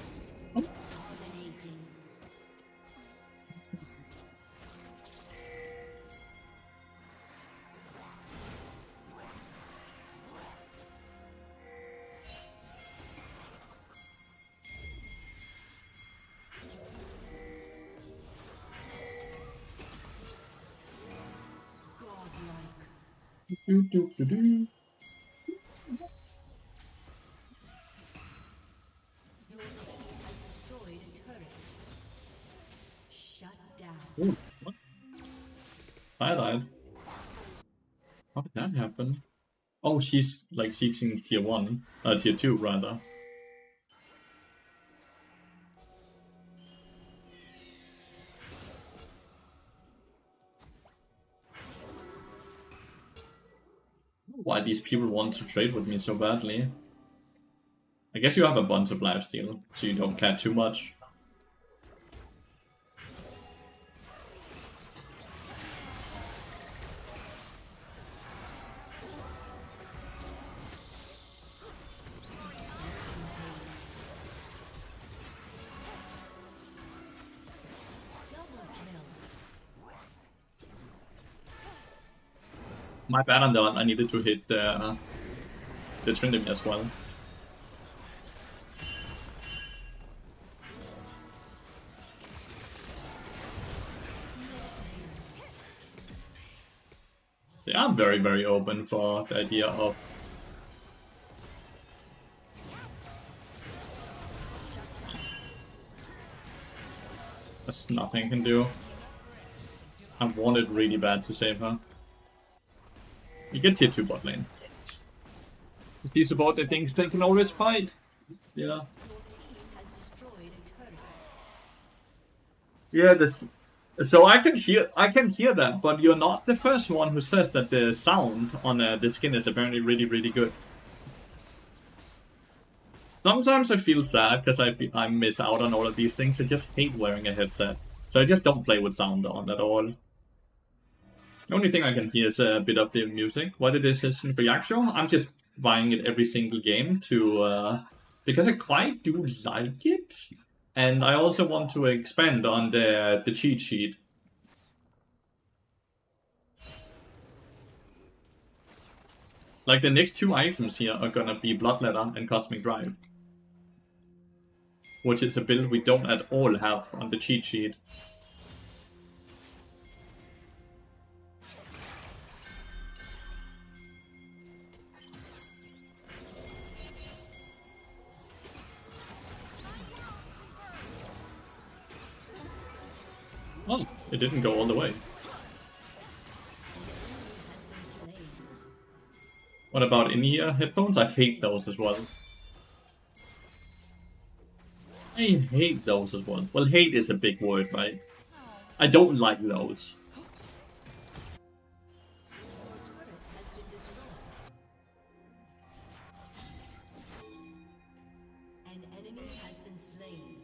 Do. Ooh, what? I died. How did that happen? Oh, she's like seeking tier 1. Tier 2 rather. Why these people want to trade with me so badly? I guess you have a bunch of lifesteal, so you don't care too much. My bad on that, I needed to hit the Trinity as well. So yeah, I'm very, very open for the idea of there's nothing I can do. I wanted really bad to save her. You get tier 2 bot lane. If you support the things they can always fight. Yeah. Yeah, this. So I can hear that, but you're not the first one who says that the sound on the skin is apparently really, really good. Sometimes I feel sad because I miss out on all of these things. I just hate wearing a headset, so I just don't play with sound on at all. The only thing I can hear is a bit of the music. What it is for Yaksho, I'm just buying it every single game to because I quite do like it, and I also want to expand on the cheat sheet. Like the next 2 items here are gonna be Bloodletter and Cosmic Drive, which is a build we don't at all have on the cheat sheet. Oh, it didn't go all the way. What about in-ear headphones? I hate those as well. I hate those as well. Well, hate is a big word, right? I don't like those. An enemy has been slain.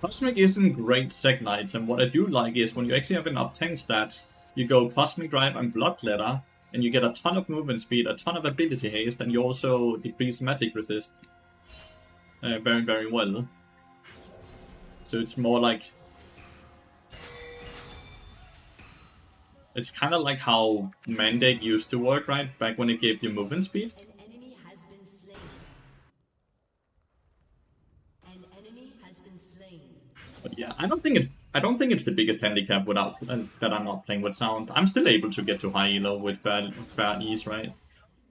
Cosmic isn't great second item. What I do like is when you actually have enough tank stats, you go Cosmic Drive and Bloodletter, and you get a ton of movement speed, a ton of ability haste, and you also decrease magic resist very, very well. So it's more like... It's kind of like how Mandate used to work, right? Back when it gave you movement speed. An enemy has been slain. An enemy has been slain. But yeah, I don't think it's the biggest handicap without that I'm not playing with sound. I'm still able to get to high elo with fair ease, right?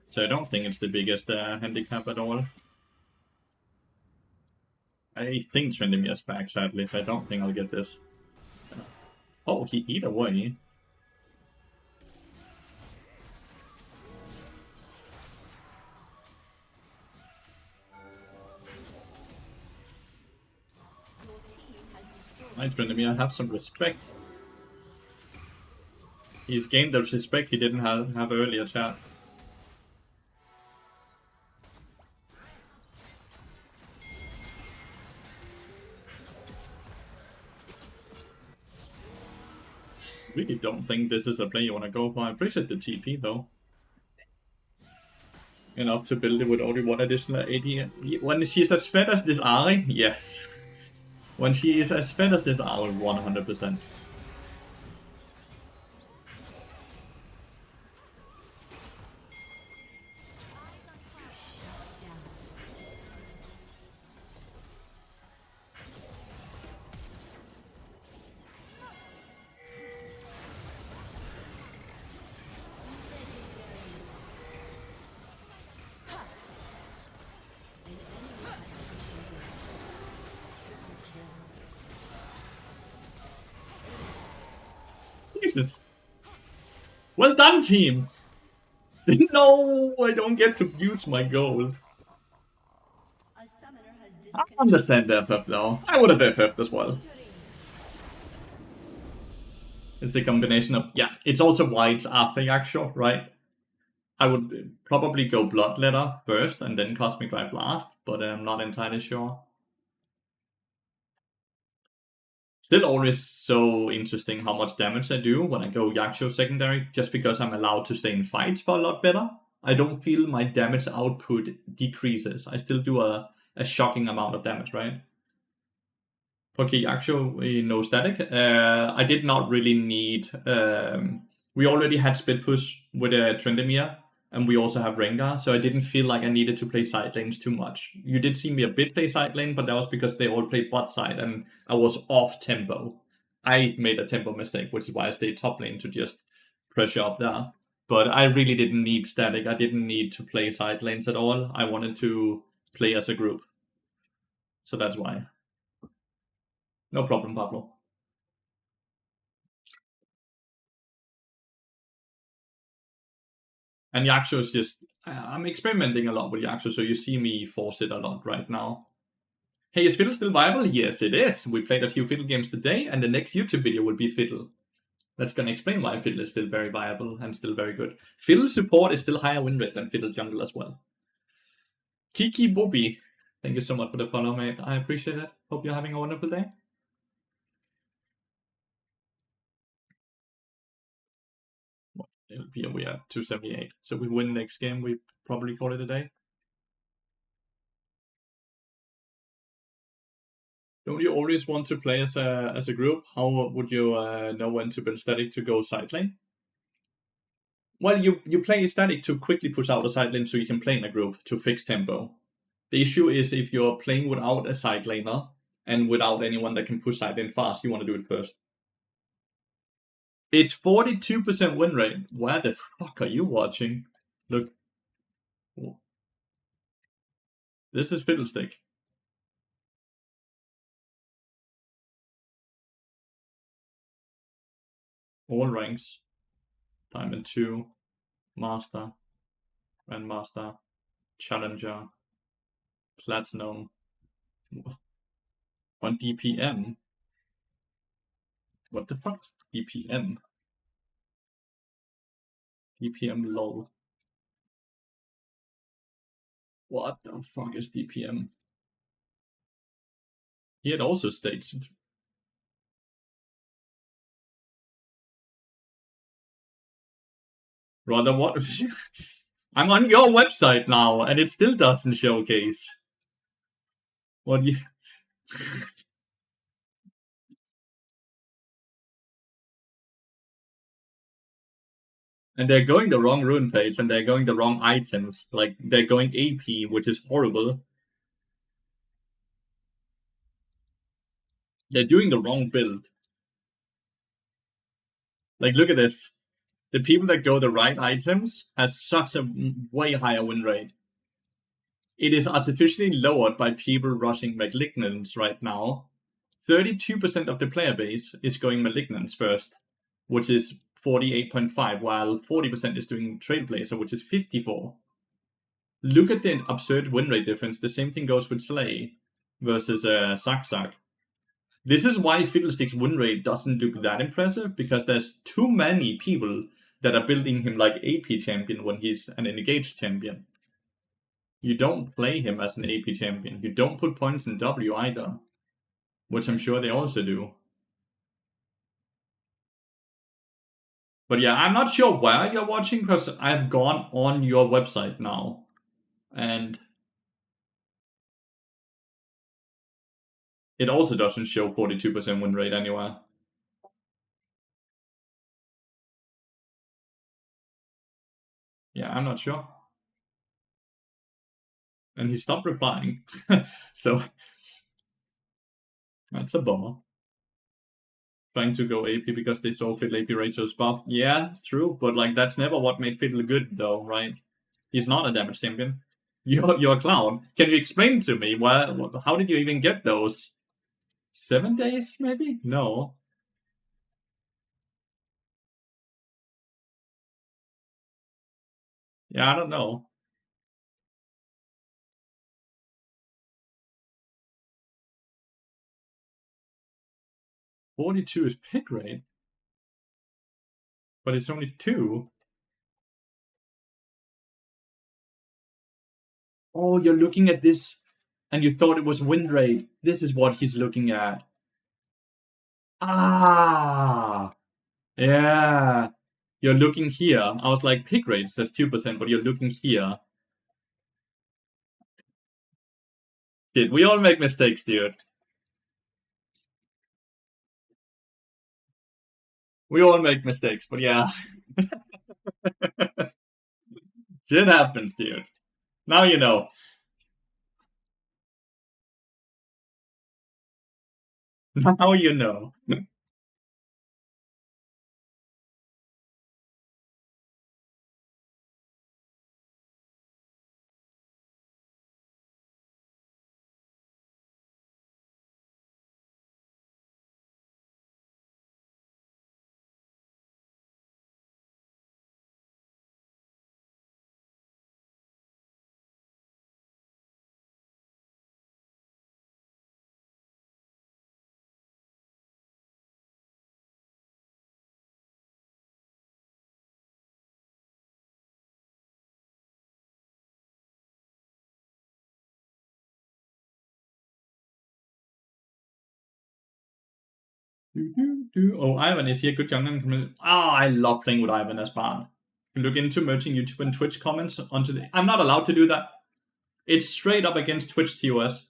So I don't think it's the biggest handicap at all. I think Trendymir's back, sadly, so I don't think I'll get this. Oh, he eat away. My Trinimir, have some respect. He's gained the respect he didn't have earlier, chat. Really don't think this is a play you want to go for. I appreciate the TP though. Enough to build it with only one additional AD. When she's as fed as this Ari, yes. When she is as fed as this Ari, 100%. Jesus. Well done, team! No, I don't get to use my gold. A summoner has I disconnected. understand the FF though. I would have FF'd as well. It's the combination of... Yeah, it's also whites after Yaksho, right? I would probably go Bloodletter first and then Cosmic Drive last, but I'm not entirely sure. Still always so interesting how much damage I do when I go Yaksho secondary, just because I'm allowed to stay in fights for a lot better. I don't feel my damage output decreases. I still do a shocking amount of damage, right? Okay, Yaksho, no static. I did not really need... we already had Split Push with Trendemir, and we also have Rengar, so I didn't feel like I needed to play side lanes too much. You did see me a bit play side lane, but that was because they all played bot side, and I was off tempo. I made a tempo mistake, which is why I stayed top lane to just pressure up there. But I really didn't need static. I didn't need to play side lanes at all. I wanted to play as a group. So that's why. No problem, Pablo. And Yaksho is just... I'm experimenting a lot with Yaksho, so you see me force it a lot right now. Hey, is Fiddle still viable? Yes, it is. We played a few Fiddle games today, and the next YouTube video will be Fiddle. That's gonna explain why Fiddle is still very viable and still very good. Fiddle support is still higher win rate than Fiddle jungle as well. Kiki Bobby, thank you so much for the follow, mate. I appreciate it. Hope you're having a wonderful day. LP, we are 278. So we win next game, we probably call it a day. Don't you always want to play as a group? How would you know when to build static to go side lane? Well, you play static to quickly push out a side lane so you can play in a group to fix tempo. The issue is if you're playing without a side laner and without anyone that can push side lane fast, you want to do it first. It's 42% win rate. Where the fuck are you watching? Look. This is Fiddlestick. All ranks. Diamond 2. Master. Grandmaster. Challenger. Platinum. On DPM. What the fuck is DPM? DPM lol. What the fuck is DPM? Here it also states. Rather what? I'm on your website now and it still doesn't showcase. What do you... And they're going the wrong rune page and they're going the wrong items. Like, they're going AP, which is horrible. They're doing the wrong build. Like, look at this. The people that go the right items has such a way higher win rate. It is artificially lowered by people rushing Malignants right now. 32% of the player base is going Malignance first, which is 48.5, while 40% is doing Trailblazer, which is 54. Look at the absurd win rate difference. The same thing goes with Slay versus Zag. This is why Fiddlestick's win rate doesn't look that impressive, because there's too many people that are building him like AP champion when he's an engaged champion. You don't play him as an AP champion. You don't put points in W either, which I'm sure they also do. But yeah, I'm not sure where you're watching, because I've gone on your website now. And it also doesn't show 42% win rate anywhere. Yeah, I'm not sure. And he stopped replying. So that's a bummer. Trying to go AP because they saw Fiddle AP ratios buff. Yeah, true, but like that's never what made Fiddle good though, right? He's not a damage champion. You're a clown. Can you explain to me how did you even get those? 7 days, maybe? No. Yeah, I don't know. 42 is pick rate, but it's only 2. Oh, you're looking at this, and you thought it was win rate. This is what he's looking at. Ah, yeah. You're looking here. I was like, pick rate says 2%, but you're looking here. Dude, we all make mistakes, dude. We all make mistakes, but yeah. Shit happens, dude. Now you know. Now you know. Oh, Ivan is here. Good young. I love playing with Ivan as Bard. Look into merging YouTube and Twitch comments onto the. I'm not allowed to do that. It's straight up against Twitch TOS.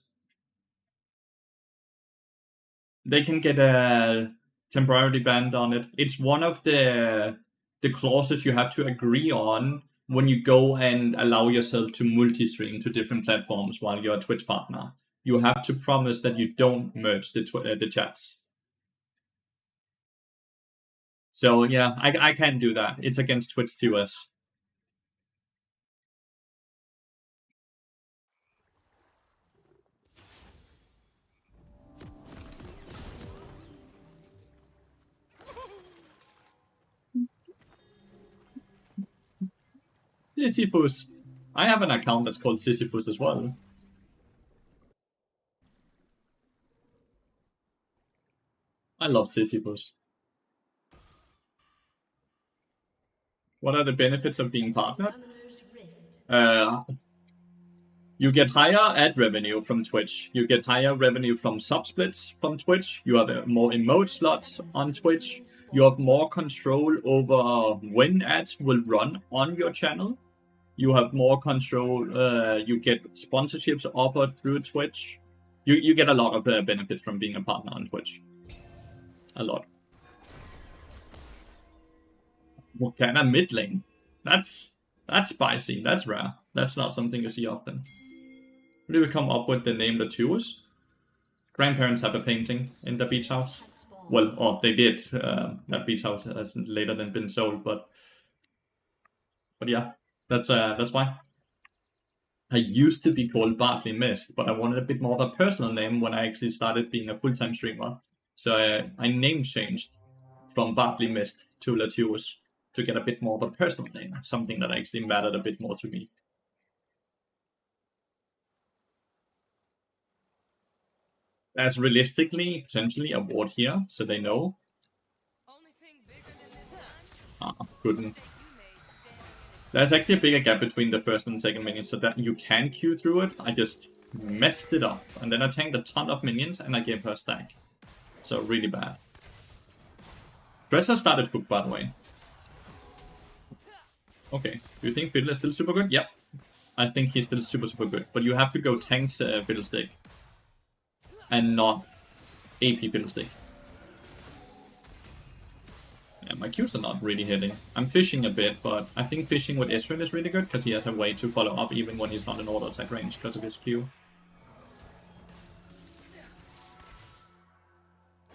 They can get a temporarily banned on it. It's one of the clauses you have to agree on when you go and allow yourself to multi-stream to different platforms while you're a Twitch partner. You have to promise that you don't merge the chats. So yeah, I can't do that. It's against Twitch TOS. Sisyphus. I have an account that's called Sisyphus as well. I love Sisyphus. What are the benefits of being partnered? You get higher ad revenue from Twitch. You get higher revenue from subsplits from Twitch. You have more emote slots on Twitch. You have more control over when ads will run on your channel. You have more control. You get sponsorships offered through Twitch. You get a lot of benefits from being a partner on Twitch. A lot. Morgana mid lane. That's spicy. That's rare. That's not something you see often. Who did we come up with the name Lathyrus? Grandparents have a painting in the beach house. Well, they did. That beach house has later then been sold, but yeah, that's why. I used to be called Bartley Mist, but I wanted a bit more of a personal name when I actually started being a full-time streamer. So I name changed from Bartley Mist to Lathyrus to get a bit more of a personal name, something that actually mattered a bit more to me. There's realistically potentially a ward here, so they know. Only thing bigger than this sun. Couldn't. Mistake you made standing in its There's actually a bigger gap between the first and second minion, so that you can queue through it. I just messed it up, and then I tanked a ton of minions, and I gave her a stack. So really bad. Dresser started hook, by the way. Okay, do you think Fiddle is still super good? Yep. I think he's still super good, but you have to go tanks Fiddlestick. And not AP Fiddlestick. Yeah, my Qs are not really hitting. I'm fishing a bit, but I think fishing with Ezreal is really good because he has a way to follow up even when he's not in auto attack range because of his Q.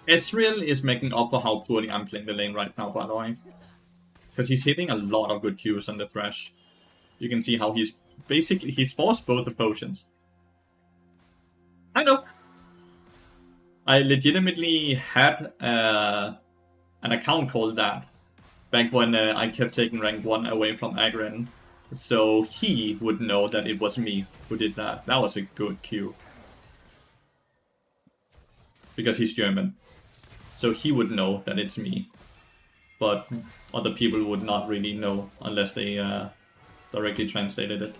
Ezreal is making up for how poorly I'm playing the lane right now, by the way. Because he's hitting a lot of good Qs on the Thresh. You can see how he's forced both of potions. I know. I legitimately had an account called that back when I kept taking rank 1 away from Agron. So he would know that it was me who did that. That was a good Q. Because he's German. So he would know that it's me. But other people would not really know unless they directly translated it.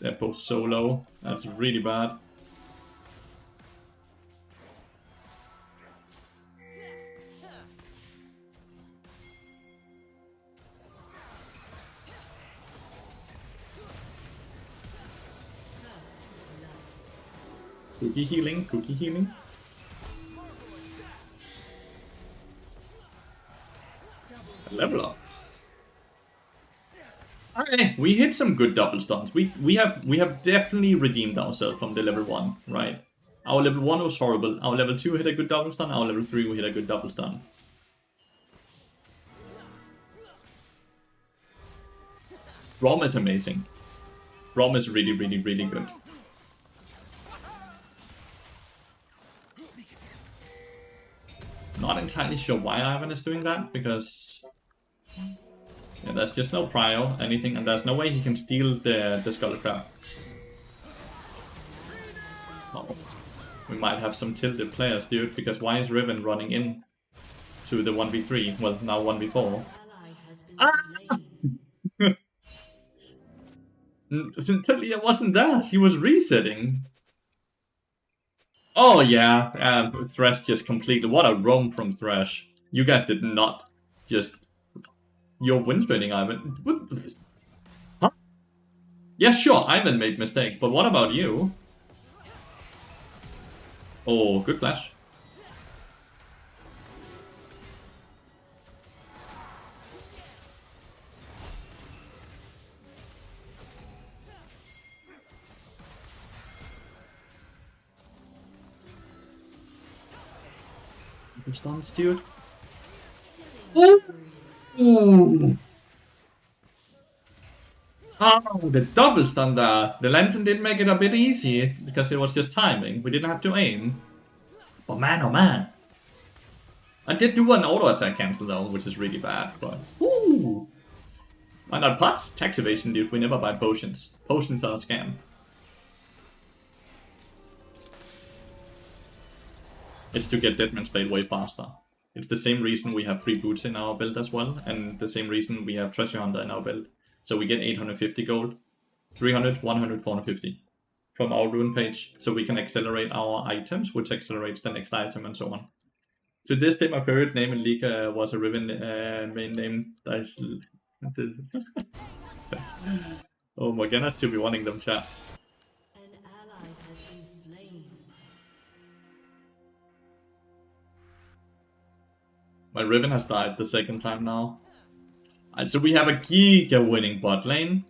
They're both so low. That's really bad. Cookie healing, cookie healing. Level up. Okay, we hit some good double stuns. We have definitely redeemed ourselves from the level 1, right? Our level 1 was horrible. Our level 2 hit a good double stun. Our level 3 we hit a good double stun. Rom is amazing. Rom is really good. Not entirely sure why Ivan is doing that, because yeah, there's just no prio, anything, and there's no way he can steal the Skull Crab. Oh, we might have some tilted players, dude, because why is Riven running in to the 1v3? Well, now 1v4. Talia wasn't there, she was resetting. Oh yeah, Thresh just completely. What a roam from Thresh. You guys did not just. You're win-spinning, Ivan. Huh? Yeah, sure, Ivan made mistake, but what about you? Oh, good flash. Stuns, dude. Oh! Oh, the double stun there. The lantern did make it a bit easy because it was just timing. We didn't have to aim. But man, oh man. I did do an auto attack cancel though, which is really bad. But woo! Why not pots? Tax evasion, dude. We never buy potions. Potions are a scam. It's to get Deadman's Blade way faster. It's the same reason we have free boots in our build as well, and the same reason we have Treasure Hunter in our build. So we get 850 gold, 300, 100, 450 from our rune page, so we can accelerate our items, which accelerates the next item and so on. To this day, my favorite name in League was a Riven main name. Oh my goodness, to be wanting them, chat. My Riven has died the second time now. And so we have a Giga winning bot lane.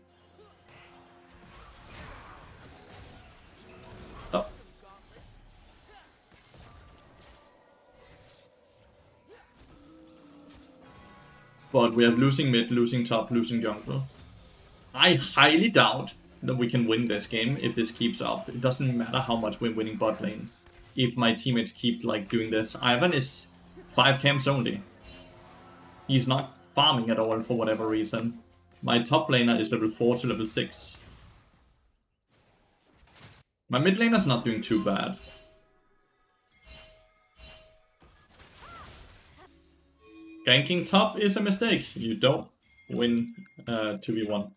Oh. But we have losing mid, losing top, losing jungle. I highly doubt that we can win this game if this keeps up. It doesn't matter how much we're winning bot lane. If my teammates keep like doing this. Ivan is 5 camps only. He's not farming at all for whatever reason. My top laner is level 4 to level 6. My mid laner's not doing too bad. Ganking top is a mistake. You don't win 2v1.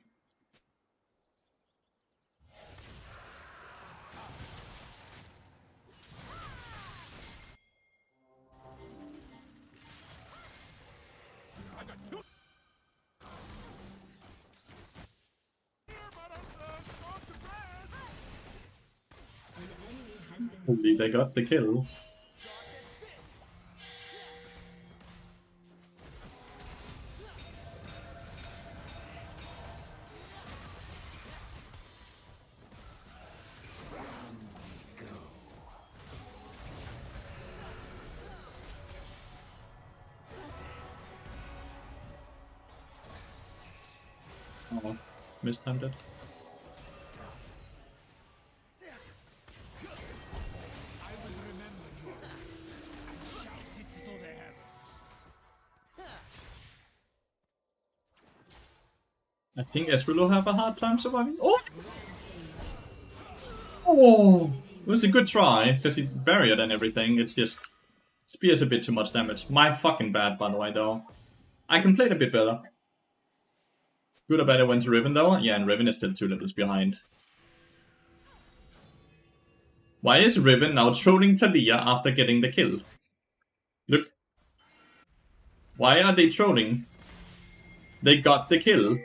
Hopefully they got the kill. Oh, mistimed it. I think Ezreal will have a hard time surviving. Oh! Oh! It was a good try, because he barriered and everything. It's just... Spear's a bit too much damage. My fucking bad, by the way, though. I can play it a bit better. Good or bad I went to Riven, though? Yeah, and Riven is still 2 levels behind. Why is Riven now trolling Talia after getting the kill? Look. Why are they trolling? They got the kill.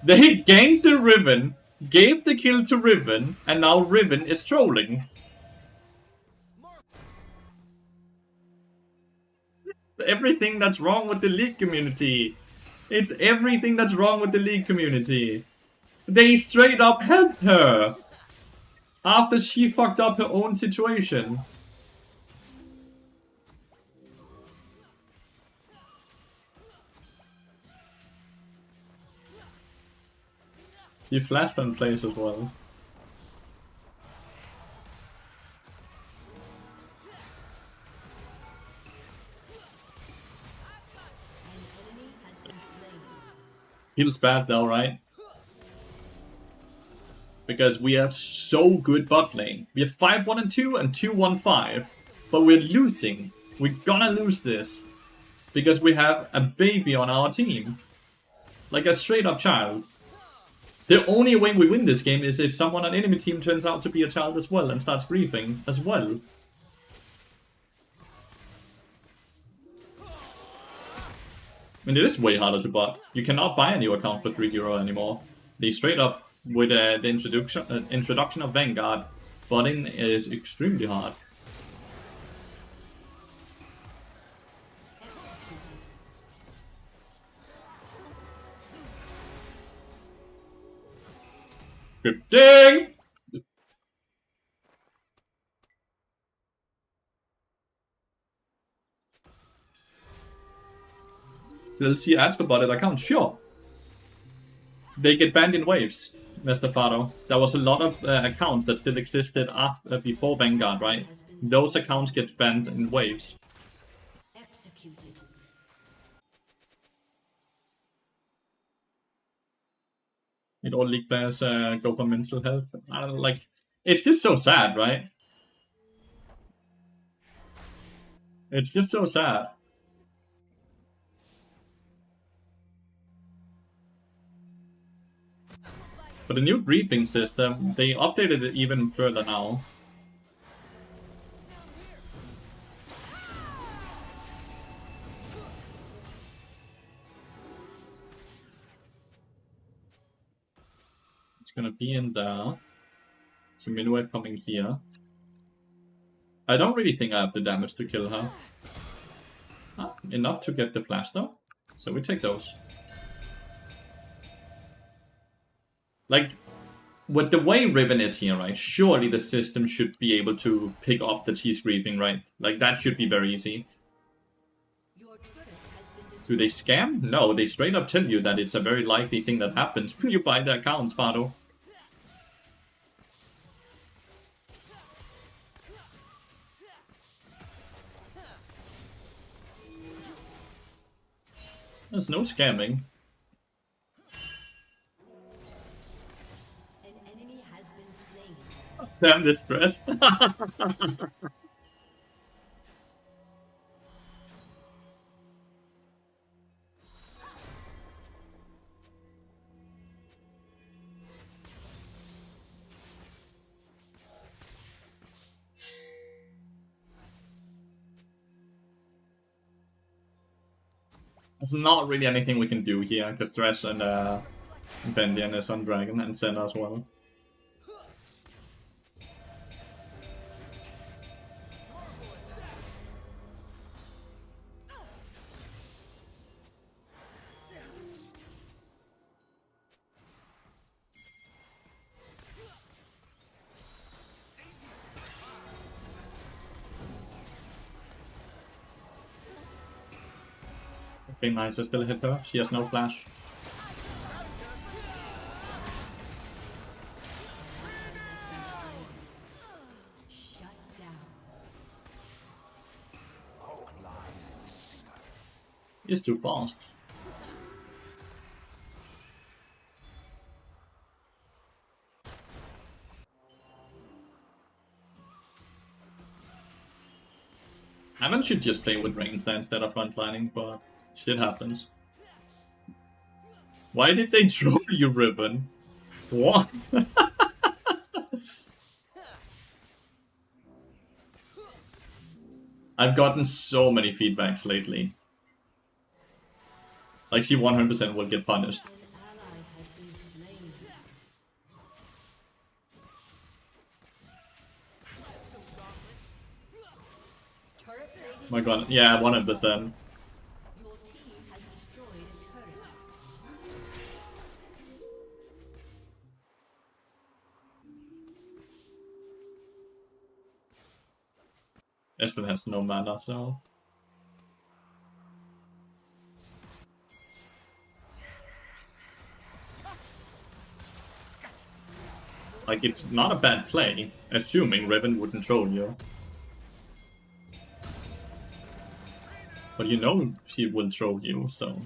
They ganked the Riven, gave the kill to Riven, and now Riven is trolling. Everything that's wrong with the League community. It's everything that's wrong with the League community. They straight up helped her after she fucked up her own situation. He flashed on place as well. Feels bad though, right? Because we have so good bot lane. We have 5-1 and 2 and 2-1-5. But we're losing. We're gonna lose this. Because we have a baby on our team. Like a straight up child. The only way we win this game is if someone on enemy team turns out to be a child as well and starts griefing as well. I mean, it is way harder to bot. You cannot buy a new account for €3 anymore. They straight up, with the introduction of Vanguard, botting is extremely hard. Scripting! They'll see ads for botted accounts, sure. They get banned in waves, Mr. Fado. There was a lot of accounts that still existed after, before Vanguard, right? Those accounts get banned in waves. Executed. It all league players go for mental health. I don't know, like, it's just so sad, right? It's just so sad. But the new griefing system, they updated it even further now. It's gonna be in there. It's a Minuet coming here. I don't really think I have the damage to kill her. Ah, enough to get the flash though. So we take those. Like, with the way Riven is here, right? Surely the system should be able to pick up the T-Screeping, right? Like, that should be very easy. Your turret has been Do they destroyed. scam? No, they straight up tell you that it's a very likely thing that happens when you buy the accounts, Fado. There's no scamming. An enemy has been slain. Damn this stress. There's not really anything we can do here, because Thresh and Bendian is on Dragon and Senna as well. Okay, nice, I still hit her. She has no flash. Shut down. He's too fast. Haven should just play with range instead of frontlining, but shit happens. Why did they troll you, Ribbon? What? I've gotten so many feedbacks lately. Like, she 100% will get punished. An ally has been slain. Turret plating. My god, yeah, 100%. Your team has destroyed a turret. Espen has no mana, so... Like, it's not a bad play, assuming Riven wouldn't troll you. But you know she will troll you, so... An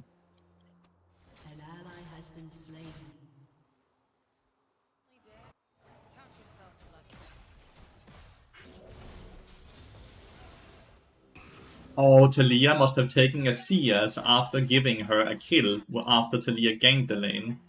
ally has been slain. Count yourself lucky. Oh, Talia must have taken a CS after giving her a kill after Talia ganked the lane.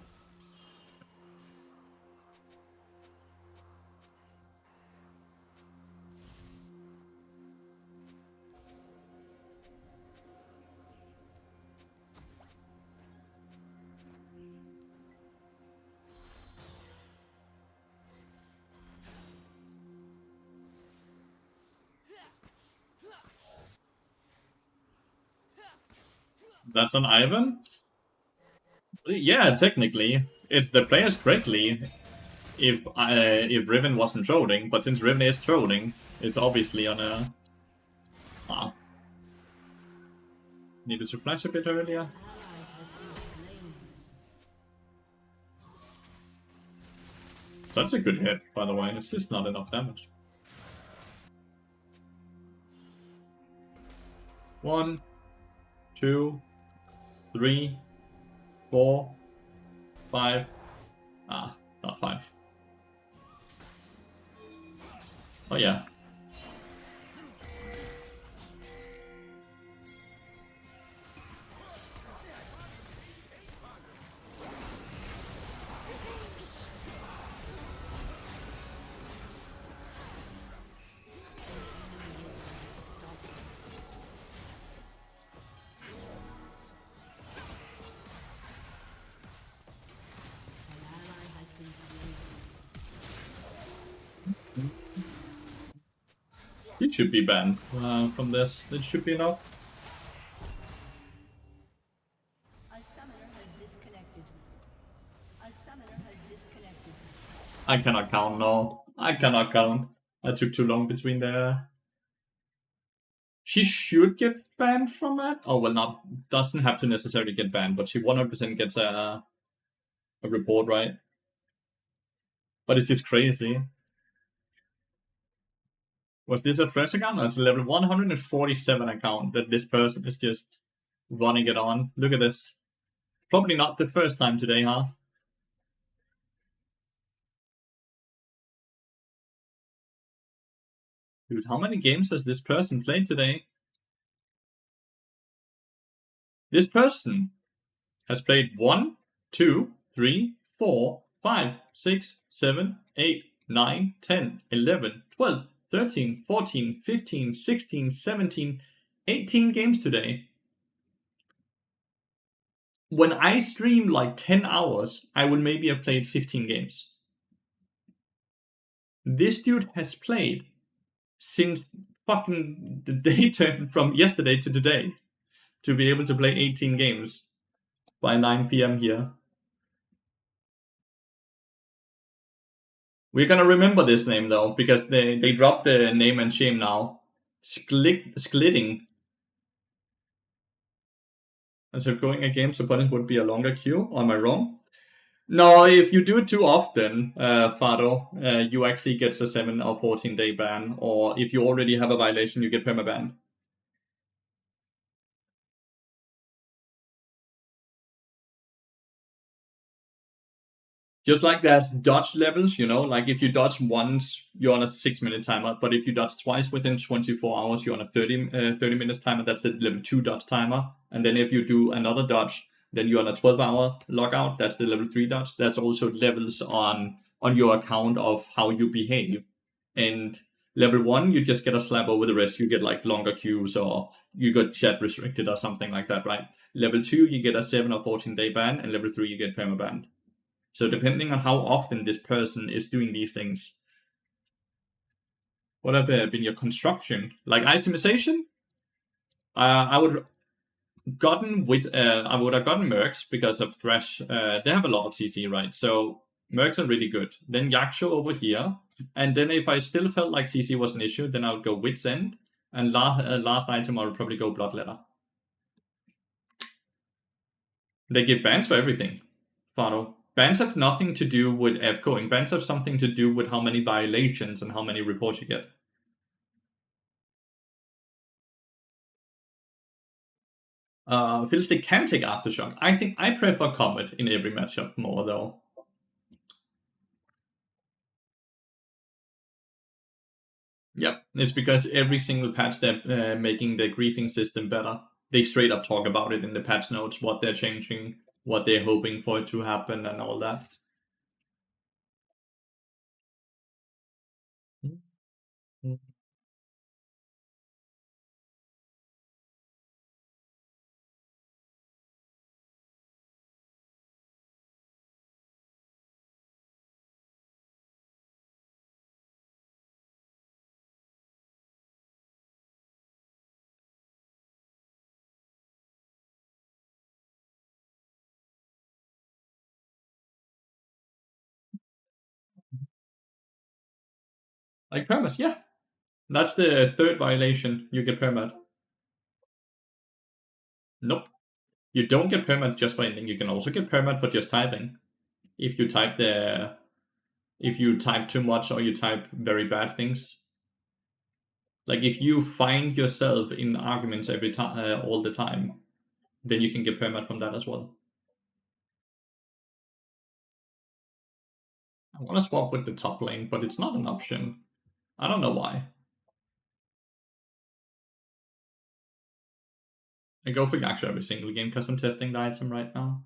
That's on Ivan? Yeah, technically. If the players correctly, if Riven wasn't trolling, but since Riven is trolling, it's obviously on a... Ah. Needed to flash a bit earlier. Ally has been slain. That's a good hit, by the way. It's just not enough damage. 1, 2, 3, 4, 5. Ah, not 5. Oh yeah. An ally has been slain. It should be banned from this. It should be enough. A summoner has disconnected. A summoner has disconnected. I cannot count, no. I cannot count. I took too long between the... She should get banned from it. Oh, well, not... Doesn't have to necessarily get banned, but she 100% gets a report, right? But it's just crazy. Was this a fresh account? No, it's a level 147 account that this person is just running it on. Look at this. Probably not the first time today, huh? Dude, how many games has this person played today? This person has played 1, 2, 3, 4, 5, 6, 7, 8, 9, 10, 11, 12, 13, 14, 15, 16, 17, 18 games today. When I stream like 10 hours, I will maybe have played 15 games. This dude has played since fucking the day turned from yesterday to today to be able to play 18 games by 9 p.m. here. We're gonna remember this name though, because they dropped the name and shame now. Sklitting. And so going against opponent would be a longer queue, or am I wrong? No, if you do it too often, Fado, you actually get a 7 or 14 day ban, or if you already have a violation, you get permaban. Just like there's dodge levels, you know, like if you dodge once, you're on a 6-minute timer, but if you dodge twice within 24 hours, you're on a 30 minutes timer. That's the level 2 dodge timer. And then if you do another dodge, then you're on a 12-hour lockout. That's the level 3 dodge. That's also levels on your account of how you behave. And level 1, you just get a slap over the wrist. You get like longer queues, or you got chat restricted or something like that, right? Level 2, you get a 7 or 14 day ban, and level 3, you get permabanned. So depending on how often this person is doing these things. What have been your construction? Like itemization? I would have gotten Mercs because of Thresh. They have a lot of CC, right? So Mercs are really good. Then Yaksho over here. And then if I still felt like CC was an issue, then I would go Wit's End. And last item, I would probably go Bloodletter. They give bans for everything, Fado. Bans have nothing to do with F-going. Bans have something to do with how many violations and how many reports you get. Fiddlestick can take Aftershock. I think I prefer Comet in every matchup more, though. Yep, it's because every single patch they're making the griefing system better. They straight up talk about it in the patch notes, what they're changing, what they're hoping for it to happen, and all that. Like permas, yeah. That's the third violation. You get permat. Nope. You don't get permat just for ending. You can also get permat for just typing. If you type too much or you type very bad things. Like if you find yourself in arguments every time, all the time, then you can get permat from that as well. I want to swap with the top lane, but it's not an option. I don't know why. I go for Yaksha every single game because I'm testing the item right now.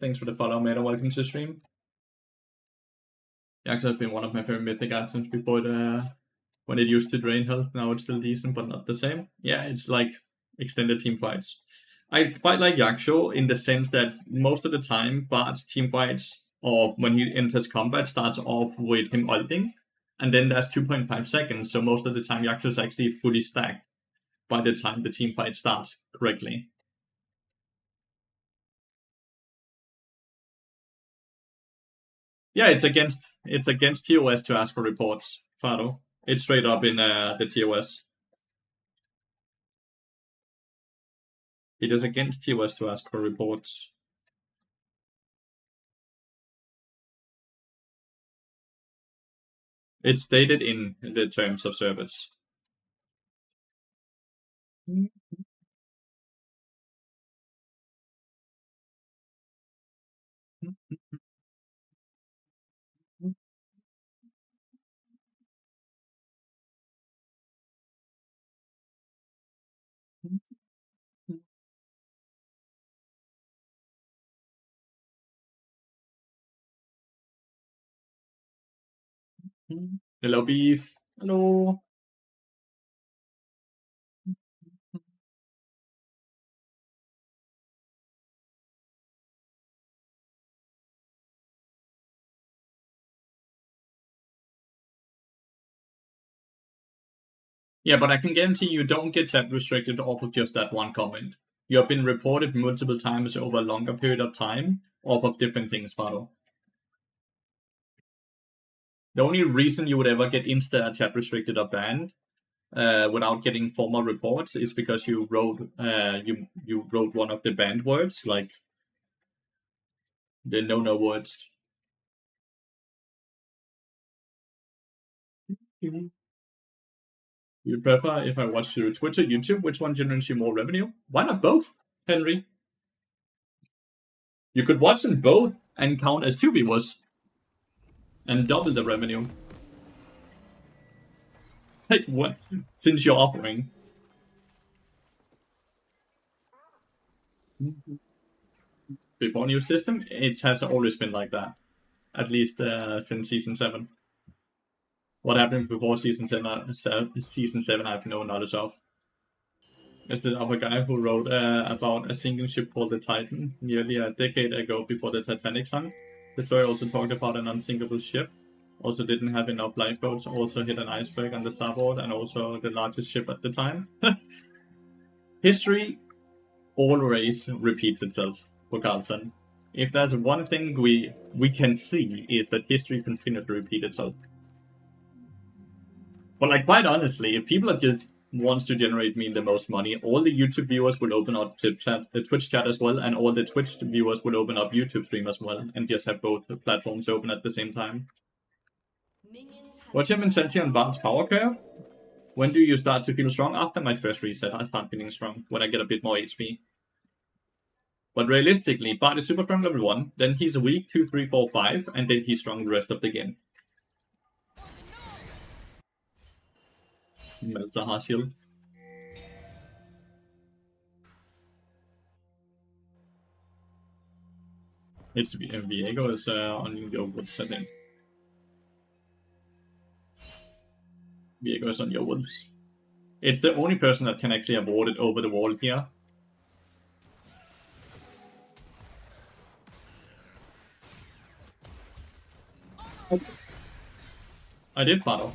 Thanks for the follow, Meta. Welcome to the stream. Actually, has been one of my favorite mythic items before when it used to drain health. Now it's still decent, but not the same. Yeah, it's like extended team fights. I quite like Yaksho in the sense that most of the time, Bard's team fights, or when he enters combat, starts off with him ulting, and then there's 2.5 seconds, so most of the time Yaksho is actually fully stacked by the time the team fight starts correctly. Yeah, it's against TOS to ask for reports, Fado. It's straight up in the TOS. It is against TOS to ask for reports. It's stated in the terms of service. Hello, beef. Hello. Yeah, but I can guarantee you don't get chat restricted off of just that one comment. You have been reported multiple times over a longer period of time off of different things, Fado. The only reason you would ever get insta chat restricted or banned without getting formal reports is because you wrote you wrote one of the banned words, like the no words. You prefer if I watch through Twitch or YouTube? Which one generates you more revenue? Why not both, Henry? You could watch them both and count as 2 viewers and double the revenue. Like what? Since you're offering. Before new system, it has always been like that. At least since season 7. What happened before season 7? Season 7, I have no knowledge of. Is the other guy who wrote about a sinking ship called the Titan nearly a decade ago before the Titanic sunk. The story also talked about an unsinkable ship. Also didn't have enough lifeboats. Also hit an iceberg on the starboard, and also the largest ship at the time. History always repeats itself for Carlson. If there's one thing we can see is that history continues to repeat itself. But like quite honestly, if people are just wants to generate me the most money, all the YouTube viewers will open up the Twitch chat as well, and all the Twitch viewers will open up YouTube stream as well, and just have both platforms open at the same time. What's your mentality on Bard's power curve? When do you start to feel strong? After my first reset, I start feeling strong when I get a bit more HP. But realistically, Bard is super strong level 1, then he's weak 2, 3, 4, 5, and then he's strong the rest of the game. Melts a hard shield. It's Viego is on your wolves, I think. Viego is on your wolves. It's the only person that can actually avoid it over the wall here. I did battle.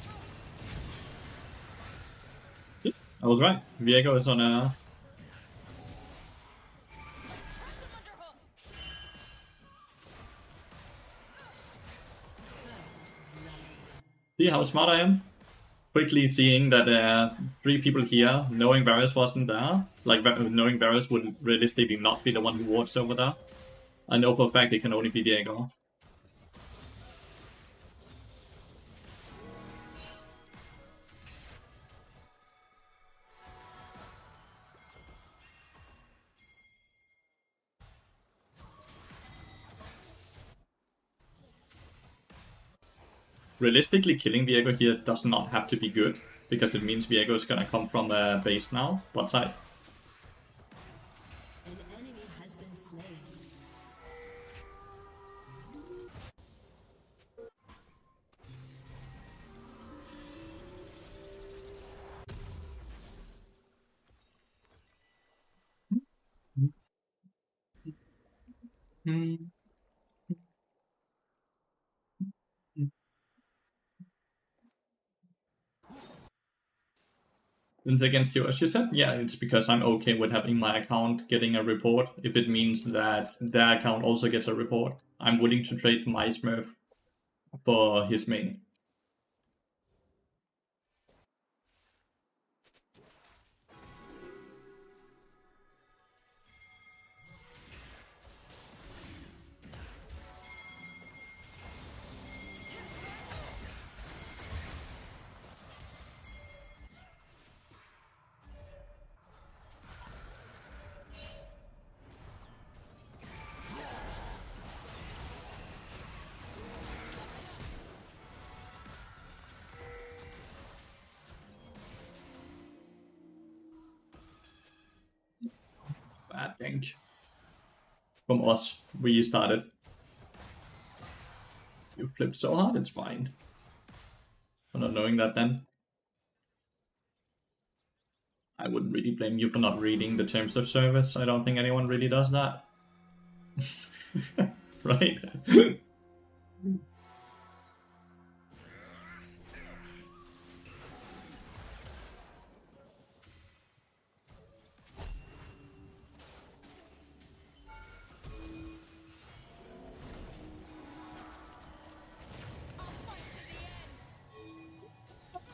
I was right. Viego is on a... See how smart I am? Quickly seeing that 3 people here, knowing Varus wasn't there, like knowing Varus would realistically not be the one who wards over there. I know for a fact it can only be Viego. Realistically, killing Viego here does not have to be good, because it means Viego is gonna come from a base now, bot side. An enemy has been slain. It's against you, as you said? Yeah, it's because I'm okay with having my account getting a report if it means that their account also gets a report. I'm willing to trade my Smurf for his main. Bad gank. From us, we started. You flipped so hard, it's fine. For not knowing that then. I wouldn't really blame you for not reading the terms of service. I don't think anyone really does that. Right?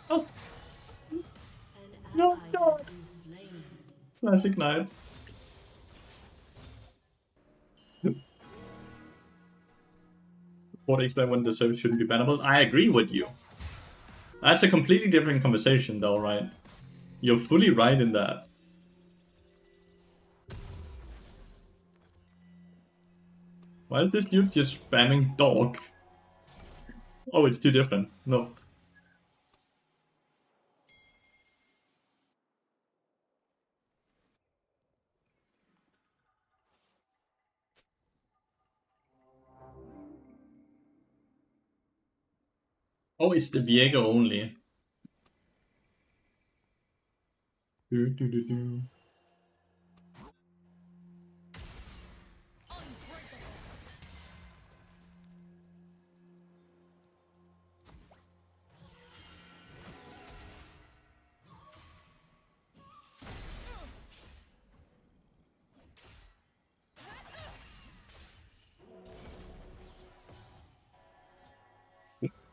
Oh, An no, ally no. has been slain. Classic knight. What explain when the service shouldn't be bannable? I agree with you. That's a completely different conversation though, right? You're fully right in that. Why is this dude just spamming dog? Oh, it's too different. No. Oh, it's the Viego only. Do, do, do, do.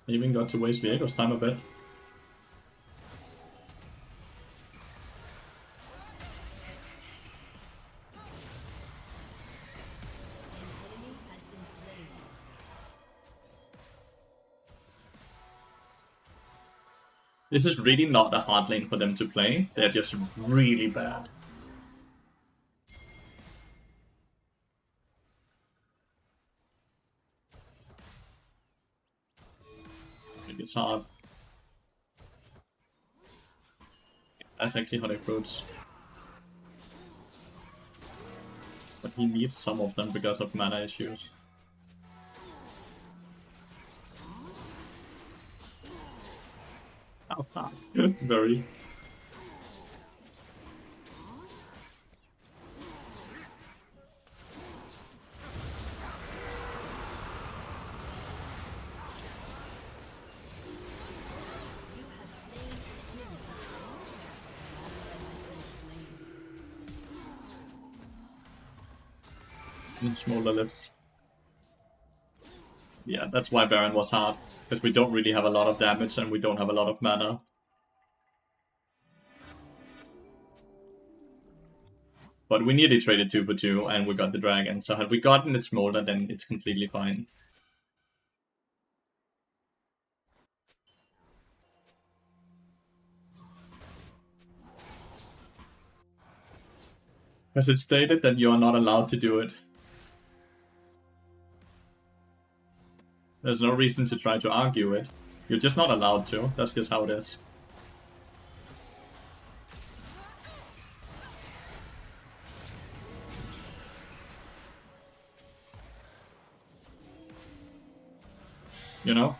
I even got to waste Viego's time a bit. An enemy has been slain. This is really not a hard lane for them to play. They're just really bad. I think it's hard. That's actually how they approach. But he needs some of them because of mana issues. Oh, fuck. Very. You have slain an enemy. An ally has been slain. And smaller lips. Yeah, that's why Baron was hard. Because we don't really have a lot of damage and we don't have a lot of mana. But we nearly traded 2 for 2 and we got the dragon. So had we gotten the smolder, then it's completely fine. Because it's stated that you are not allowed to do it. There's no reason to try to argue it. You're just not allowed to. That's just how it is. You know?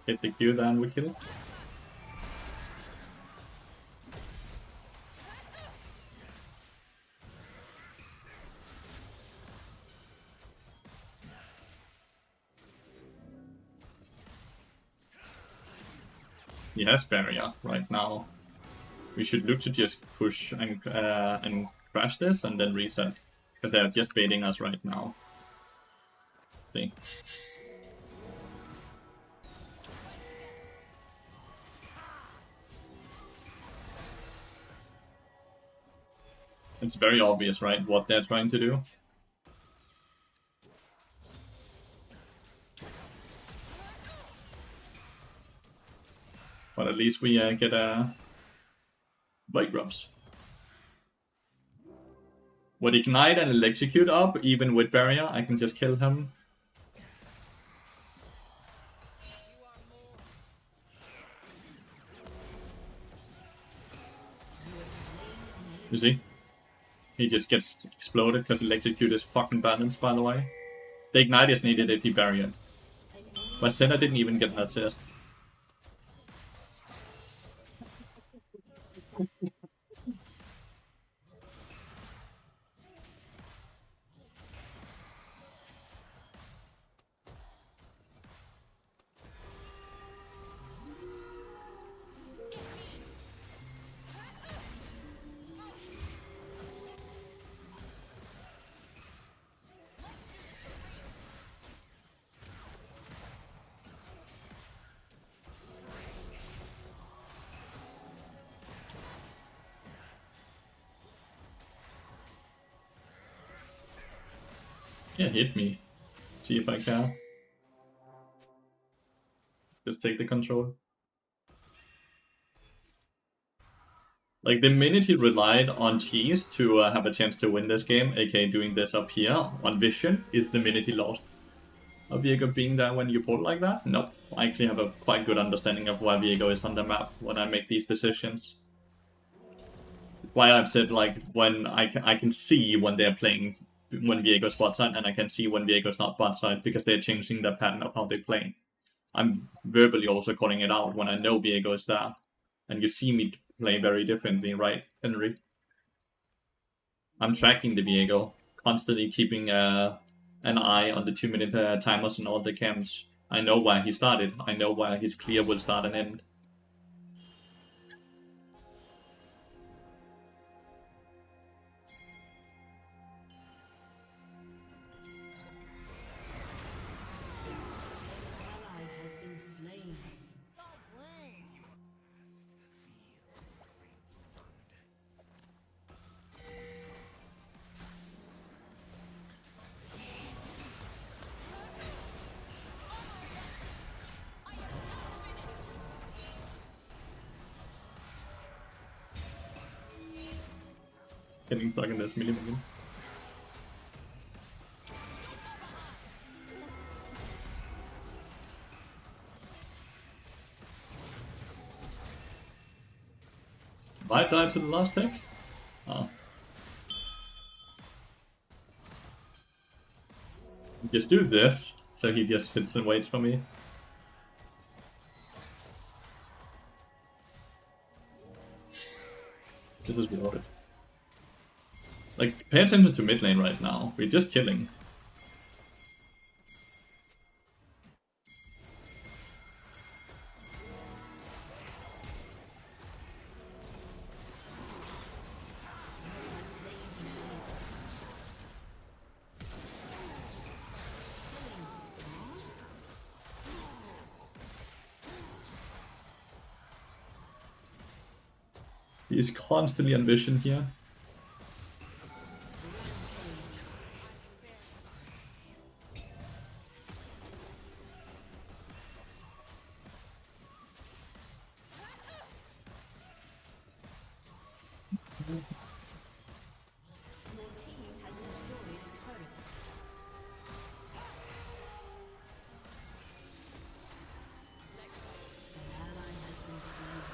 Hit the Q, then we kill it. He has barrier right now. We should look to just push and crash this and then reset. Because they are just baiting us right now. See? It's very obvious, right, what they're trying to do. But at least we get a bite grubs. With Ignite and Electrocute up, even with Barrier, I can just kill him. You see? He just gets exploded because Electrocute is fucking balanced, by the way. The Ignite is needed if he Barrier. But Senna didn't even get an assist. Yeah, hit me. See if I can. Just take the control. Like, the minute he relied on cheese to have a chance to win this game, aka doing this up here on vision, is the minute he lost. Are Viego being there when you pull like that? Nope. I actually have a quite good understanding of why Viego is on the map when I make these decisions. That's why I've said, like, when I can see when they're playing when Viego's bot side, and I can see when Viego's not bot side, because they're changing the pattern of how they play. I'm verbally also calling it out when I know Viego is there. And you see me play very differently, right, Henry? I'm tracking the Viego, constantly keeping an eye on the 2-minute timers and all the camps. I know where he started. I know where his clear will start and end. Ally has been slain. Getting stuck in this millimeter. Might die to the last tick? Oh. Just do this, so he just sits and waits for me. This is rewarded. Like, pay attention to mid lane right now. We're just killing. He is constantly on vision here. Your team has destroyed a turret. An ally has been slain.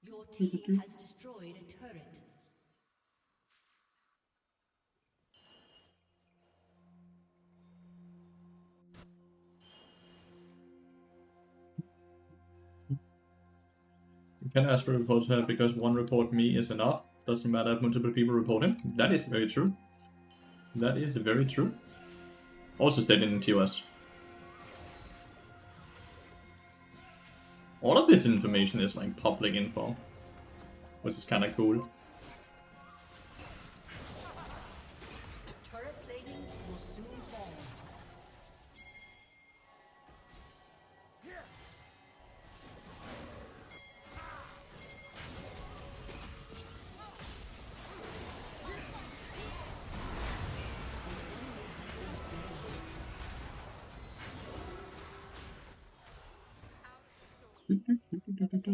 Your team has destroyed a turret. Can ask for report her because one report me is enough. Doesn't matter if multiple people report him. That is very true. That is very true. Also stated in TOS. All of this information is like public info, which is kind of cool. Turret plating will soon fall.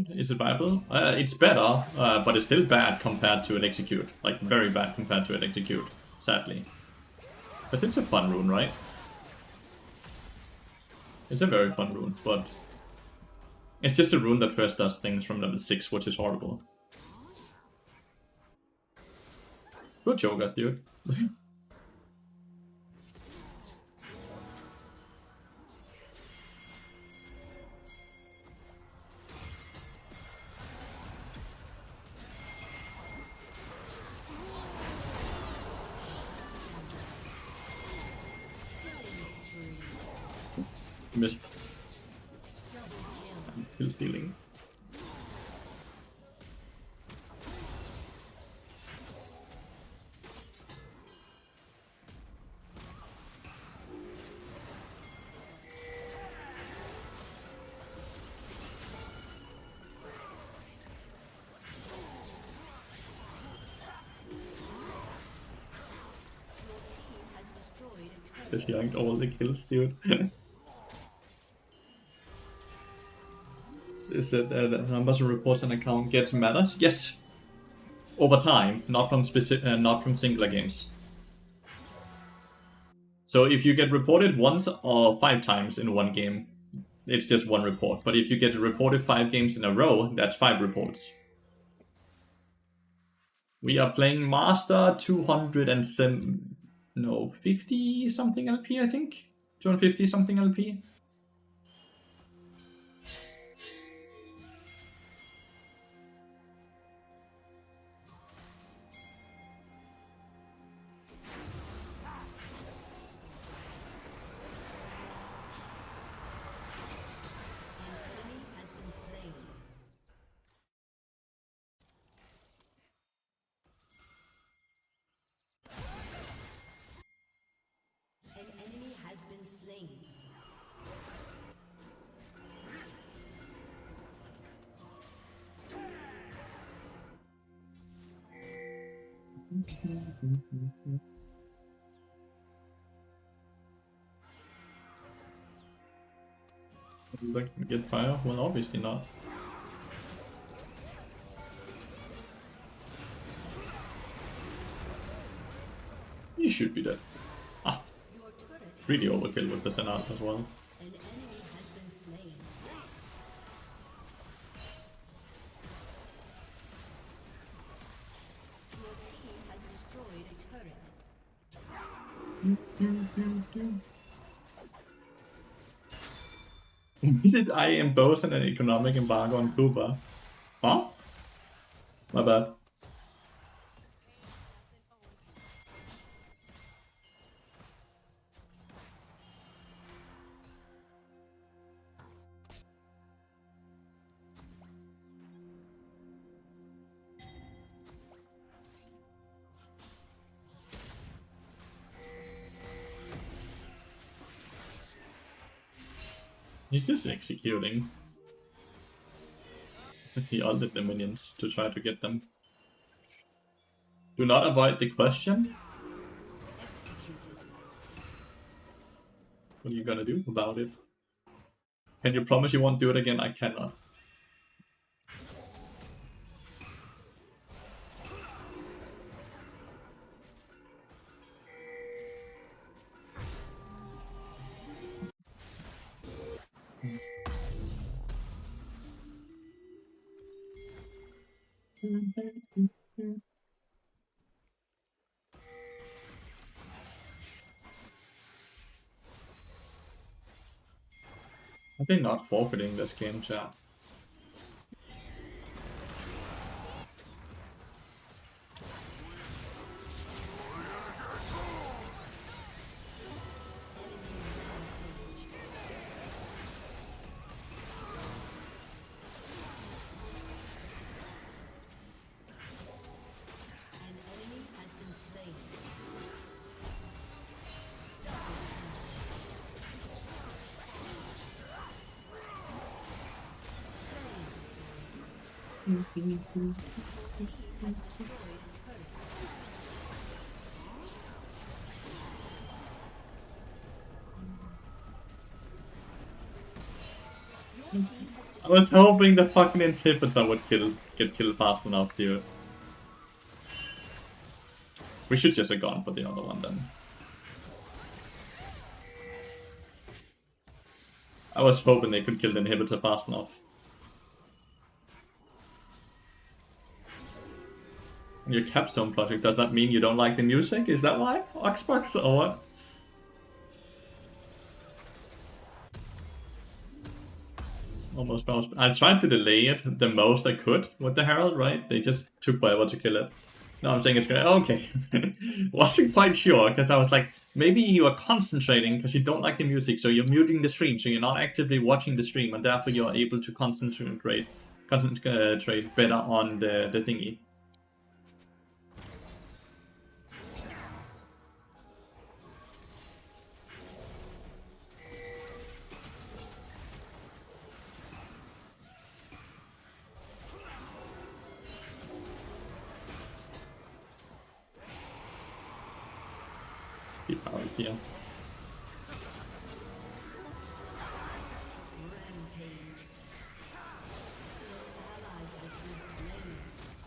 Is it viable? It's better, but it's still bad compared to it execute. Like very bad compared to it execute, sadly. But it's a fun rune, right? It's a very fun rune, but it's just a rune that first does things from level 6, which is horrible. Good yoga, dude. Missed. Kill stealing. Has destroyed a turret. Just yanked all the kills, dude. Is it the numbers of reports an account gets matters? Yes. Over time, not from not from singular games. So if you get reported once or 5 times in one game, it's just 1 report. But if you get reported 5 games in a row, that's 5 reports. We are playing Master 207, no, 50 something LP, I think. 250 something LP. Enemy has been slain. An enemy has been slain. Like, get fire? Well, obviously not. You should be dead. Ah, Your turret, really overkill with the Senat as well. an enemy has been slain. Your team has destroyed a turret. Did I impose an economic embargo on Cuba? Huh? My bad. He's just executing. He ulted the minions to try to get them. Do not avoid the question. What are you gonna do about it? Can you promise you won't do it again? I cannot. Are they not forfeiting this game, chat? I was hoping the fucking inhibitor would get killed fast enough, dude. We should just have gone for the other one then. I was hoping they could kill the inhibitor fast enough. Your capstone project, does that mean you don't like the music? Is that why? Oxbox or what? Almost bounced. I tried to delay it the most I could with the Herald, right? They just took forever to kill it. No, I'm saying it's great. Okay. Wasn't quite sure, because I was like, maybe you are concentrating because you don't like the music, so you're muting the stream, so you're not actively watching the stream, and therefore you're able to concentrate better on the thingy. Keep power here.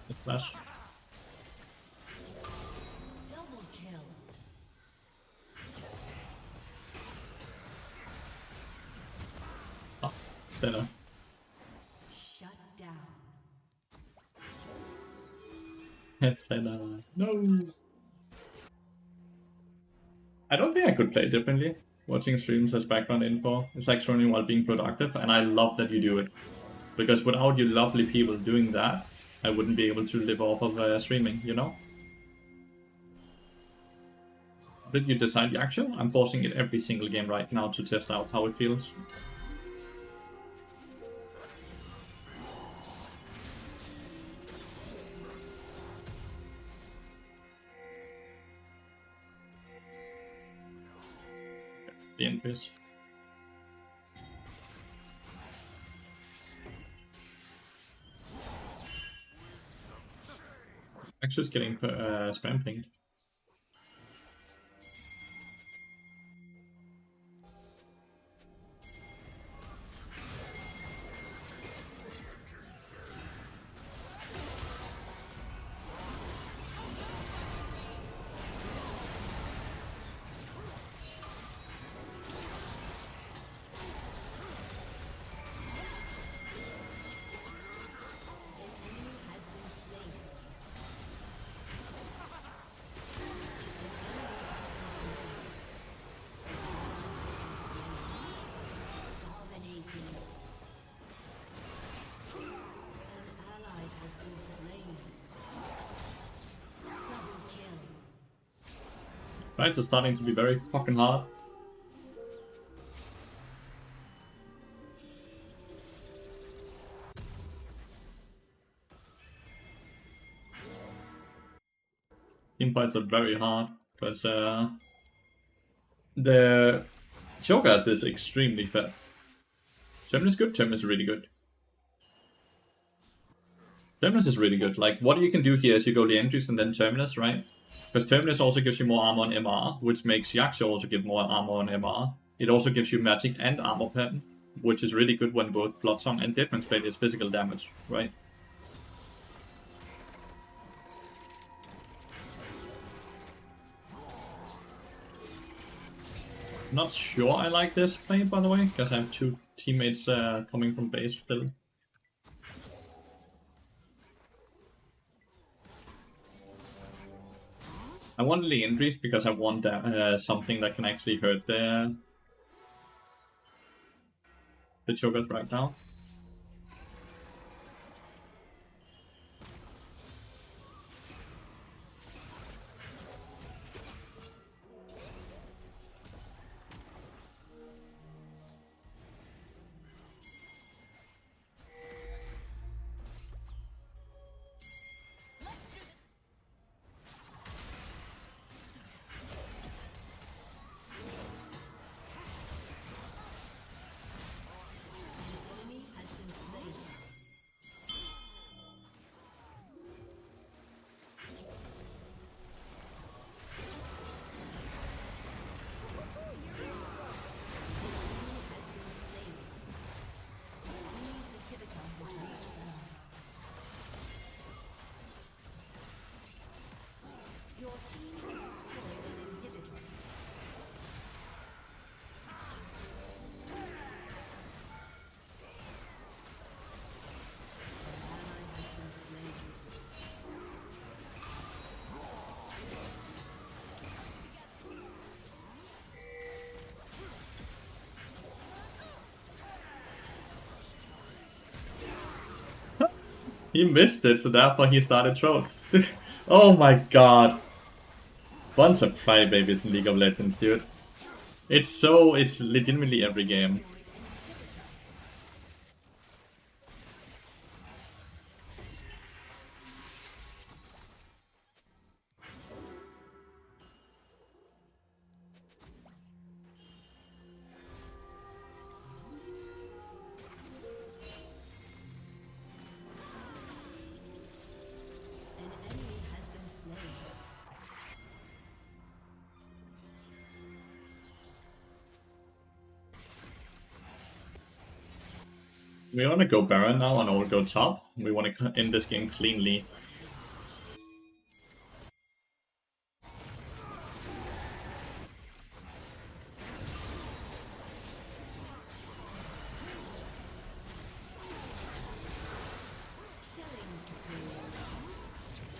The flash. Double kill. Oh, Senna. Shut down. Senna. No. I don't think I could play differently. Watching streams as background info, it's like streaming while being productive, and I love that you do it. Because without you lovely people doing that, I wouldn't be able to live off of streaming, you know? Did you decide the action? I'm forcing it every single game right now to test out how it feels. The NPS. Actually, it's getting spam pinged. Right, it's starting to be very fucking hard. Team fights are very hard, because the Cho'Gath is extremely fat. Terminus is good, Terminus is really good. Terminus is really good. Like, what you can do here is you go the entries and then Terminus, right? Because Terminus also gives you more armor on MR, which makes Yaxia also give more armor on MR. It also gives you magic and armor pattern, which is really good when both Bloodsong and Deadman's Blade is physical damage, right? Not sure I like this play, by the way, because I have two teammates coming from base still. I want the increase because I want something that can actually hurt the Cho'Gath right now. He missed it, so therefore he started troll. Oh my god. Bunch of crybabies in League of Legends, dude. It's legitimately every game. An enemy has been slain. We want to go Baron now and all go top. We want to end this game cleanly.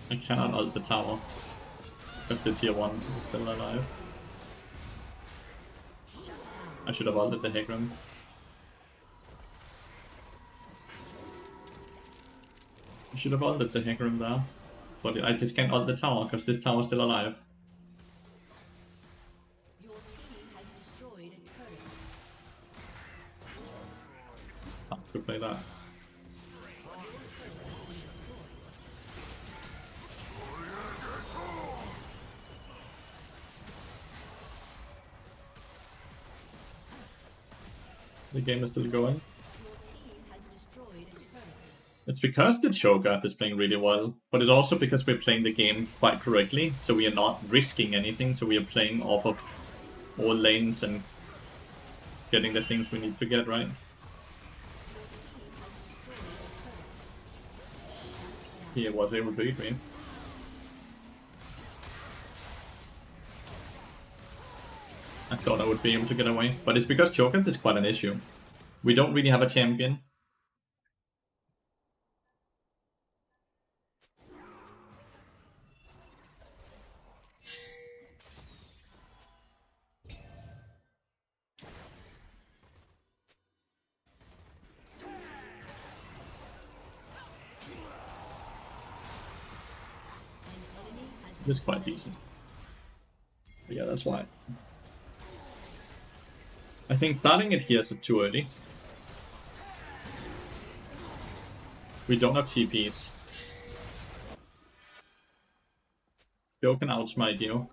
I cannot ult the tower. Because the tier 1 is still alive. I should have ulted the Hecarim. I should have ulted the Hecarim there. But I just can't ult the tower because this tower is still alive. Your team has destroyed a turret. I could play that. The game is still going. Your team has destroyed a turret. It's because the Cho'Gath is playing really well, but it's also because we're playing the game quite correctly, so we are not risking anything, so we are playing off of all lanes and getting the things we need to get, right? He was able to eat me. I thought I would be able to get away, but it's because Cho'Gath is quite an issue. We don't really have a champion. It's quite decent. But yeah, that's why. I think starting it here is too early. We don't have TPs. Bill can outsmite you.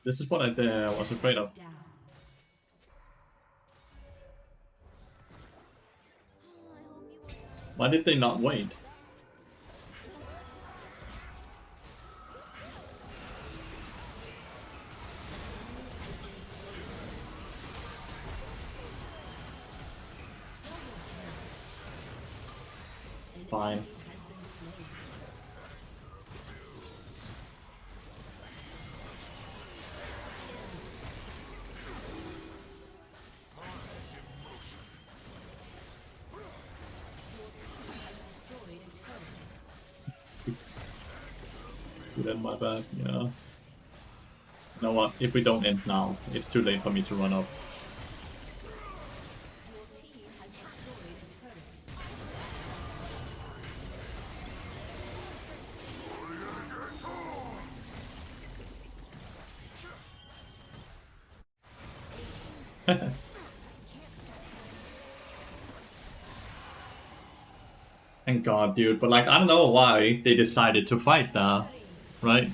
This is what I was afraid of. Down. Why did they not wait? Fine. Has been slain. Destroyed a turret. Good in my back, yeah. You know what? If we don't end now, it's too late for me to run up. Your team has destroyed a turret. Thank God, dude. But like, I don't know why they decided to fight there, right?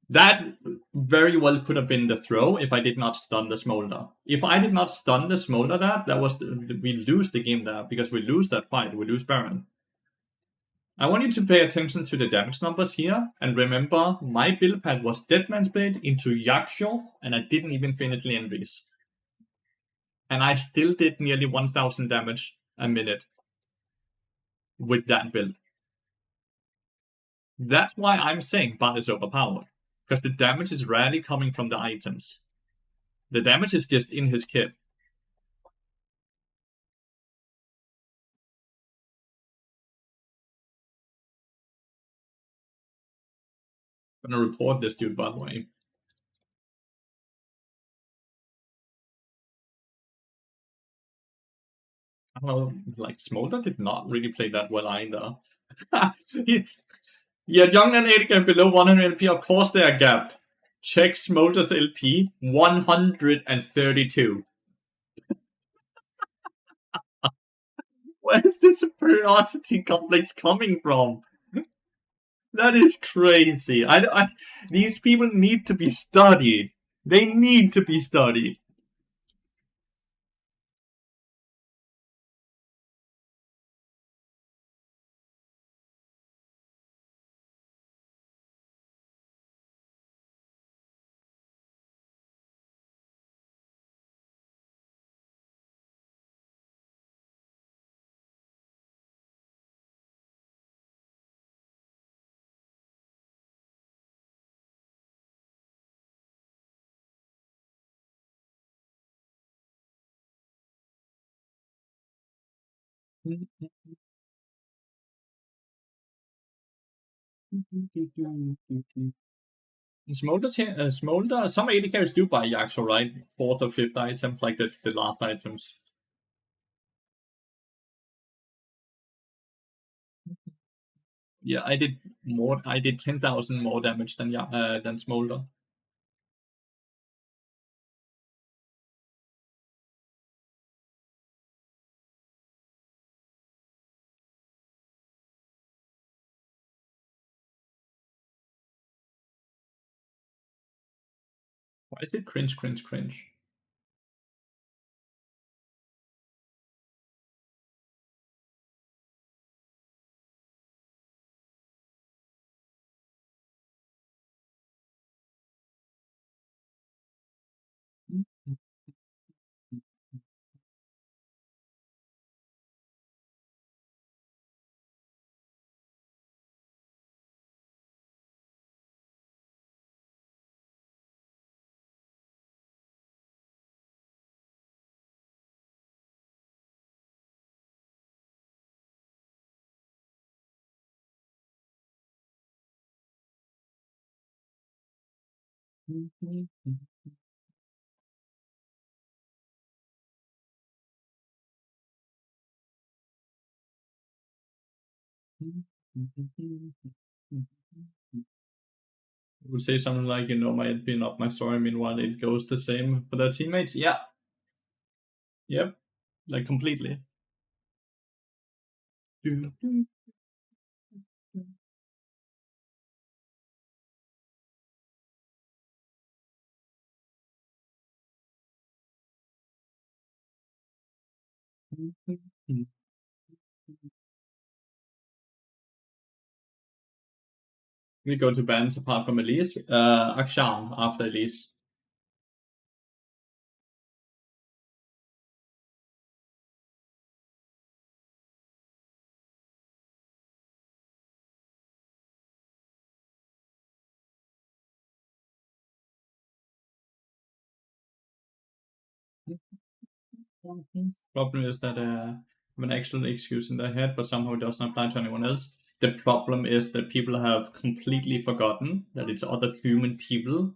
That very well could have been the throw if I did not stun the Smolder. If I did not stun the Smolder, that was we lose the game there because we lose that fight. We lose Baron. I want you to pay attention to the damage numbers here and remember my build pad was Deadman's Blade into Yaksho and I didn't even finish Leandries. And I still did nearly 1000 damage a minute with that build. That's why I'm saying Bot is overpowered. Because the damage is rarely coming from the items. The damage is just in his kit. I'm gonna report this dude, by the way. I don't know, like, Smolder did not really play that well either. Yeah, Young and Edgar below 100 LP, of course they are gapped. Check Smolder's LP, 132. Where's the superiority complex coming from? That is crazy. These people need to be studied. They need to be studied. Smolder, some AD carries do buy Yaxo, right? Fourth or fifth items, like the last items. Yeah, I did 10,000 more damage than Smolder. Why is it cringe? Would say something like, my LP, not my story. Meanwhile, it goes the same for their teammates. Yeah. Yep. Like, completely. We go to bans apart from Elise. Akshan after Elise. Problem is that have an excellent excuse in their head, but somehow it doesn't apply to anyone else. The problem is that people have completely forgotten that it's other human people,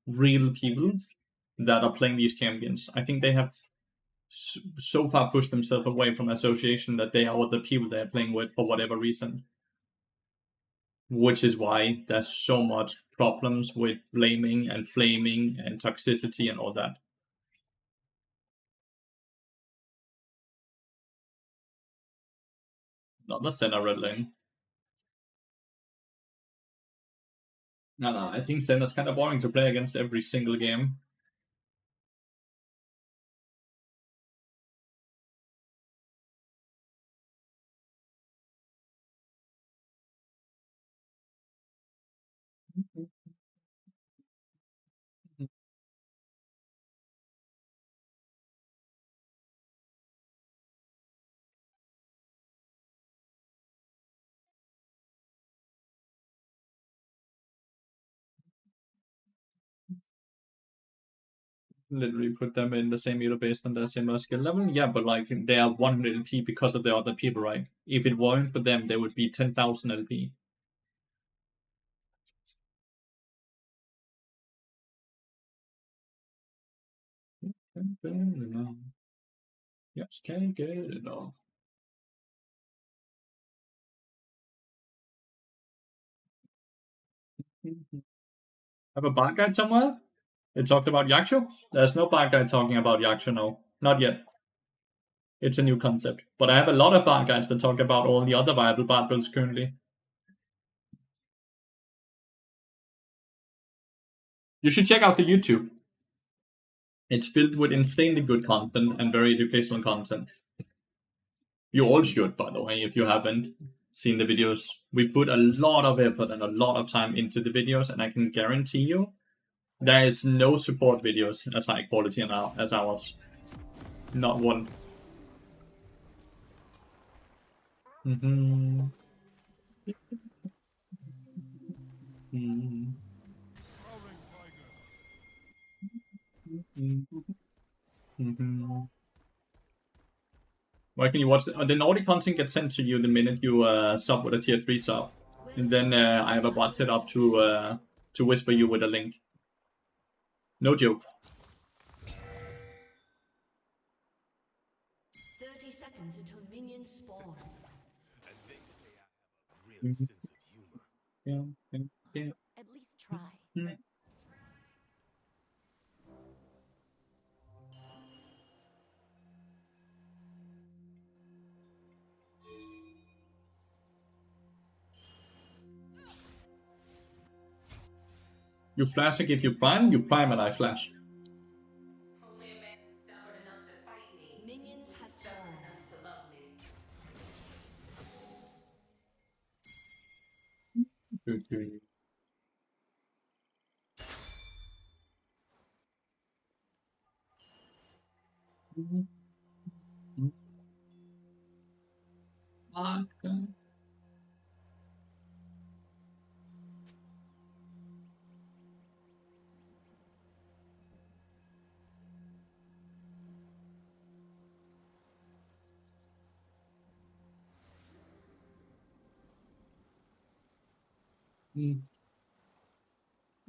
real people, that are playing these champions. I think they have so far pushed themselves away from association that they are the people they're playing with for whatever reason. Which is why there's so much problems with blaming and flaming and toxicity and all that. Not the Senna red lane. No, I think Senna's kind of boring to play against every single game. Literally put them in the same elo based on their similar skill level. Yeah, but like they are 100 LP because of the other people, right? If it weren't for them, they would be 10,000 LP. Yes, can't get enough. Have a bad guy somewhere? It talked about Yaksho? There's no bad guy talking about Yaksho, no. Not yet. It's a new concept. But I have a lot of bad guys that talk about all the other viable bad builds currently. You should check out the YouTube. It's filled with insanely good content and very educational content. You all should, by the way, if you haven't seen the videos. We put a lot of effort and a lot of time into the videos, and I can guarantee you there is no support videos as high quality as ours. Not one. Mm-hmm. Mm-hmm. Why can you watch the Nordic content gets sent to you the minute you sub with a tier 3 sub, and then I have a bot set up to whisper you with a link. No joke. 30 seconds until minions spawn. And they say I have a real sense of humor. Yeah. At least try. You flash, I give you prime and I flash. Only a man stubborn enough to fight me. Minions have Stubborn spawned. enough to love me.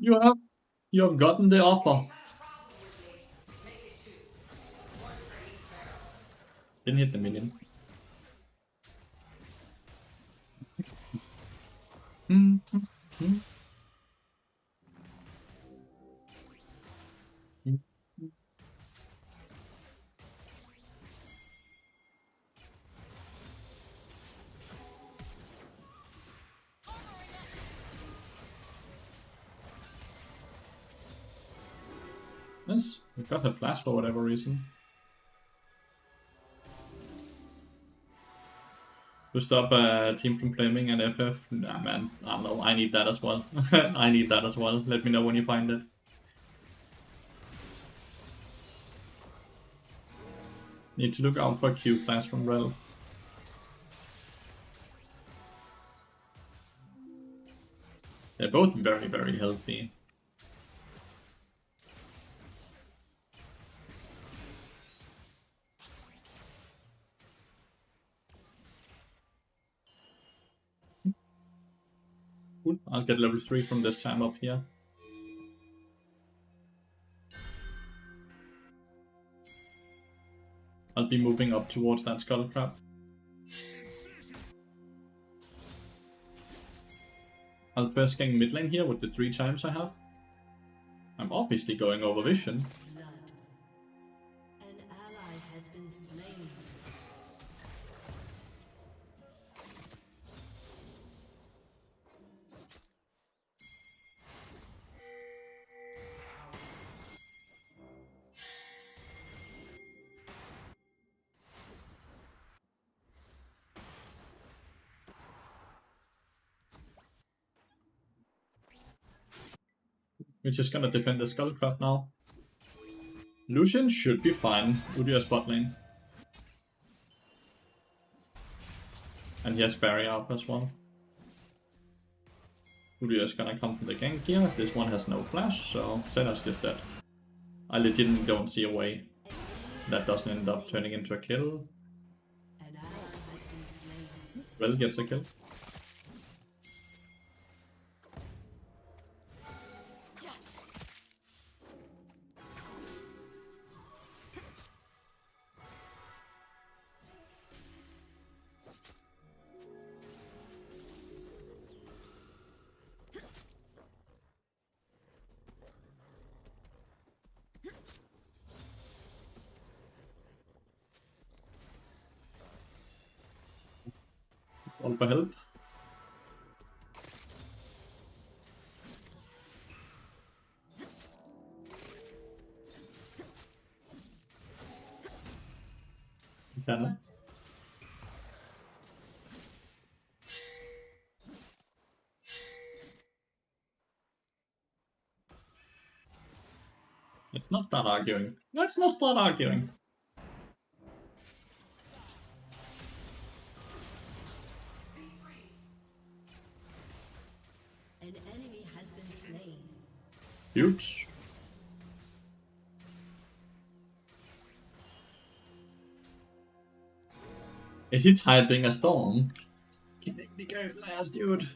You have gotten the offer. Didn't hit the minion. Yes, we got the flash for whatever reason. To stop a team from claiming an FF? Nah, man, I don't know. I need that as well. I need that as well. Let me know when you find it. Need to look out for Q flash from Rel. They're both very, very healthy. Cool. I'll get level 3 from this time up here. I'll be moving up towards that skull trap. I'll first gang mid lane here with the 3 times I have. I'm obviously going over vision. Blood. An ally has been slain. We're just gonna defend the skull trap now. Lucian should be fine. Udyr's bot lane. And he has barrier up as well. Udyr's gonna come from the gank here. This one has no flash, so Senna's just dead. I legitimately don't see a way that doesn't end up turning into a kill. An ally has been slain. Well, gets a kill. All for help. Can Let's not start arguing. Let's not start arguing. An enemy has been slain. Huge. Is he typing a storm? Can make me go last, dude.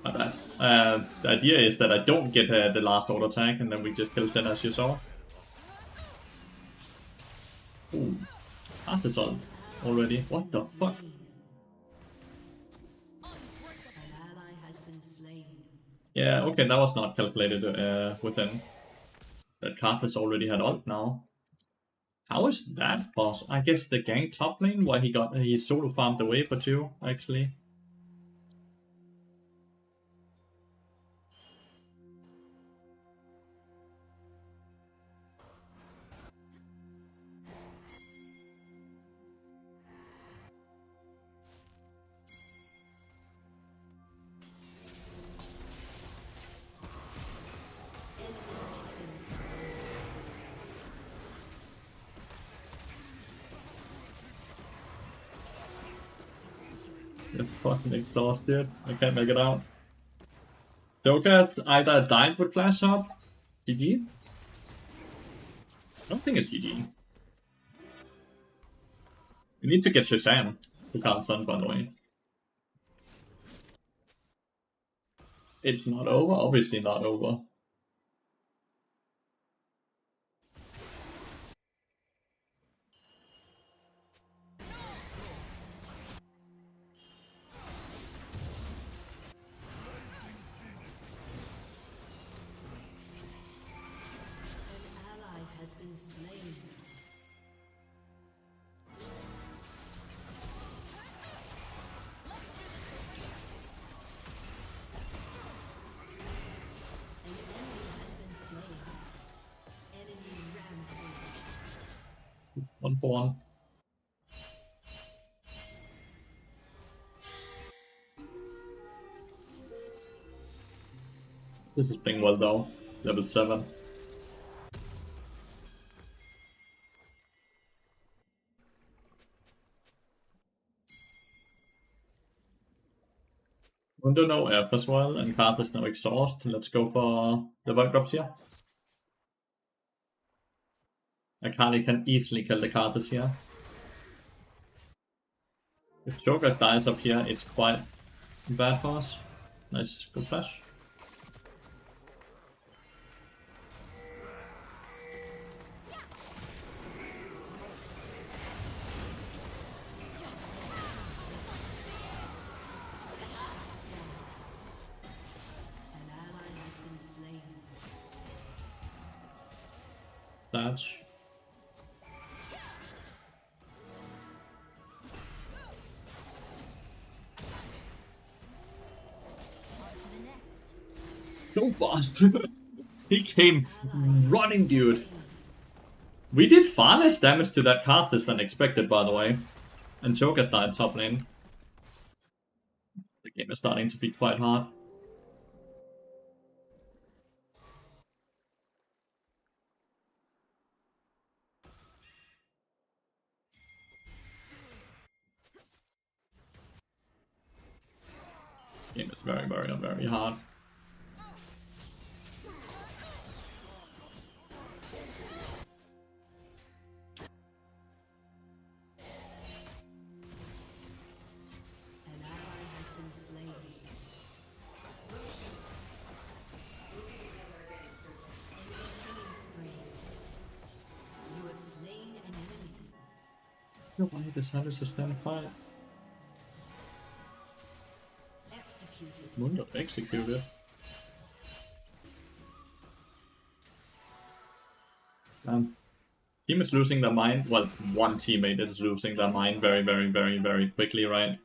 My bad. The idea is that I don't get the last auto attack and then we just kill Sin as you saw. Ooh. Half is on already. What the fuck? An ally has been slain. Yeah, okay, that was not calculated with him. That Karthus already had ult now. How is that possible? I guess the gank top lane where he solo farmed away for 2, actually. I'm fucking exhausted. I can't make it out. Joker either died with flash up. GG? I don't think it's GG. We need to get Shazam to can't stun, by the way. It's not over? Obviously not over. An ally has been slain. An enemy has been slain. Enemy rampage. 1 for 1. This is playing well though. Level 7. Mundo no F as well, and Karthus no exhaust. Let's go for the Void drops here. Akali can easily kill the Karthus here. If Joker dies up here, it's quite bad for us. Nice, good flash. An ally has been slain. Dash. So fast. He came running, dude. We did far less damage to that Karthus than expected, by the way. And Joker died top lane. The game is starting to be quite hard. Game is very, very, very hard. An ally has been slain. Killing spree. You have slain an enemy. Why decided to stand fight? Executed. Mundo executed. Team is losing their mind. Well, one teammate is losing their mind very, very, very, very quickly, right?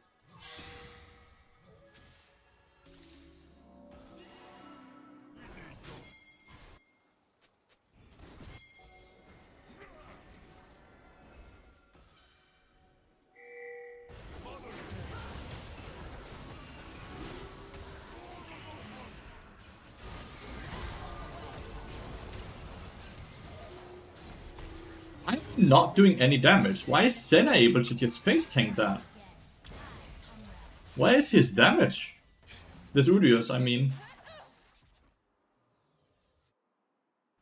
I'm not doing any damage. Why is Senna able to just face tank that? Why is his damage? This Udius, I mean.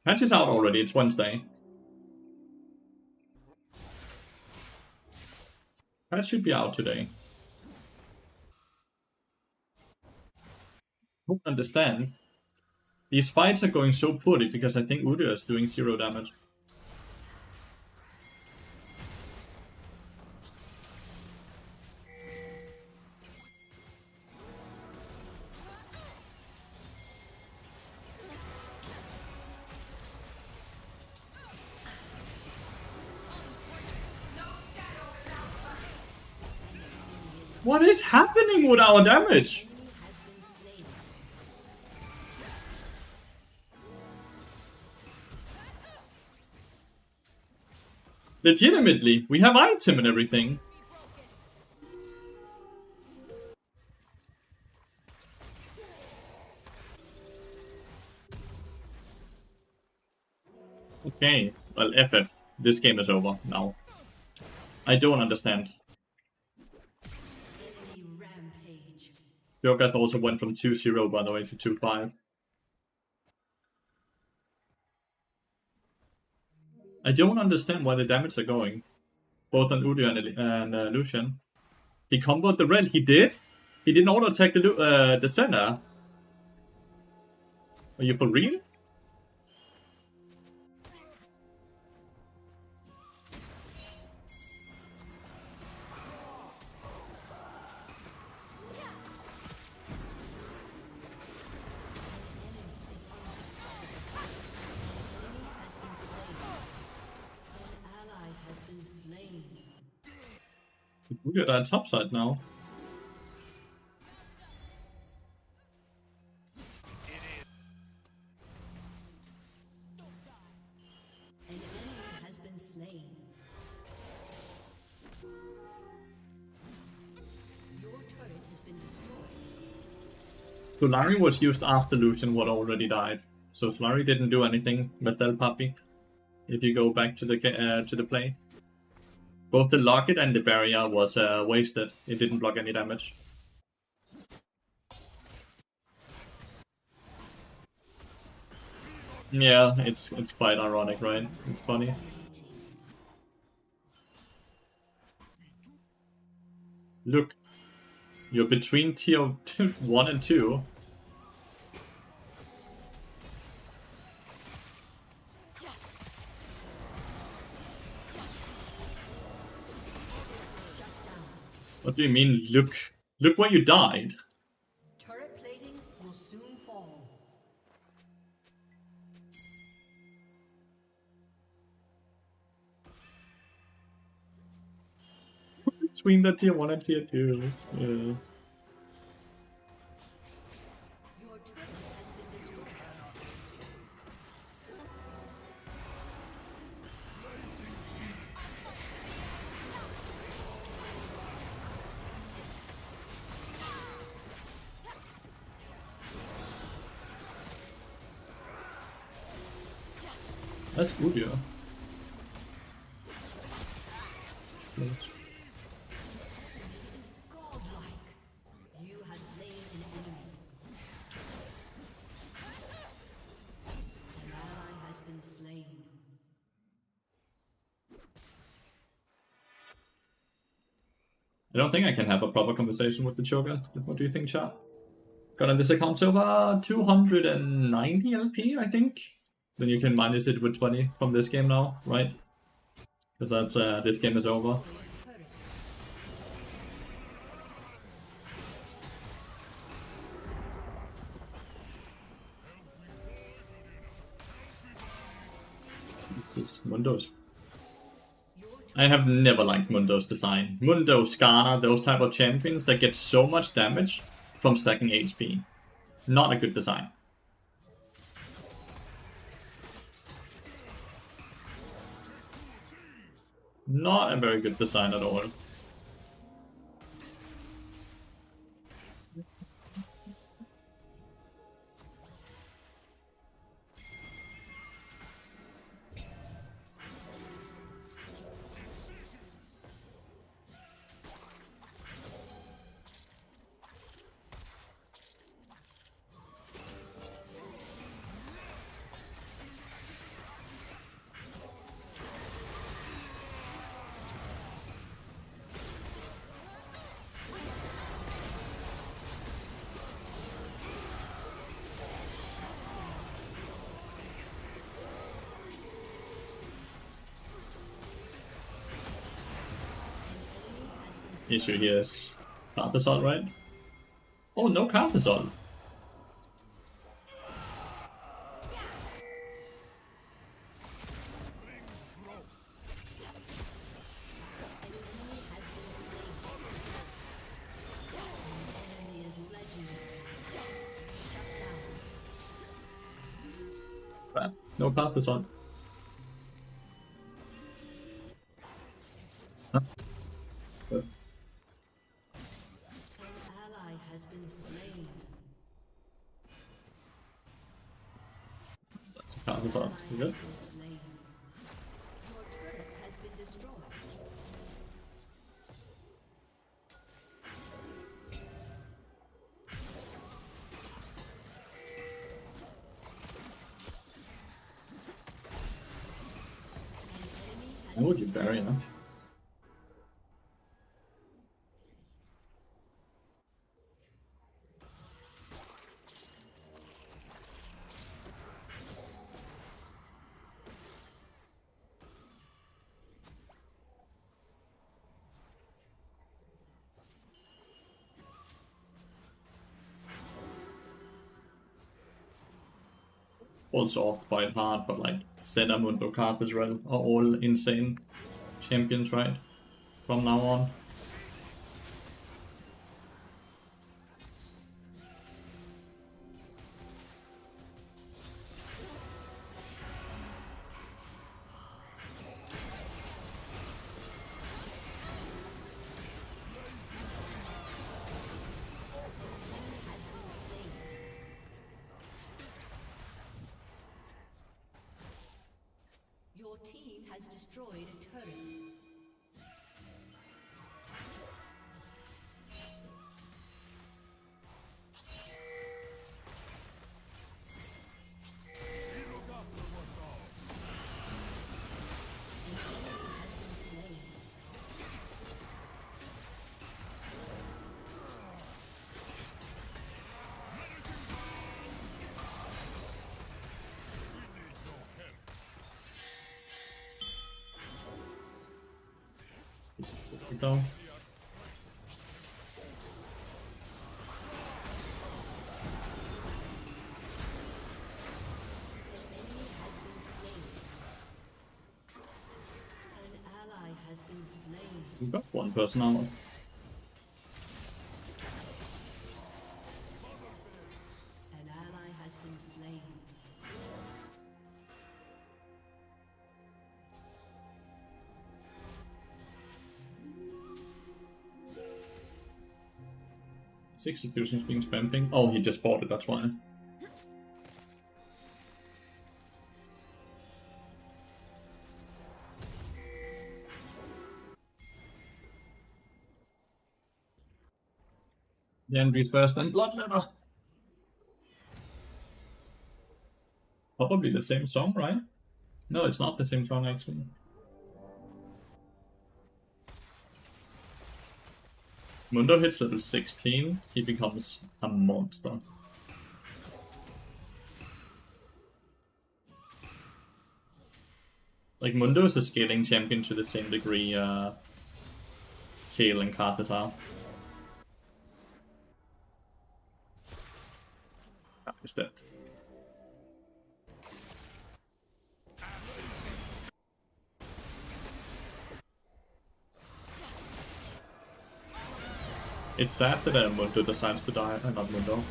Patch is out already, it's Wednesday. Patch should be out today. Don't understand. These fights are going so poorly because I think Udius is doing 0 damage. What is happening with our damage? Legitimately, we have item and everything. Okay, well, F it. This game is over now. I don't understand. Enemy rampage. Yogath also went from 2-0 by the way to 2-5. I don't understand why the damage are going. Both on Udio and Lucian. He comboed the red, he did? He didn't auto attack the center. Are you for real? Udio are top side now. An enemy has been slain. Your turret has been destroyed. Solari was used after Lucian would already died. So Solari didn't do anything, Vestel Puppy. If you go back to the play. Both the locket and the barrier was wasted. It didn't block any damage. Yeah, it's quite ironic, right? It's funny. Look, you're between tier 1 and 2. What do you mean, look? Look where you died. Turret plating will soon fall. Between the tier 1 and tier 2. Yeah. Your turret has been destroyed. That's good, yeah. Godlike. You have slain an enemy. An ally has been slain. I don't think I can have a proper conversation with the Cho'Gath. What do you think, chat? Got on this account so far 290 LP, I think. Then you can minus it with 20 from this game now, right? Because that's this game is over. This is Mundo's. I have never liked Mundo's design. Mundo, Skarner, those type of champions that get so much damage from stacking HP. Not a good design. Not a very good design at all. Issue here is Card Assault, right? Oh, no Card Assault. Bad. No Card Assault. Huh? Good. Ally has been slain. Card Assault. You good? Been slain. Your turret has been destroyed. Why would you bury enough? Also off quite hard, but like Senna, Mundo, Carp as well are all insane champions, right? From now on. Your team has destroyed a turret. Though. We've got one person out. An ally has been slain. Execution's being spamming. Oh, he just bought it, that's why. The Envy's first and Bloodletter. Probably the same song, right? No, it's not the same song actually. Mundo hits level 16, he becomes a monster. Like, Mundo is a scaling champion to the same degree Chall and Karthus are. Is that? It's sad that Mundo decides to die, not Mundo.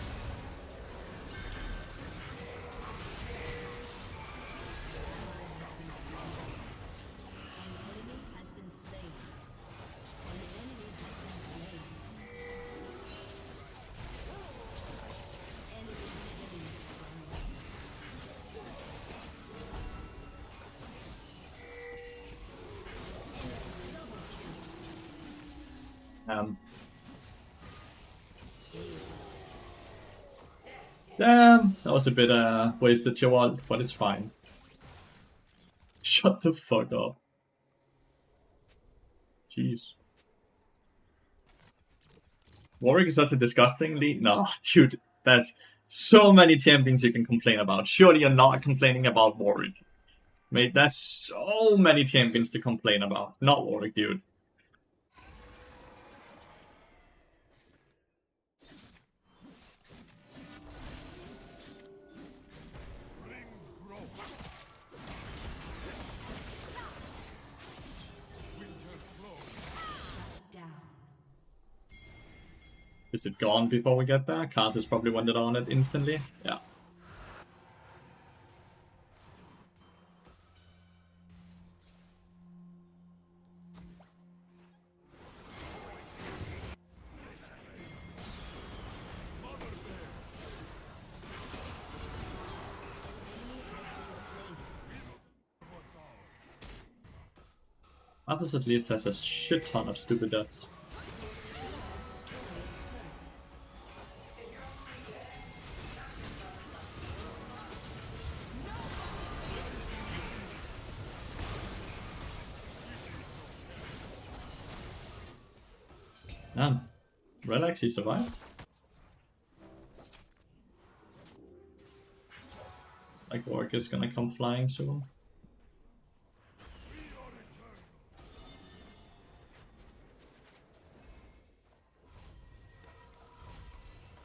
Has been slain. An enemy has been slain. Enemy killing spree. Damn, that was a bit wasted Chall, but it's fine. Shut the fuck up. Jeez. Warwick is such a disgustingly... No, dude, there's so many champions you can complain about. Surely you're not complaining about Warwick. Mate, there's so many champions to complain about. Not Warwick, dude. Down. Is it gone before we get there? Cart has probably wandered on it instantly. Yeah. Others at least has a shit ton of stupid deaths. Damn. Relax, he survived. Like Warwick is gonna come flying soon.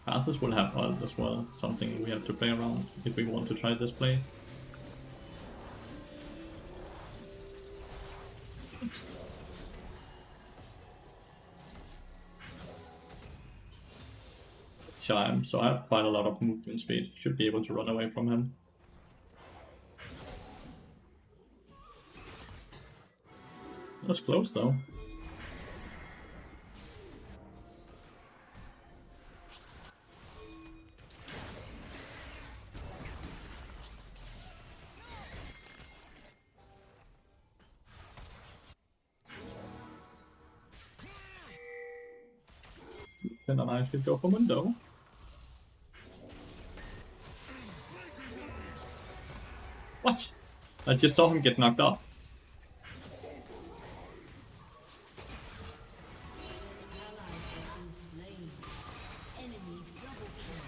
Arthas will have ult as well, something we have to play around if we want to try this play. Chime, so I have quite a lot of movement speed, should be able to run away from him. That was close though. Then I should go for Mundo. What? I just saw him get knocked off. Ally has been slain. Enemy double kill.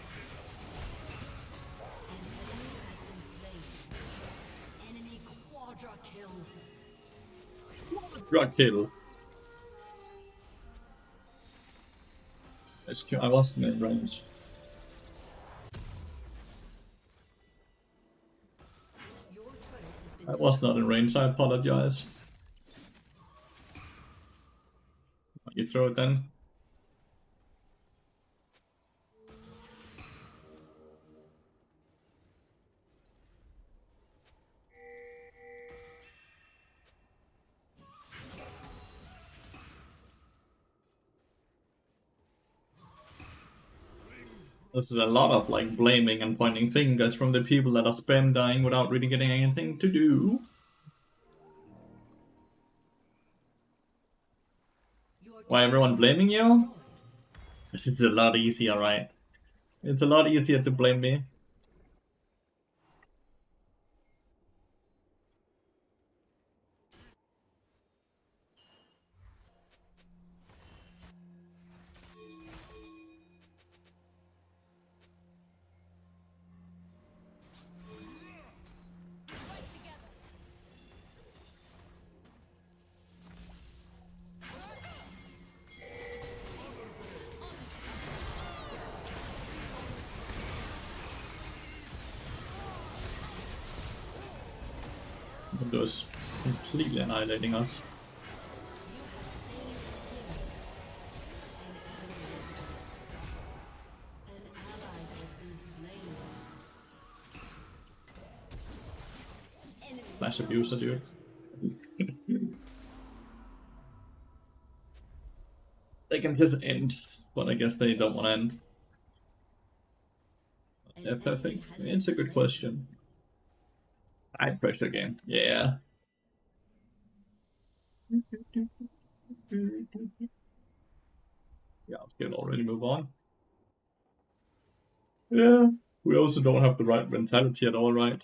An enemy has been slain. Enemy quadra kill. Drug kill. I wasn't in range. Your turret has been I was not in range, I apologize. You throw it then. This is a lot of like blaming and pointing fingers from the people that are spam dying without really getting anything to do. Why everyone blaming you? This is a lot easier, right? It's a lot easier to blame me. Windows completely annihilating us. Flash abuser, dude. They can just end, but I guess they don't want to end. Yeah, perfect. It's a good question. High pressure game. Yeah. Yeah, we can already move on. Yeah. We also don't have the right mentality at all, right?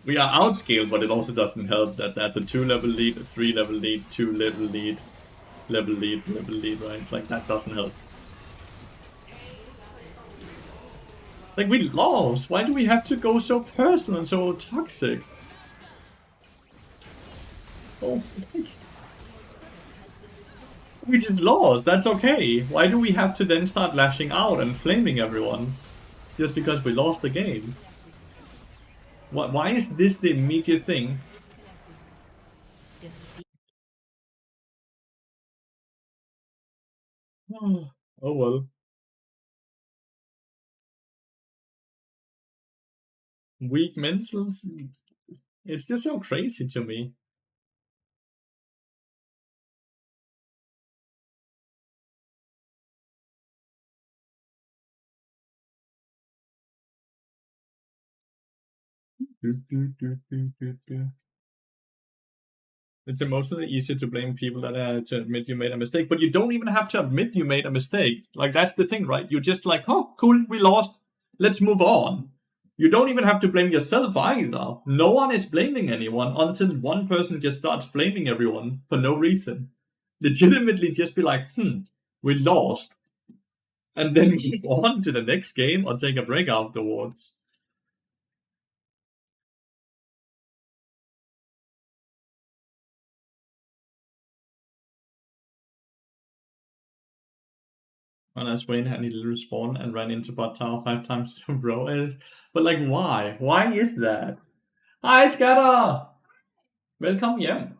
We are outscaled, but it also doesn't help that there's a 2-level lead, a 3-level lead, 2-level lead, level lead, right? Like, that doesn't help. Like, we lost! Why do we have to go so personal and so toxic? Oh, we just lost, that's okay. Why do we have to then start lashing out and flaming everyone? Just because we lost the game? Why is this the immediate thing? Oh well. Weak mentals? It's just so crazy to me. It's emotionally easy to blame people that to admit you made a mistake, but you don't even have to admit you made a mistake. Like, that's the thing, right? You're just like, oh, cool, we lost. Let's move on. You don't even have to blame yourself either. No one is blaming anyone until one person just starts blaming everyone for no reason. Legitimately just be like, we lost. And then move on to the next game or take a break afterwards. And I Swain had a little respawn and ran into bot tower 5 times in a row. But like, why? Why is that? Hi, Scatter! Welcome hjem.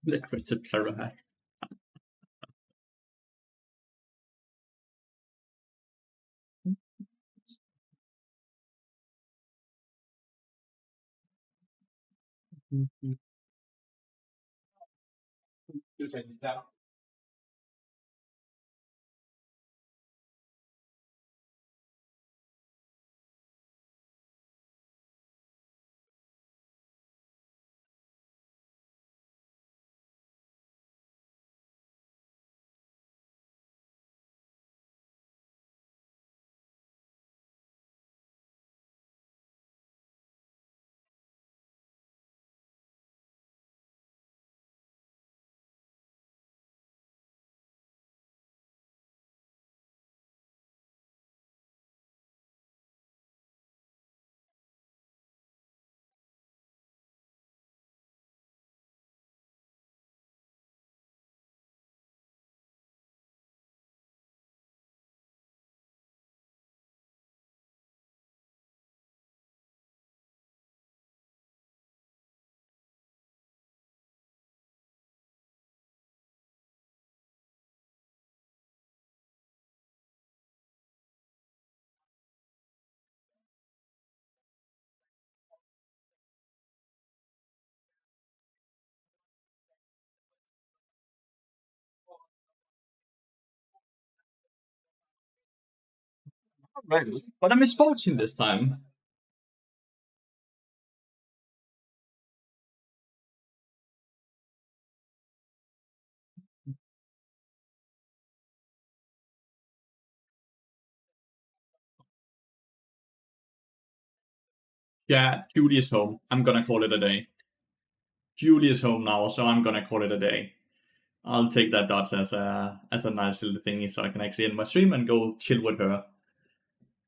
Aggressive Karahath. Right, but a misfortune this time. Yeah, Julie is home. I'm gonna call it a day. Julie is home now, so I'm gonna call it a day. I'll take that dodge as a nice little thingy, so I can actually end my stream and go chill with her.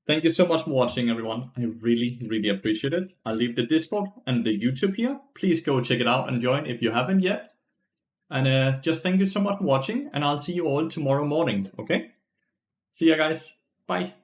Thank you so much for watching, everyone. I really, really appreciate it. I'll leave the Discord and the YouTube here. Please go check it out and join if you haven't yet. And just thank you so much for watching, and I'll see you all tomorrow morning, okay? See ya, guys. Bye.